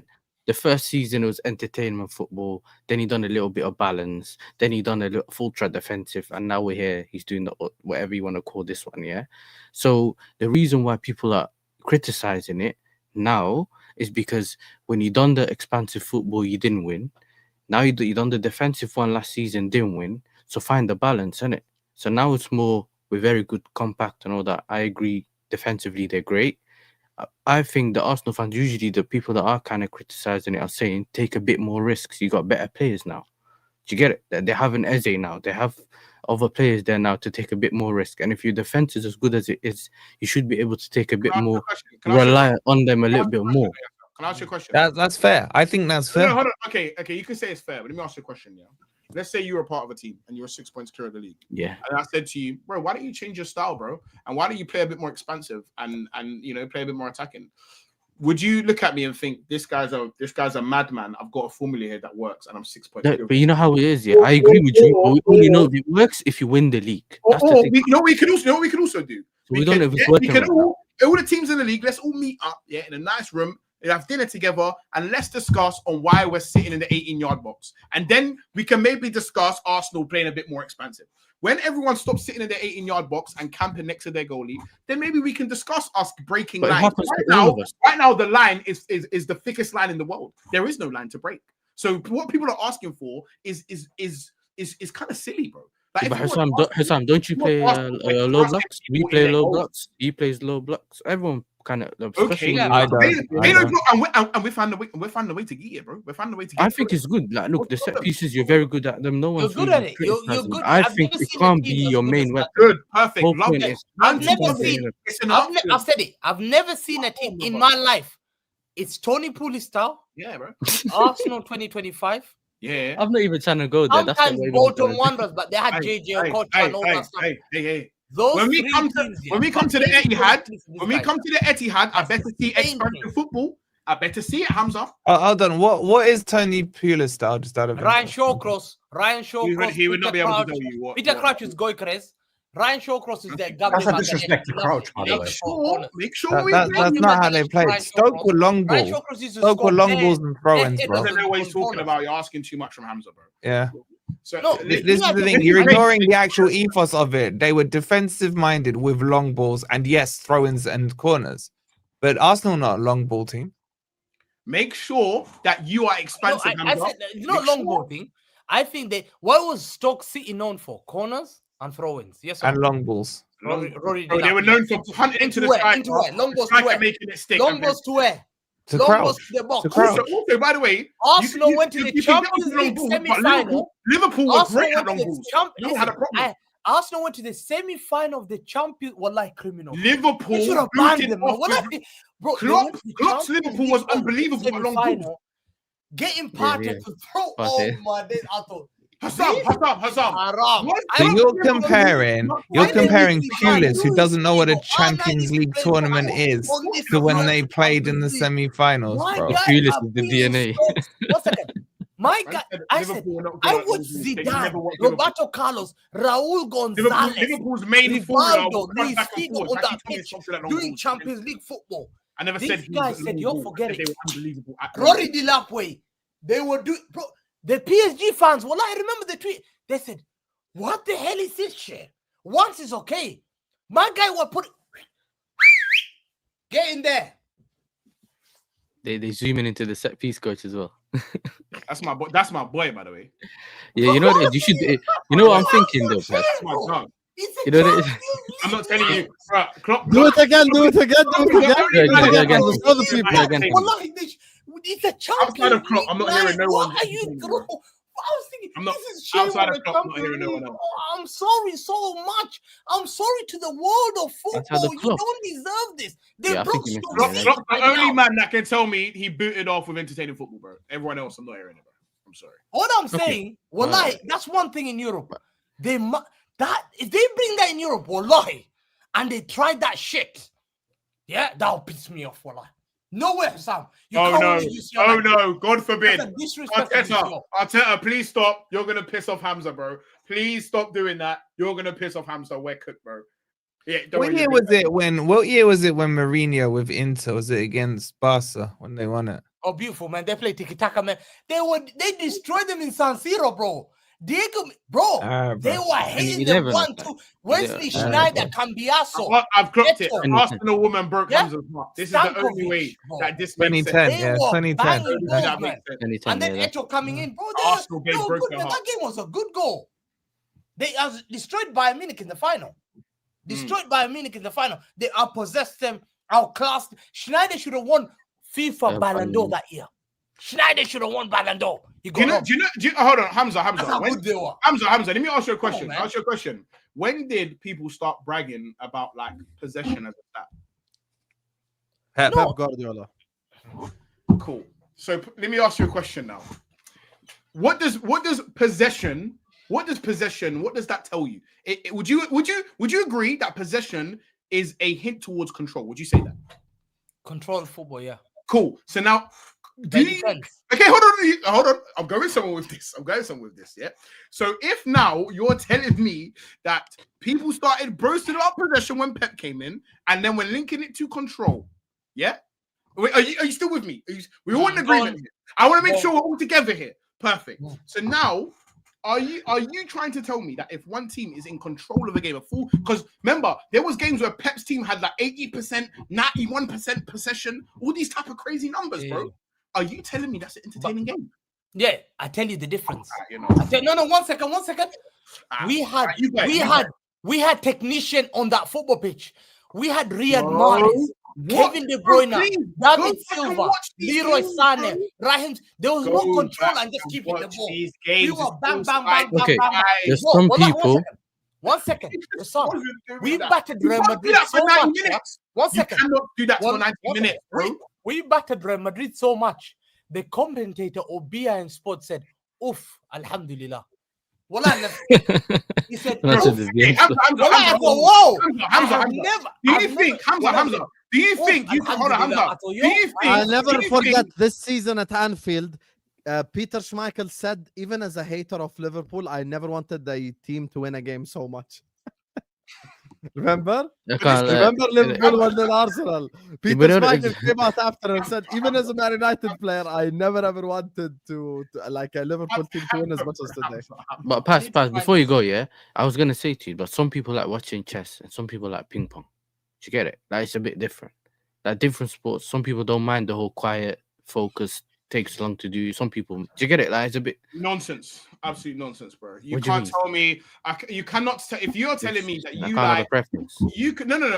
The first season it was entertainment football. Then he done a little bit of balance. Then he done a little full threat defensive, and now we're here. He's doing whatever you want to call this one. Yeah. So the reason why people are criticizing it now is because when you done the expansive football, you didn't win. Now you done the defensive one last season, didn't win. So find the balance, innit? So now it's more, we're very good compact and all that. I agree. Defensively, they're great. I think the Arsenal fans, usually the people that are kind of criticizing it, are saying take a bit more risks. You got better players now. Do you get it? They have an Eze now. They have other players there now to take a bit more risk. And if your defense is as good as it is, you should be able to take a bit more, rely on them a little bit more. Can I ask you a question? That's fair. I think that's fair. No, hold on. Okay, you can say it's fair, but let me ask you a question. Yeah, let's say you were a part of a team and you were 6 points clear of the league. Yeah. And I said to you, bro, why don't you change your style, bro? And why don't you play a bit more expansive and play a bit more attacking? Would you look at me and think this guy's a madman? I've got a formula here that works, and I'm 6 points. But you know how it is, yeah. I agree with you. But we only know if it works if you win the league. That's the thing. We can also do. So we don't know if it's working. All the teams in the league, let's all meet up, in a nice room. We'll have dinner together and let's discuss on why we're sitting in the 18-yard box. And then we can maybe discuss Arsenal playing a bit more expansive. When everyone stops sitting in the 18-yard box and camping next to their goalie, then maybe we can discuss us breaking lines. Right now, the line is the thickest line in the world. There is no line to break. So what people are asking for is kind of silly, bro. Like, but Husam, don't you play low blocks? We play low blocks. He plays low blocks. Everyone kind of okay. And we found the way to get it, bro. We found the way to get it. I think it's good. Like, look, the set pieces, you're very good at them. No one's good at it. You're good. I think it can't be your main weapon. Good, perfect. Love it. I've said it. I've never seen a team in my life. It's Tony Pulis style. Yeah, bro. Arsenal 2025. Yeah, I'm not even trying to go there. Sometimes Bolton Wanderers, but they had JJ Okocha and all that stuff. Hey. When we come to the Etihad, I better see expansive football. I better see it, Hamza. Hold on. What is Tony Pulis style? Just out of Ryan Shawcross. He would not be able to tell you what. Peter Crouch is Goycrez. Ryan Shawcross is there. That's a disrespect to Crouch, by the way. Make sure that's not how they played. Stoke were long balls. Stoke were long balls and throw-ins, bro. I don't know what he's talking about. You're asking too much from Hamza, bro. Yeah. So this is the thing. You're ignoring the actual ethos of it. They were defensive-minded with long balls and yes, throw-ins and corners. But Arsenal not a long ball team. Make sure that you are expansive. I said, not long ball thing. I think that what was Stoke City known for? Corners and throw-ins. Yes. And long balls. They were known for punting into the sky. Long balls to where? Making it stick. Long balls to where? To Crouch. To the box. Also, by the way, Arsenal went to the Champions League semi-final. Liverpool was great at long balls. Arsenal went to the semi-final of the Champions. Wallahi, criminal. Liverpool should have banned them. Klopp's Liverpool was unbelievable at long balls. Getting parted to throw. Oh my days! I thought. Husam. So you're comparing Pulis, who doesn't know what a Champions League tournament is, to when they played in the semi-finals, bro. Pulis is the DNA. 1 second. My guy, I watched Zidane, Roberto Carlos, Raul Gonzalez, Liverpool's main Rivaldo, Luis Figo on that pitch doing Champions League football. I never These said guys said, "You'll forget it." They were unbelievable. Rory Delapway, they were doing. Bro, the PSG fans, well, I remember the tweet. They said, "What the hell is this shit? Once is okay." My guy will put get in there. They zoom into the set piece coach as well. That's my boy. That's my boy, by the way. Yeah, you know what? You should. You know what I'm thinking though, Pat? That's my dog. You know what? I'm not telling you. Klopp, Do it again. Do it again. It's a Champions outside of Klopp, I'm not hearing no one. What are you doing? I was thinking, this is shame outside on of the Klopp, I'm not hearing Champions no League. one else. Oh, I'm sorry so much. I'm sorry to the world of football. You Klopp. don't deserve this. They Yeah, I broke think you Stoke mentioned City that. Klopp's the only man that can tell me he booted off with entertaining football, bro. Everyone else, I'm not hearing it, bro. I'm sorry. What I'm saying, wallahi, that's one thing in Europe. If they bring that in Europe, wallahi, and they try that shit, yeah, that'll piss me off, wallahi. No way, Sam. Oh no! God forbid. Disrespect. Arteta, please stop. You're gonna piss off Hamza, bro. Please stop doing that. You're gonna piss off Hamza. We're cooked, bro. Yeah. What year was it when Mourinho with Inter? Was it against Barca when they won it? Oh, beautiful, man. They play tiki-taka, man. They destroyed them in San Siro, bro. Diego, they were hating them 1-2. Wesley Schneider, Cambiaso. I've clocked it. Arsenal woman broke Hamza's heart. This is the only way that this makes sense. 2010. And then Eto coming in, bro. Arsenal game broke their heart. That game was a good goal. They destroyed Bayern Munich in the final. They outpossessed them outclassed. Schneider should have won FIFA Ballon d'Or Ballon. that year. Schneider should have won Ballon d'Or. He Do you got know? Hold on, Hamza. That's how When, good they were. Hamza. Let me ask you a question. man. Ask you a question. When did people start bragging about like possession as a stat? Pep. No. Pep Guardiola. Cool. So let me ask you a question now. What does possession? What does that tell you? Would you agree that possession is a hint towards control? Would you say that? Control football, yeah. Cool. So now, But it depends. okay, hold on. I'm going somewhere with this. Yeah. So if now you're telling me that people started boasting about possession when Pep came in, and then we're linking it to control, yeah. Wait, are you still with me? We all in agreement here. I want to make sure we're all together here. Perfect. So now, are you trying to tell me that if one team is in control of a game, a full, because remember there was games where Pep's team had like 80%, 91% possession, all these type of crazy numbers, bro. Are you telling me that's an entertaining game? Yeah, I tell you the difference. You know. No, 1 second. We had technician on that football pitch. We had Riyad Mahrez, Kevin De Bruyne, David Silva, Leroy Sané, Raheem. There was no control and just keeping the ball. We were bang, bang, bang, Okay, bang, bang. there's some people. 1 second. We battered Real Madrid so for 90 much. minutes. 1 You second. cannot do that for 90 minutes, bro. We battered Real Madrid so much. The commentator Obia in sports said, "Oof, Alhamdulillah." Wallah, he said, That's "Oof." what it is. Whoa! Hamza, Do you think I'll never forget this season at Anfield. Peter Schmeichel said, even as a hater of Liverpool, I never wanted the team to win a game so much. Remember? I can't lie. Remember Liverpool won in Arsenal. Peter but no, Schmeichel came out after and said, even as a Man United player, I never ever wanted to like a Liverpool team to win as much as today. But pass. Before you go, yeah, I was gonna say to you, but some people like watching chess and some people like ping pong. Do you get it? Like it's a bit different. Like different sports. Some people don't mind the whole quiet focus. Takes long to do. Some people, do you get it? Like it's a bit nonsense, absolute nonsense, bro. You What do you can't mean? tell me. You cannot. If you're telling me that I you can't have a like, preference. you could. No.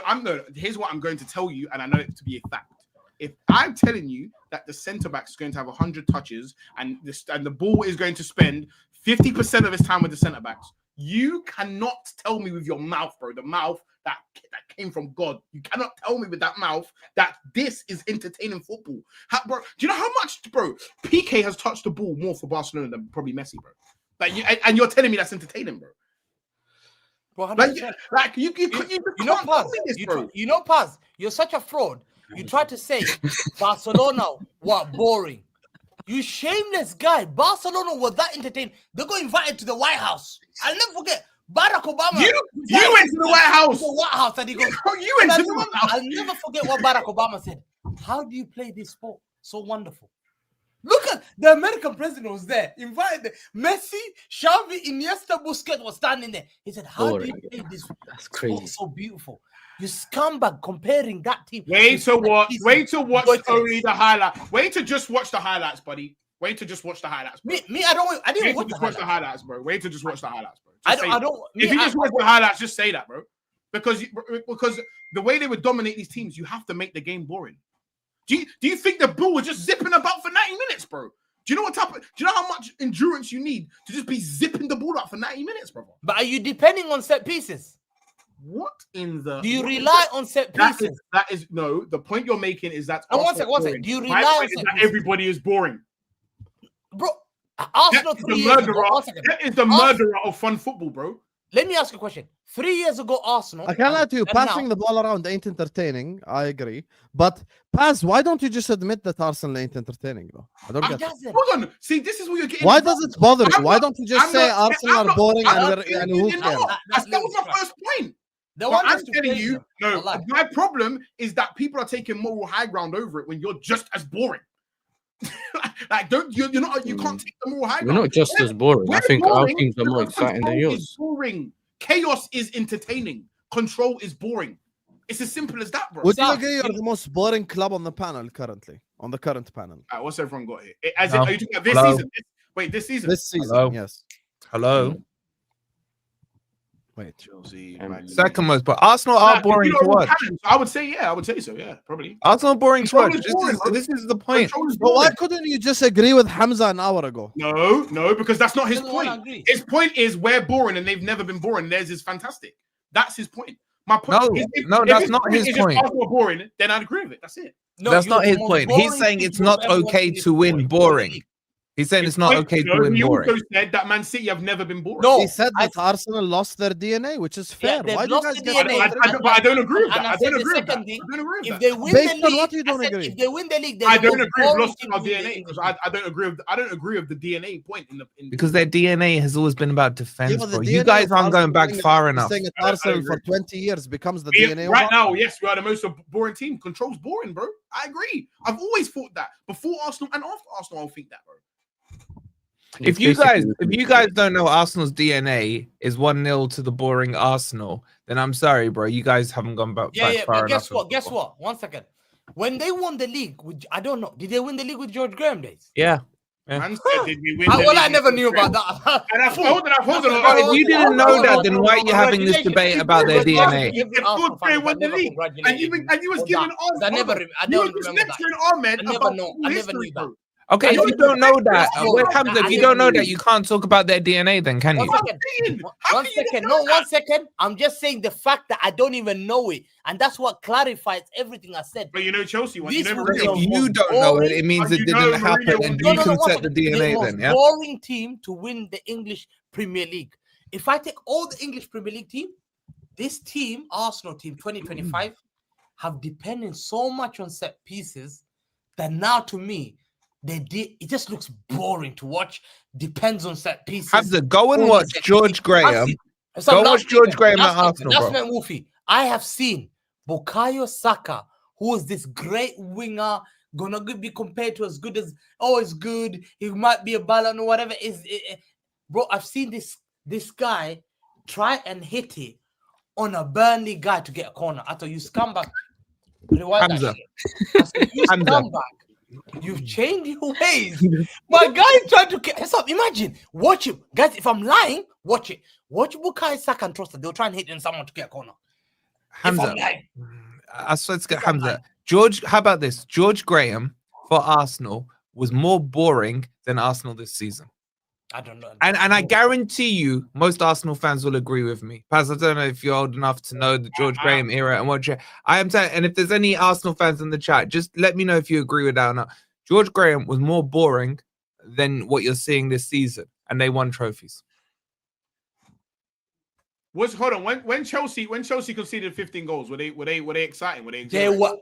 Here's what I'm going to tell you, and I know it to be a fact. If I'm telling you that the centre back is going to have 100 touches and the ball is going to spend 50% of his time with the centre backs, you cannot tell me with your mouth, bro. The mouth that came from God. You cannot tell me with that mouth that this is entertaining football. Bro, do you know how much, bro? PK has touched the ball more for Barcelona than probably Messi, bro. Like, and you're telling me that's entertaining, bro. Bro, You know, can't Paz, tell me this, bro. Paz, you're such a fraud. You try to say Barcelona were boring. You shameless guy. Barcelona was that entertaining. They got invited to the White House. I'll never forget. Barack Obama. You went to the White House. The White House, and he goes. You went to the White House. I'll never forget what Barack Obama said. How do you play this sport so wonderful? Look at the American president was there, invited Messi, Xavi, Iniesta, Busquets was standing there. He said, "How do you play this That's sport crazy. so beautiful?" You scumbag comparing that team. Wait to watch only the highlight. Wait to just watch the highlights, buddy. Wait to just watch the highlights. Bro. I didn't watch the highlights, bro. Wait to just watch the highlights, bro. If you just watch the highlights, just say that, bro. Because the way they would dominate these teams, you have to make the game boring. Do you think the ball was just zipping about for 90 minutes, bro? Do you know how much endurance you need to just be zipping the ball up for 90 minutes, bro? But are you depending on set pieces? What in the? Do you rely on set pieces? That is no. The point you're making is that. One second. Do you rely on set pieces? Everybody is boring, bro. Arsenal That is the murderer of fun football, bro. Let me ask you a question. 3 years ago, Arsenal. I can't lie to you. Passing the ball around ain't entertaining. I agree. But Paz, why don't you just admit that Arsenal ain't entertaining, though? I don't get it. Hold on. See, this is what you're getting. Why does it bother you? Why don't you just say Arsenal are boring and who cares? That was my first point. I'm telling you, no. My problem is that people are taking moral high ground over it when you're just as boring. You can't take the moral high ground. We're not just as boring. I think our teams are more exciting than yours. Boring. Chaos is entertaining. Control is boring. It's as simple as that, bro. Would you agree you're the most boring club on the panel currently? On the current panel. What's everyone got here? Are you talking about this season? This season? This season, Hello? yes. Hello? Wait. Chelsea, Um, Man United. Second most, but Arsenal are Nah, boring you to know, watch. I would say, yeah, I would say so, yeah, probably. Arsenal boring to watch. Control is boring, bro. This is the point. Control is But why boring. couldn't you just agree with Hamza an hour ago? No, because that's not his Doesn't wanna point. agree. His point is we're boring and they've never been boring. Theirs is fantastic. That's his point. My point. No, no, that's not his is point. If Arsenal are boring, then I'd agree with it. That's it. No, That's you're not the his most point. He's boring saying team it's you've not ever watched okay in this to win football boring. league. He's saying it's not okay to win He boring. also said that Man City have never been boring. No, He said that Arsenal lost their DNA, which is Yeah, fair. they've Why do you lost guys the get DNA. But I don't agree with And that. I I said don't the agree with that. second thing, I don't agree with if that. they win Based the on league, what you don't I said agree? if they win the league, they're I the don't most agree with boring lost team our to win the DNA English because I don't agree with the DNA point in the Because their DNA has always been about defense, Yeah, but the bro. You DNA guys of aren't Arsenal going back being- far you're enough. saying that I Arsenal for agree. 20 years becomes the DNA of right now, Arsenal. yes, we are the most boring team. Control's boring, bro. I agree. I've always thought that before Arsenal and after Arsenal. I'll think that, bro. If you guys don't know Arsenal's DNA is 1-0 to the boring Arsenal, then I'm sorry, bro. You guys haven't gone back Yeah, yeah, far but enough. guess what? Guess what? 1 second. When they won the league, I don't know. Did they win the league with George Graham days? Yeah. Yeah. Man said, did we win? Well, I never knew about that. And hold on. If you didn't know that, then why are you having this debate about their DNA? Every Arsenal fan, They but won the never league. congratulated And you was on giving that. Ahmed. I never, I You don't was just remember that. lecturing Ahmed I never about know. full I never history, knew that. bro. Okay, I if you don't know that, know wait, that. Hamza, if I you never don't know knew. that, you can't talk about their DNA then, can you? One second. saying, how One can you second. not know No, 1 second. I'm just saying the fact that I don't even know it. And that's what clarifies everything I said. But you know Chelsea one. You This know would be If the Mourinho. you don't know it, it means it You know didn't happen, Mourinho and won you the can one set the second. DNA most then, yeah? boring team to win the English Premier League. If I take all the English Premier League team, this team, Arsenal team 2025, have depended so much on set pieces that now to me, it just looks boring to watch. Depends on set pieces. Hamza, go and All watch set George pieces. Graham. So Go last watch George statement, Graham last at Arsenal, statement, bro. last statement, Wolfie. I have seen Bukayo Saka, who is this great winger, gonna be compared to as good as it's good. He might be a ballon or whatever. Bro, I've seen this guy try and hit it on a Burnley guy to get a corner. I thought you scumbag. Rewind that Hamza. shit. I said, you Hamza. scumbag. You've changed your ways. My guy is trying to get up. Imagine, watch him, guys. If I'm lying, watch it. Watch Bukayo Saka and Trossard. They'll try and hit in someone to get a corner. Hamza. If I'm lying. I swear to God, Hamza. George, how about this? George Graham for Arsenal was more boring than Arsenal this season. I don't know. And I guarantee you, most Arsenal fans will agree with me. Paz, I don't know if you're old enough to know the George Graham era and what. I am saying, and if there's any Arsenal fans in the chat, just let me know if you agree with that or not. George Graham was more boring than what you're seeing this season, and they won trophies. Hold on. When Chelsea conceded 15 goals, were they exciting? Were they? They were,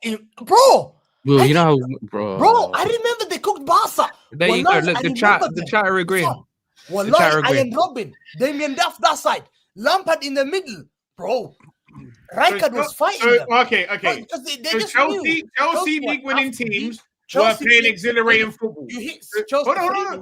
bro. Well, you know how, bro. Bro, I remember they cooked Barca. There you go. Look, the chat are agreeing. Wallahi, Ian Robin, Damien Duff that side, Lampard in the middle, bro. Rijkaard was fighting them. Okay. Because they So just Chelsea knew. league-winning teams Chelsea were playing beat- exhilarating football. You hit Chelsea. Hold on.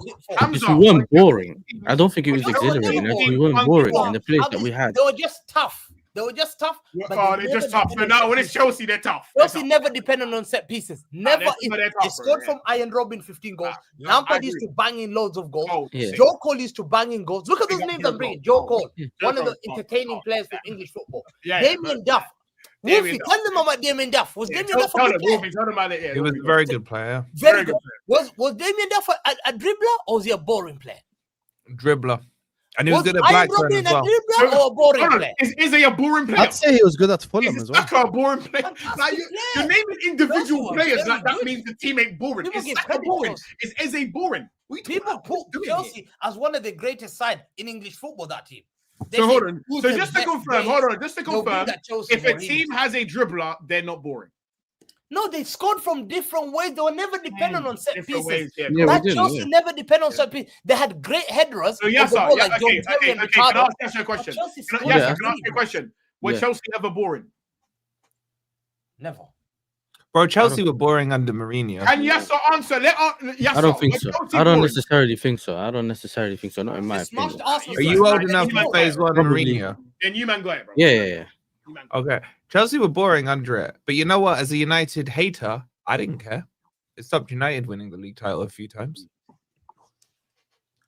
Because we weren't boring. I don't think it was Chelsea exhilarating. never We boring. weren't boring in the place that we had. They were just tough. But They're just never tough. So depended now on when set it's Chelsea, they're tough. Chelsea never depended on set pieces. Never. they're They tough, scored bro, from Ian Robin 15 goals. I Lampard used agree. to bang in loads of goals. Oh, Yeah. Joe Cole used to bang in goals. Look at those Yeah, names Joe I'm bringing. Cole. Joe Cole, Joe one of the Cole. entertaining players from English football. Yeah, Damien Duff. Damien Wolfie, Duff. tell them about Damien Duff. Was Damien Duff a Tell good them, player? Wolfie, tell them about it. Yeah, He was a very good player. Very good. Was Damien Duff a dribbler or was he a boring player? Dribbler. And he was good at Ian Blackburn Robin as well. a dribbler or a boring Hold on. player? Is he a boring player? I'd say he was good at Fulham Is as well. Saka a boring player? Like, you're player. naming individual Those were players very like that good. means the team ain't boring. People Is give Saka credit boring? to us. Is Eze boring? We People put Chelsea as one of the greatest side in English football. That team. They So say, hold on. who's So the just to best confirm, player? hold on. Just to They'll be confirm, that Chelsea if a Mourinho. team has a dribbler, they're not boring. No, they scored from different ways. They were never dependent on set Different pieces. ways, yeah. Yeah, we That did, Chelsea yeah. never depended on set pieces. They had great headers. So yes, of the sir. ball, Yeah, like okay. John Terry and Can I Ricardo. ask you a question? Chelsea Can I scored ask Yeah. you a question? Were Yeah. Chelsea ever boring? Never. Bro, Chelsea were boring under Mourinho. And yes or answer. Yes, I don't think Were so. Chelsea I don't boring? necessarily think so. Not in my They smashed opinion. Arsenal. Are you old Right, enough you to know, phase one probably. Mourinho? Then you man go it, bro. Yeah. You man go. Okay. Chelsea were boring under it. But you know what? As a United hater, I didn't care. It stopped United winning the league title a few times.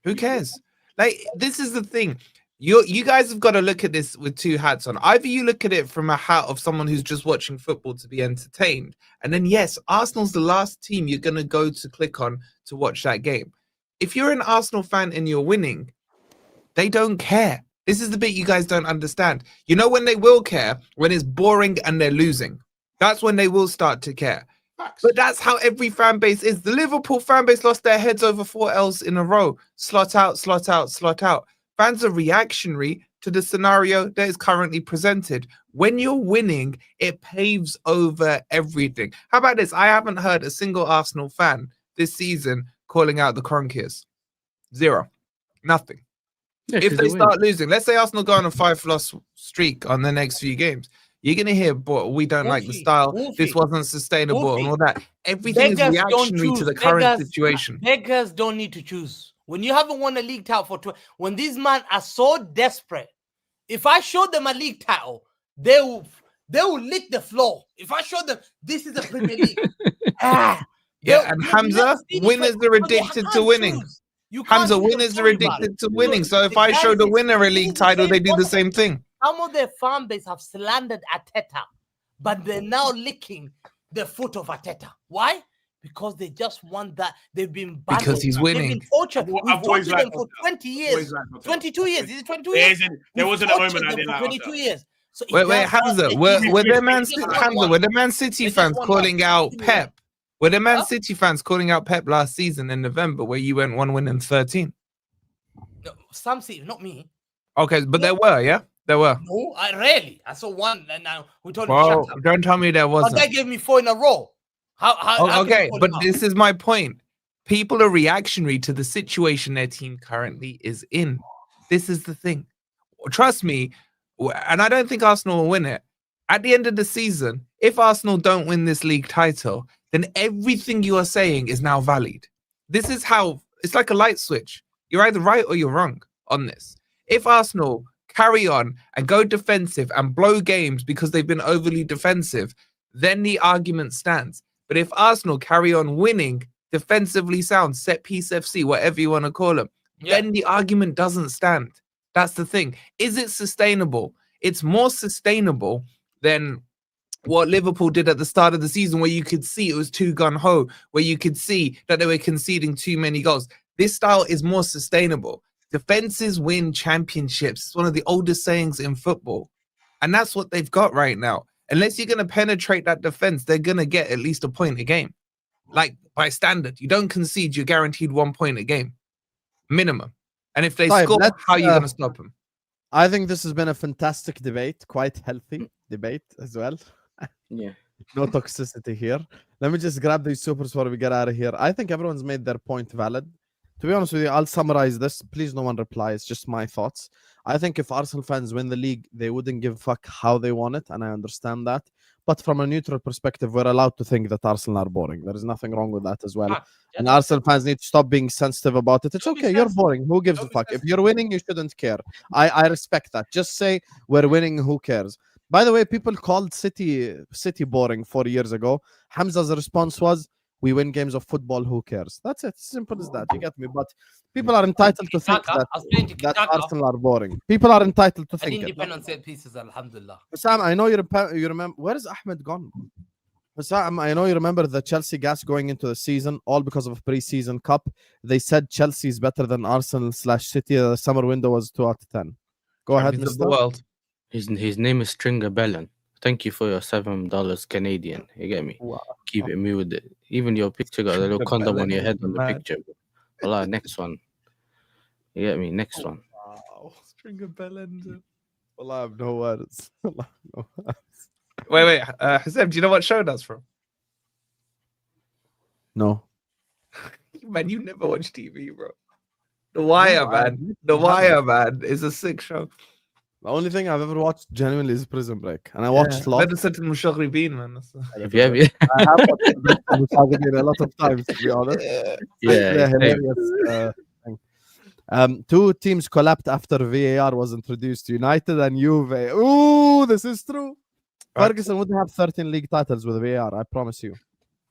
Who cares? Like, this is the thing. You guys have got to look at this with two hats on. Either you look at it from a hat of someone who's just watching football to be entertained, and then yes, Arsenal's the last team you're gonna go to click on to watch that game. If you're an Arsenal fan and you're winning, they don't care. This is the bit you guys don't understand. You know when they will care? When it's boring and they're losing. That's when they will start to care. Facts. But that's how every fan base is. The Liverpool fan base lost their heads over 4 L's in a row. Slot out, slot out, slot out. Fans are reactionary to the scenario that is currently presented. When you're winning, it paves over everything. How about this? I haven't heard a single Arsenal fan this season calling out the Cronkiers. Zero. Nothing. Yeah, If 'cause they win. start losing, let's say Arsenal go on a 5-loss streak on the next few games, you're going to hear, but we don't like the Wolfie, style. Wolfie, This wasn't sustainable and all that. Everything is Beggars don't reactionary to choose. the current Beggars- situation. Beggars don't need to choose. When you haven't won a league title for when these men are so desperate, if I show them a league title, they will lick the floor. If I show them this is a Premier League, Yeah, and Hamza, winners are addicted to winning. Hamza, winners are addicted to winning. So if I show the winner a league title, they do the same thing. Some of their fan base have slandered Arteta, but they're now licking the foot of Arteta. Why? Because they just want that. They've been banned. Because he's winning. They've been tortured. We've I've always tortured them liked for 20 years. 22 years. Is it 22 There years? wasn't a We've moment tortured I them didn't for like 22 Arteta. years. So it Wait, does Hamza, not- were it there just- Man it just City, one Hamza, one. were the Man City It's just fans 1-1. calling out Yeah. Pep? Were the Man Huh? City fans calling out Pep last season in November where you went 1 win and 13? No, some see, not me. Okay, but there were, yeah? There were. No, I rarely. I saw one, and now we told him Well, shut up. don't tell me there But wasn't. that gave me 4 in a row. How Oh, can you okay, call but him out? this is my point. People are reactionary to the situation their team currently is in. This is the thing. Trust me, and I don't think Arsenal will win it. At the end of the season, if Arsenal don't win this league title, then everything you are saying is now valid. This is how it's like a light switch. You're either right or you're wrong on this. If Arsenal carry on and go defensive and blow games because they've been overly defensive, then the argument stands. But if Arsenal carry on winning, defensively sound, set piece FC, whatever you want to call them, then the argument doesn't stand. That's the thing. Is it sustainable? It's more sustainable than what Liverpool did at the start of the season, where you could see it was too gun-ho, where you could see that they were conceding too many goals. This style is more sustainable. Defenses win championships. It's one of the oldest sayings in football. And that's what they've got right now. Unless you're going to penetrate that defense, they're going to get at least a point a game. Like, by standard, you don't concede, you're guaranteed 1 point a game. Minimum. And if they Right, score, let's, how are you going to stop them? I think this has been a fantastic debate, quite healthy debate as well. Yeah. No toxicity here. Let me just grab these supers before we get out of here. I think everyone's made their point valid. To be honest with you, I'll summarize this. Please, no one reply. It's just my thoughts. I think if Arsenal fans win the league, they wouldn't give a fuck how they won it, and I understand that. But from a neutral perspective, we're allowed to think that Arsenal are boring. There is nothing wrong with that as well. And Arsenal fans need to stop being sensitive about it. It's Don't be okay. You're sensitive. boring. Who gives a Don't be fuck? If sensitive. you're winning, you shouldn't care. I respect that. Just say we're winning. Who cares? By the way, people called City boring 4 years ago. Hamza's response was, "We win games of football. Who cares?" That's it. Simple as that. You get me? But people are entitled to think Tiki-taka. I was playing that tiki-taka. Arsenal are boring. People are entitled to I think didn't it. depend on set pieces, alhamdulillah. Sam, I know you remember. Where is Ahmed gone? Sam, I know you remember the Chelsea gas going into the season, all because of pre-season cup. They said Chelsea is better than Arsenal/City. The summer window was 2 out of 10. Go ahead, Champions of the Mr. world. His name is Stringer Bellin. Thank you for your $7 Canadian. You get me? Wow. Keep it me with it. Even your picture got a little Stringer condom Bellin on your is head on the mad. picture. Allah, next one. You get me? Next one. Wow, Stringer Bellender. Well, I have no words. Wallah, no words. Wait. Husam, do you know what show that's from? No. Man, you never watch TV, bro. The Wire, No, I man. The Wire, man, is a sick show. The only thing I've ever watched genuinely is Prison Break, and I watched Yeah. Lost. Better said to Mushagribin, man. Have you ever? I have watched Musagabir a lot of times, to be honest. Yeah. same. Hilarious. Thing. Two teams collapsed after VAR was introduced: United and Juve. Ooh, this is true. Right. Ferguson would have 13 league titles with VAR, I promise you.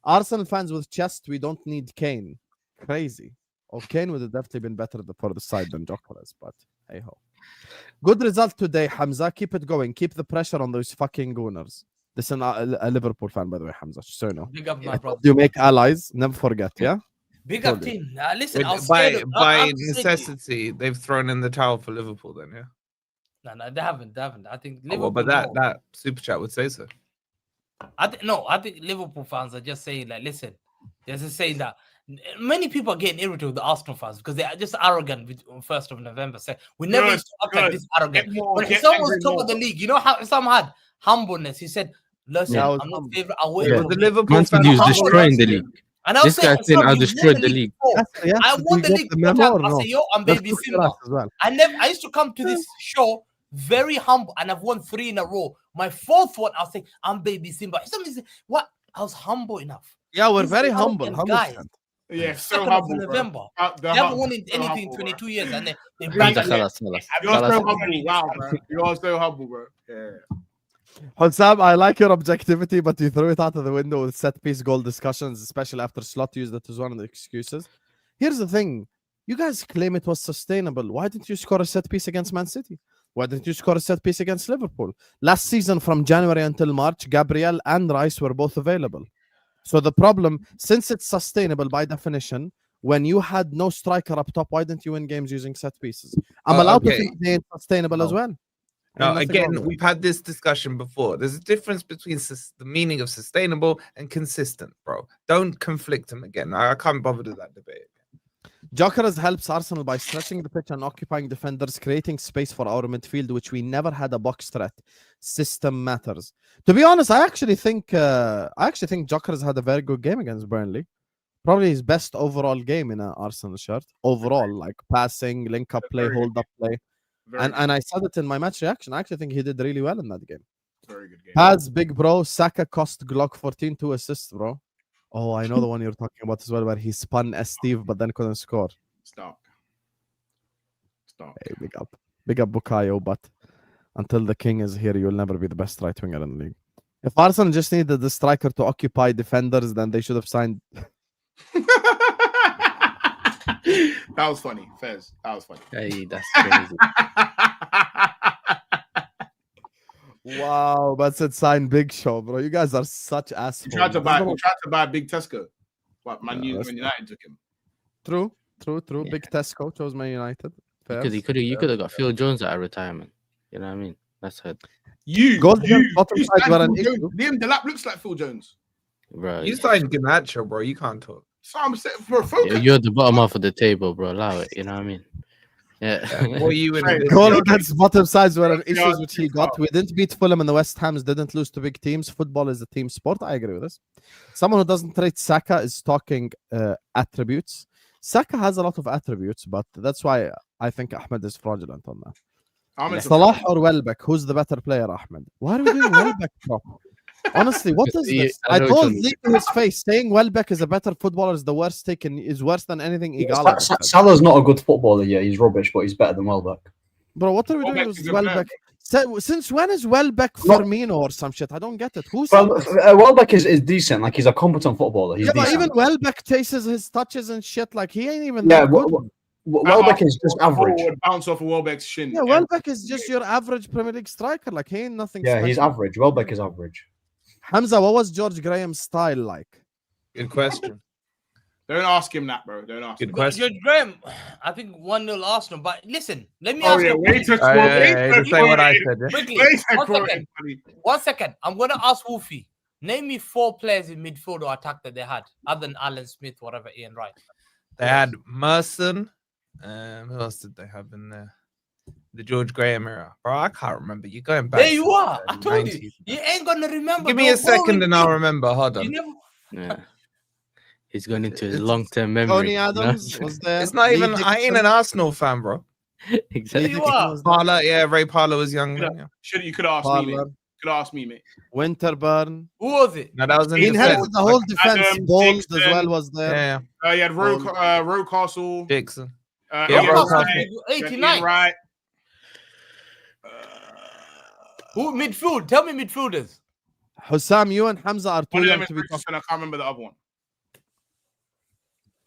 Arsenal fans with chest, we don't need Kane. Crazy. Or Kane would have definitely been better for the side than Jokeres, but hey ho. Good result today, Hamza. Keep it going. Keep the pressure on those fucking gooners. This is a Liverpool fan, by the way, Hamza. So no. Big up, my brother. You make allies. Never forget, yeah? Big up, Told you. team. Listen, With- I'll scare them. by I'm scared to you. necessity, they've thrown in the towel for Liverpool. Then, yeah. No, they haven't. I think Oh, Liverpool. well, but that super chat would say so. I think Liverpool fans are just saying like, listen, they're just saying that many people are getting irritated with the Arsenal fans because they are just arrogant with on 1st of November. So we never Good, used to act like good. this arrogant. Get more, When get someone was angry top more. of the league, you know how some had humbleness. He said, listen, Yeah, I was I'm not humble. favorite. I wait Yeah. for The me." Liverpool Man said fans he was are destroying humble. the league. And I was This guy saying, saying "Son, I you won destroyed the league league." before." Yes, I won the got league the 4 memo times. or I no? say, yo, I'm Let's baby look at Simba. us as well. I used to come to this show very humble, and I've won 3 in a row. My 4th one, I'll say, I'm baby Simba. Somebody say, what? I was humble enough. Yeah, we're These very arrogant humble. guys. 100%. Yeah, so 2nd of humble, bro. November. The They haven't hum- won so anything in humble, bro. 22 years, and they Hamza, bang خلاص. You're so خلاص. humble. Wow, bro. You are so humble, bro. Yeah. Husam, I like your objectivity, but you threw it out of the window with set piece goal discussions, especially after Slot used it as one of the excuses. Here's the thing. You guys claim it was sustainable. Why didn't you score a set piece against Man City? Why didn't you score a set piece against Liverpool? Last season, from January until March, Gabriel and Rice were both available. So the problem, since it's sustainable by definition, when you had no striker up top, why didn't you win games using set pieces? I'm allowed to okay. think they ain't sustainable as No. well. Now, Ain't nothing wrong again, with it. we've had this discussion before. There's a difference between the meaning of sustainable and consistent, bro. Don't conflict them again. I can't bother with that debate. Gyökeres helps Arsenal by stretching the pitch and occupying defenders, creating space for our midfield, which we never had a box threat. System matters. To be honest, I actually think Gyökeres had a very good game against Burnley. Probably his best overall game in an Arsenal shirt. Overall, like passing, link up play, Very hold up play. Very, And I said it in my match reaction. I actually think he did really well in that game. very good game. Paz, big bro, Saka cost Glock 14 2 assists, bro. Oh, I know the one you're talking about as well, where he spun as Steve but then couldn't score. Stop. Hey, big up Bukayo, but until the king is here, you'll never be the best right winger in the league. If Arsenal just needed the striker to occupy defenders, then they should have signed. That was funny, Fez. That was funny. Hey, that's crazy. Wow, but said sign Big Show, bro. You guys are such assholes. He tried to buy a big Tesco. What Man Yeah, that's United took him. True. Yeah. Big Tesco chose Man United. Fair. Because you could have got Phil Jones out of retirement. You know what I mean? That's it, Gold against bottom side signed were an Phil Jones. issue. Liam Delap looks like Phil Jones. bro. You signed Garnacho, bro. You can't talk. So I'm saying, bro, focus. You're at the bottom half of the table, bro. Allow it. You know what I mean? Yeah. What are you in? Right. this Goal year? against bottom sides were an Yeah, issues which he got. We didn't beat Fulham and the West Hams didn't lose to big teams. Football is a team sport. I agree with this. Someone who doesn't rate Saka is talking attributes. Saka has a lot of attributes, but that's why I think Ahmed is fraudulent on that. I'm Salah or Welbeck? Who's the better player, Ahmed? Why are we doing Welbeck, bro? Honestly, what is Yeah, this? I I know told which one. Zeke in his face, saying Welbeck is a better footballer is the worst take and is worse than anything Igala. said. Salah's not a good footballer yet. He's rubbish, but he's better than Welbeck. Bro, what are we doing Welbeck with is a good player, Welbeck? Since when is Welbeck No. Firmino or some shit? I don't get it. Who said Well, this? Welbeck is decent. Like he's a competent footballer. He's Yeah, but decent. even Welbeck chases his touches and shit. Like he ain't even Yeah, that good. Welbeck is just average. Would bounce off of Welbeck's shin. Yeah, Welbeck is just your average Premier League striker. Like he ain't nothing Yeah, special. he's average. Welbeck is average. Hamza, what was George Graham's style like? Good question. Don't ask him that, bro. Don't ask Good him. question. Judge Graham, I think 1-0 Arsenal. But listen, let me Oh ask yeah, you. wait to Just say what I said. Yeah? Quickly, Wait to 1 quote second. him, 1 second. I'm gonna ask Wolfie. Name me 4 players in midfield or attack that they had, other than Alan Smith, whatever, Ian Wright. They had Merson. Who else did they have in there? The George Graham era. Bro, I can't remember. You're going back. There you to are. the I told you. 90s. You ain't gonna remember. Give me a Don't worry. second and I'll remember. Hold You on. never... Yeah. He's going into his It's long-term memory. Tony you know? Adams was there. It's not Lee even. I ain't Dixon. an Arsenal fan, bro. Exactly. You are. was there. Parler, yeah, Ray Parler was young. Yeah. Then, yeah. You could ask me, mate. Parler, Could ask me, mate. Winterburn. Who was it? No, that was in He defense. inherited the whole defense. Adam, Bold as Dixon. well was there. Yeah, You had Rocastle. Dixon. Uh, Yeah, Ian bro, Wright, Castle. you had 89. Ian Wright. Who midfield? Tell me midfielders. Hussam, you and Hamza are too One of young them to is be talking. Richardson. I can't remember the other one.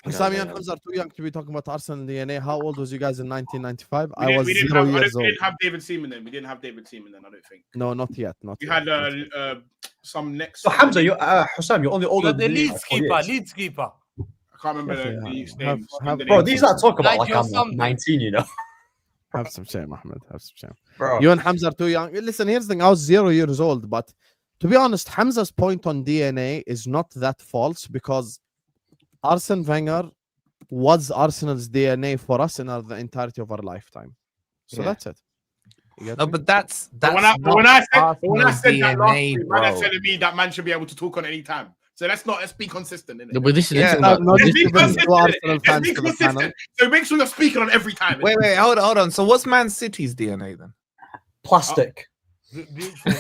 Husam and Hamza are too young to be talking about Arsenal DNA. How old was you guys in 1995? We I was 0 years we old. didn't have David Seaman then. We didn't have David Seaman then. I don't think. No, not yet. Not You yet. had some next. So Hamza, you Husam, you're only older You're the than me. Leeds keeper. Leeds keeper. I can't remember Okay, the have- names. have- Bro, these that talk about Like like I'm you're something. 19, you know. Have some shame, Ahmed. Have some shame. Bro. You and Hamza are too young. Listen, here's the thing. I was 0 years old, but to be honest, Hamza's point on DNA is not that false because Arsene Wenger was Arsenal's DNA for us in the entirety of our lifetime. So Yeah. that's it. You get No, me? but that's But when I Arsenal's said that last DNA, week, man, bro. are telling me that man should be able to talk on any time. So let's be consistent, innit? No, but this is Yeah, the thing No, about- no Let's be disturbance consistent. to Arsenal Let's fans be to the panel. consistent. So make sure you're speaking on every time. Wait, hold on. So what's Man City's DNA then? Plastic. Beautiful.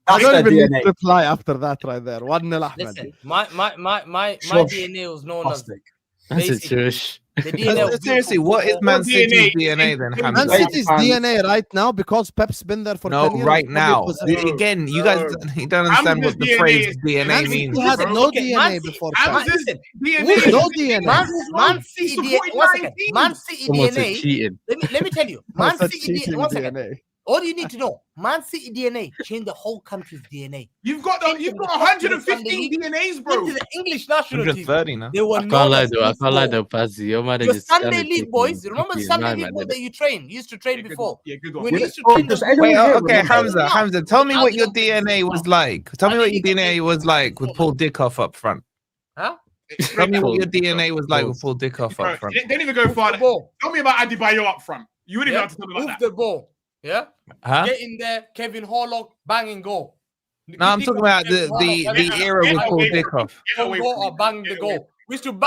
I That's don't their even need DNA. to reply after that right there. 1-0 Ahmed. Listen, my Shush. DNA was known as Plastic. That's it, basically- Shush. the DNA of Seriously, beautiful what is football. Man City's DNA then, Man Hamza? Wait, City's fans. DNA right now because Pep's been there for 10 No, years. right probably now. possessed- Again, you guys you don't understand what the Hamza's phrase DNA DNA Man means. City had bro. no Okay, DNA Man City- before Hamza's Pep. Listen, DNA. No DNA. Man City Supporting DNA. One second. 19. Man City Someone said DNA. cheating. Let me tell you. Man That's City cheating DNA. One second. DNA. All you need to know, Man City DNA changed the whole country's DNA. You've got 115 DNAs, bro. Into the English national team. 130 now. They were I can't known lie as though. I can't lie football. though, Pazzi. Your man Your just Sunday League boys. Remember the Sunday League boys man. that you used to train Yeah, good before? one. Yeah, good one. When you used to Oh, train does them- anyone Wait, here okay, remember- Hamza, tell me Now what they your don't DNA was now. like. Tell me Now what they your don't DNA take was it. like with Paul Dickoff up front. Huh? Tell me what your Cool. DNA was like with Paul Dickoff Bro, up front. don't even go Move far. the ball. Tell me about Adebayo up front. You wouldn't Yeah? even have to tell me Move about that. the ball. Yeah. Huh? Get in there, Kevin Horlock, bang and go. No, I'm talking about the era with Paul Dickoff. Get away from me. Bang the Get away goal. We used to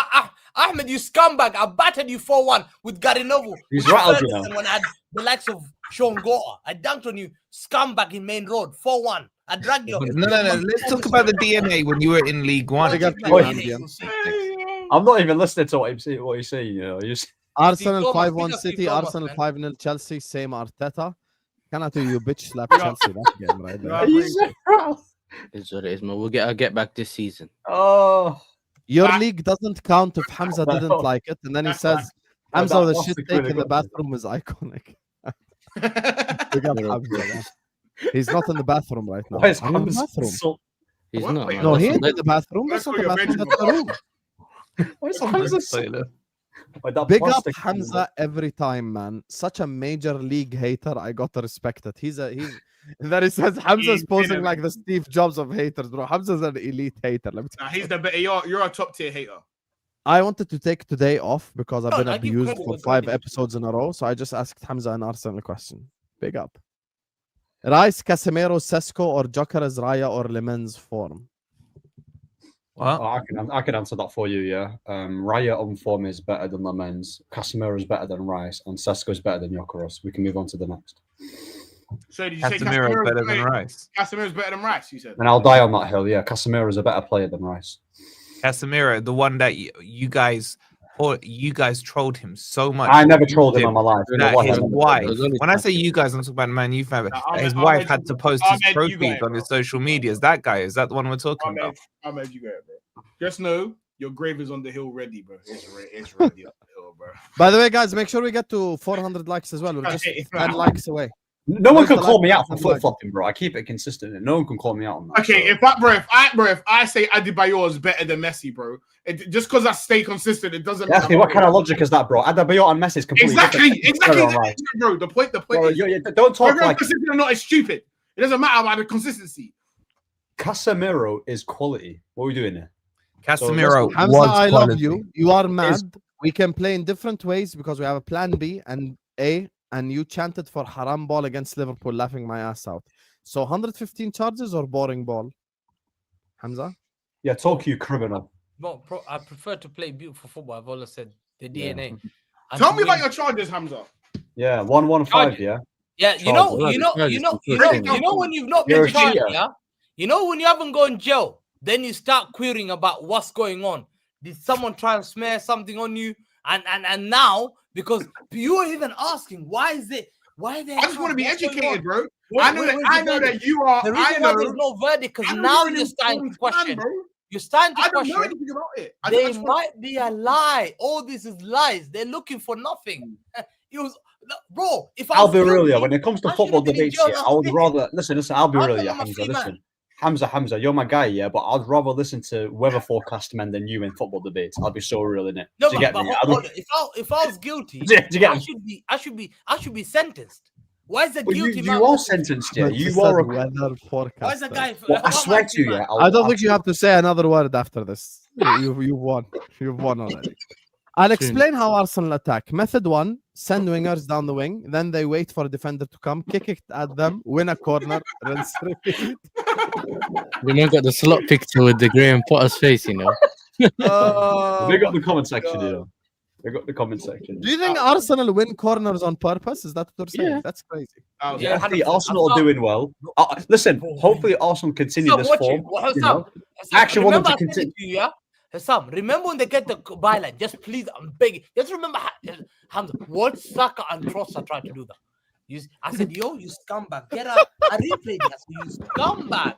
Ahmed, you scumbag. I battered you 4-1 with Gary Noble. He's With rattled you Ferguson now. when I had the likes of Sean Gota. I dunked on you, scumbag in Main Road, 4-1. I dragged you. No. Let's talk about the DNA when you were in League One. Big up to Oi. you, Andy. I'm not even listening to what you're saying. You know, Arsenal Thomas, 5-1 big up City, Steve Thomas, Arsenal man. 5-0 Chelsea, same Arteta. Can I tell you bitch slap Yeah. Chelsea that game right there? Yeah. It's what it is, man. I'll get back this season. Oh, Your Back- league doesn't count if Hamza didn't like it, and then he That's says right. Hamza That the was shit the take really in the good bathroom is iconic. Big up Little Hamza, man. He's not in the bathroom right now. why is Are you in the Hamza bathroom? so? He's What? not. Wait, man. No, That's he the ain't in bed- the bathroom. That's That's not for the your bathroom. bedroom. That's the room. Why is Hamza so? Why that Big up plastic- Hamza every time, man. Such a major league hater. I got to respect it. He's. And then he says Hamza's He's posing been a- like the Steve Jobs of haters, bro. Hamza's an elite hater. Let me tell Nah, you. he's the better. You're a top tier hater. I wanted to take today off because I've No, been I give abused credit for where 5 credit is episodes in a row. So I just asked Hamza an Arsenal question. Big up. Rice, Casemiro, Sesko, or Jokeres, Raya, or Lemens form? What? Oh, I can answer that for you. Yeah, Raya on form is better than Lemens. Casemiro is better than Rice, and Sesko is better than Jokeres. We can move on to the next. So did you say Casemiro is better than Rice. Casemiro's better than Rice? You said. And I'll die on that hill. Yeah, Casemiro is a better player than Rice. Casemiro, the one that you guys trolled him so much. I never trolled him in my life. You know That what? his I never wife, There's only when I say you guys, I'm talking about Man U fan. Nah, His Ahmed wife had to post his Ahmed, you trophies go, on his bro. social media. Is that guy? Is that the one we're talking about? Ahmed, you go, bro. Just know your grave is on the hill ready, bro. It's ready on the hill, bro. By the way, guys, make sure we get to 400 likes as well. We're just Okay, 10 likes away. No one Where's can the call like me out for button, flip flopping, bro. I keep it consistent, and no one can call me out on that. Okay, so. if I say Adebayo is better than Messi, bro, just because I stay consistent, it doesn't Yeah, what kind of logic is that, bro? Adebayo and Messi is completely Exactly, different. exactly, Sorry, right. bro. The point Bro, is, don't talk whether I'm like consistent or not is stupid. It doesn't matter about the consistency. Casemiro is quality. What are we doing here? Casemiro Hamza, was I love quality. you. You are mad. We can play in different ways because we have a plan B and A, and you chanted for haram ball against Liverpool, laughing my ass out. So 115 charges or boring ball? Hamza? Yeah, talk you criminal. No, I prefer to play beautiful football. I've always said the Yeah. DNA. And Tell to me about win- your charges, Hamza. Yeah, 115. Yeah, Yeah, Charles, right, Charles is you know when you've not You're been a charged, cheater. yeah. You know when you haven't gone jail, then you start querying about what's going on. Did someone try and smear something on you? And now because you were even asking why is it why they? I just want to be educated, bro. Wait, I know wait, that wait, I know the that you are. The I reason why know. there's no verdict because I'm now an you're starting to informed man, question. bro. You're starting to I don't know question. anything about it. They might be a lie. All this is lies. They're looking for nothing. It was, bro. If I I'll was be real, guilty, yeah. When it comes to I football should've been in debates, jail yeah, last I would week. rather listen. I'll be How real, come yeah, I'm a Hamza. free man? Listen, Hamza, you're my guy, yeah. But I'd rather listen to weather forecast men than you in football debates. I'll be so real in it. No, Do you get me? hold on. If I was guilty, Do you get me? I should be sentenced. Why is the Well, guilty man? you are sentenced, yeah. But he You said are. weather Why is the forecaster. guy? Well, I how am swear a to free you, man? yeah. I don't think you have to say another word after this. You've won. You've won already. I'll explain how Arsenal attack. Method 1, send wingers down the wing. Then they wait for a defender to come, kick it at them, win a corner, rinse, repeat. The man got the slot picture with the Graham Potter's face, you know. They got the comment my section, God. you know. They got the comment section. Do you think Arsenal win corners on purpose? Is that what you're saying? Yeah. That's crazy. Yeah, I think 100%. Arsenal are doing well. Listen, hopefully Arsenal continue this form. You know? I actually want them to continue. Yeah, Husam, remember when they get the byline? Just please, I'm begging. Just remember, Hamza, what Saka and Trossard tried to do that. I said, yo, you scumbag. Get a replay. I said, you scumbag.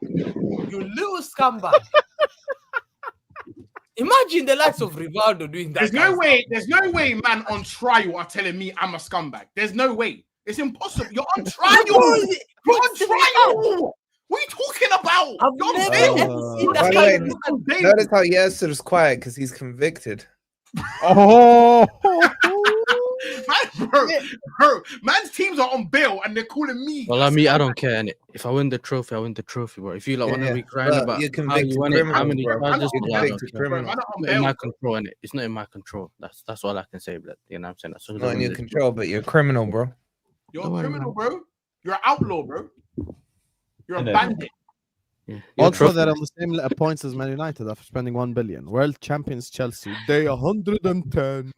You little scumbag. Imagine the likes of Rivaldo doing that. There's no way, man, on trial are telling me I'm a scumbag. There's no way. It's impossible. You're on trial. You're on trial. What are you talking about? I've You're never on seen By that. the way, notice how Yasser's quiet because he's convicted. Oh, bro, man's teams are on bail and they're calling me. Well, I mean, I don't care. Innit? If I win the trophy, I win the trophy, bro. If you like want to be crying But about you're how you convicted won it, how criminal, many bro. charges, You're I don't convicted care. criminal. It's not in my control, innit? It's not in my control. That's all I can say, blood. You know what I'm saying? That's Not in your control, but you're a criminal, bro. You're Don't a worry, criminal, bro. You're an outlaw, bro. You're a Innit? bandit. Yeah. also, they're on the same points as Man United after spending 1 billion. World champions Chelsea. They 110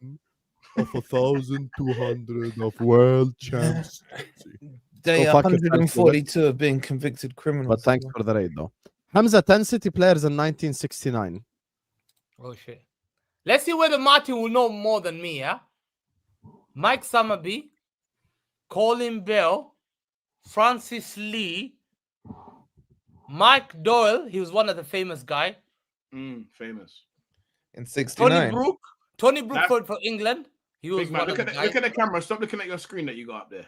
of 1,200 of world champs. They Go fuck yourself, 142 have been convicted criminals. But thanks for the raid, though. Hamza, 10 City players in 1969. Oh, shit. Let's see whether Martin will know more than me, yeah? Mike Summerby, Colin Bell, Francis Lee, Mike Doyle. He was one of the famous guy. Famous. In 69. Tony Brook for England. He was Big man, one look of at the the, look guys. at the camera. Stop looking at your screen that you got up there.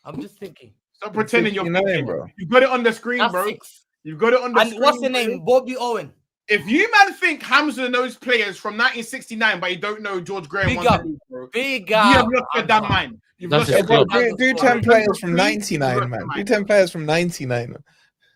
I'm just thinking. Stop pretending you're 69, thinking. bro. You got it on the screen, That's bro. 6. You've got it on the And screen. what's the bro. name? Bobby Owen. If you man think Hamza knows players from 1969, but you don't know George Graham, Big won up. the league, bro, Big you have lost your damn mind. You've That's lost his your club. damn mind. Do 10 players from 99, man. Do 10 players from 99.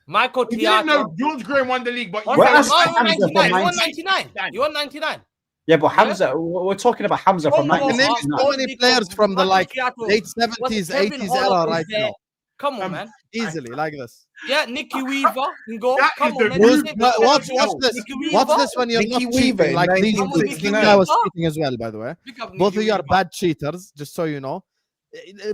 Michael You didn't know Thiago. George Graham won the league, but you Oh, Well, no, that's you won Hamza from 99. You won 90. 99. You won 99. Yeah, but Hamza, we're talking about Hamza from Oh, I can name you 1969. so many players from the like Thiago. late Was 70s, it Kevin 80s Holland era was right there? now. Come on, man. Easily, like this. Yeah, Nicky Weaver can go. That Come is on, the man. Bruce- Nicky Watch Weaver. this. Nicky Watch Weaver. this when you're Nicky not Weaver cheating in like these. 1969. I was cheating as well, by the way. Pick up Both of Nicky you are Weaver. bad cheaters, just so you know.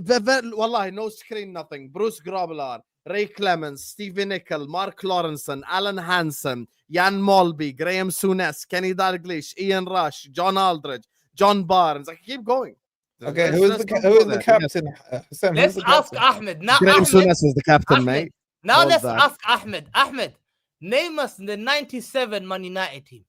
Wallahi, no screen, nothing. Bruce Grobbelaar, Ray Clemens, Stevie Nicol, Mark Lawrenson, Alan Hansen, Jan Molby, Graham Souness, Kenny Dalglish, Ian Rush, John Aldridge, John Barnes. I can keep going. Okay, Let's who is not the go there. captain? Sam, who's Let's the ask captain? Ahmed. Now, Graham Ahmed. Souness is the captain, Ahmed. mate. Now Hold let's that. ask Ahmed. Ahmed, name us the 97 Man United team.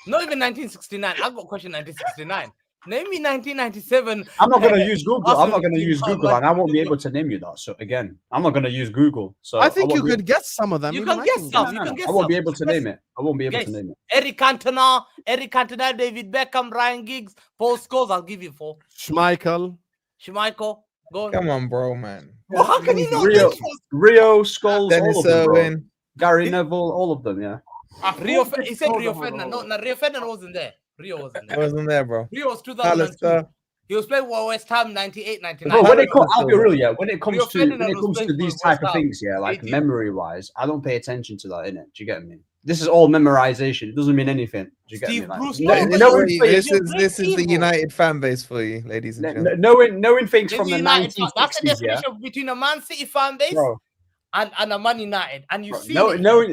Not even 1969. I've got question 1969. Name me 1997. I'm not going to use Google. I'm not going to Arsenal use team. Google, and I won't be able to name you that. So again, I'm not going to use Google. So I think you won't be- could guess some of them. You even can I guess some. guess. You can guess I won't be some. able to Guess. name it. I won't be able Yes. to name it. Eric Cantona, David Beckham, Ryan Giggs, Paul Scholes. I'll give you 4. Schmeichel. Schmeichel, go on. Come on, bro, man. Well, how can you not Rio, guess? Rio, Skulls, Dennis all of them, bro. Irwin. Gary Neville, all of them, yeah. He said Rio Ferdinand. No, Rio Ferdinand wasn't there. Rio wasn't I there. wasn't there, bro. Rio was 2002. Alistair. He was playing for West Ham 98, 99. Bro, when it Alex I'll be Silva. real, yeah. When it comes Rio to Ferdinand was playing these for type West of Ham. things, yeah, like 18. memory wise, I don't pay attention to that, innit? Do you get me? This is all memorization. It doesn't mean anything. Do you get Steve me? Like, Bruce, no, no, but knowing you- players- This is the people. United fan base for you, ladies and gentlemen. knowing things There's from the United fan. That's the 1960s, yeah. definition between a Man City fan base Bro, and a Man United. And you bro, see,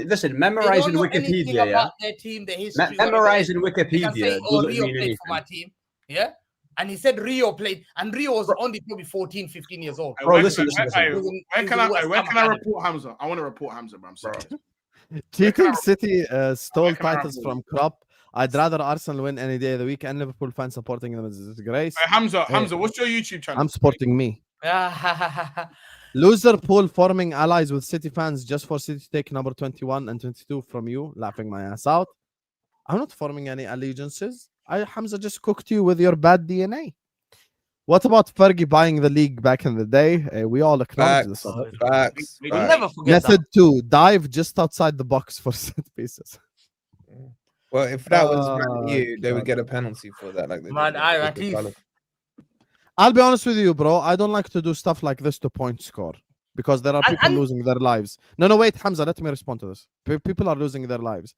listen, they memorizing don't know anything Wikipedia, yeah. about their team, their history. whatever. Memorizing They can Wikipedia say, oh, doesn't Rio mean played anything. for my team. Yeah. And he said Rio played, and Rio was only probably 14, 15 years old. Bro, listen. Where can I report Hamza? I want to report Hamza, bro. I'm serious. Cheating City stole Where can I titles have from Klopp. I'd rather Arsenal win any day of the week, and Liverpool fans supporting them is a disgrace. Hamza, Hey. Hamza, what's your YouTube channel? I'm supporting me. Yeah. Loser pool forming allies with City fans just for City to take number 21 and 22 from you, laughing my ass out. I'm not forming any allegiances. Hamza just cooked you with your bad DNA. What about Fergie buying the league back in the day? We all acknowledge this. Facts. We'll facts. never forget Method 2, dive just outside the box for set pieces. Well, if that was Oh, Man U, they would God. get a penalty for that. Like they Man, did I with at the least Palace. I'll be honest with you, bro. I don't like to do stuff like this to point score because there are people And- losing their lives. No, wait, Hamza, let me respond to this. People are losing their lives.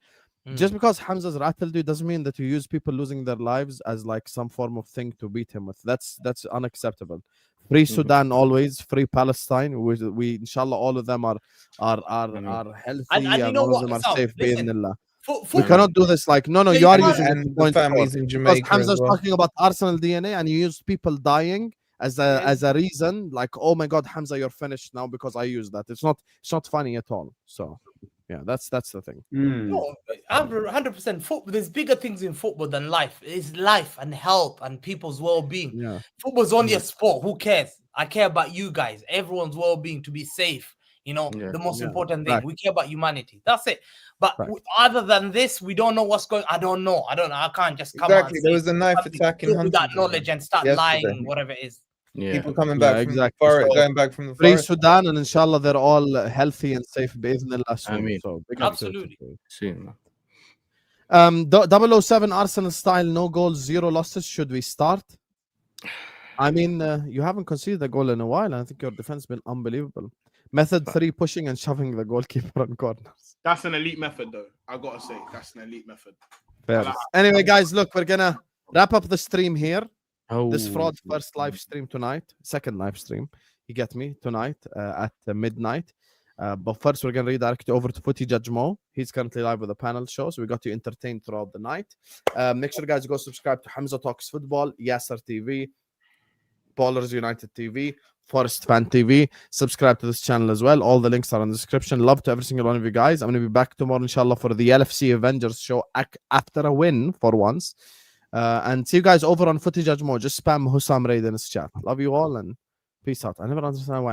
Just because Hamza's rattled you doesn't mean that you use people losing their lives as like some form of thing to beat him with. That's unacceptable. Free Sudan always, free Palestine. We inshallah all of them are healthy And you and know all of what, them are Sam, safe. listen, Bismillah. We football, cannot do this like no, Yeah, you you are can't- using it to And the point score. families in Because Jamaica Hamza's as well. talking about Arsenal DNA and you used people dying as a reason, like, oh my god, Hamza, you're finished now because I used that. It's not funny at all. So yeah, that's the thing. No, 100%. Football. There's bigger things in football than life. It's life and health and people's well-being. Yeah. Football's only a sport. Who cares? I care about you guys. Everyone's well-being to be safe. You know, Yeah. the most Yeah. important thing. Right. We care about humanity. That's it. But Right. other than this, we don't know what's going. I don't know. I can't just come Exactly. out. There And was a knife something, attack in talk with that Huntington knowledge and start yesterday. lying, whatever it is. Yeah. People coming Yeah, back from exactly. the forest, So, going back from the Free forest. Sudan and inshallah they're all healthy and safe bi'idhnillah soon. mean, So big up to absolutely. Soon, it. man. 007 Arsenal style, no goals, 0 losses. Should we start? I mean, you haven't conceded a goal in a while, and I think your defense has been unbelievable. Method 3, pushing and shoving the goalkeeper on corners. That's an elite method, though. I gotta say, that's an elite method. Fair. like Anyway, guys, look, we're gonna wrap up the stream here. This Oh, fraud first live stream tonight, second live stream. You get me tonight at midnight. But first, we're gonna redirect you over to Footy Judge Mo. He's currently live with a panel show, so we got you entertained throughout the night. Make sure, guys, go subscribe to Hamza Talks Football, Yasser TV, Ballers United TV, Forest Fan TV. Subscribe to this channel as well. All the links are in the description. Love to every single one of you guys. I'm going to be back tomorrow, inshallah, for the LFC Avengers show after a win for once. And see you guys over on Footy Judge Mo. Just spam Husam Raid in his chat. Love you all and peace out. I never understand why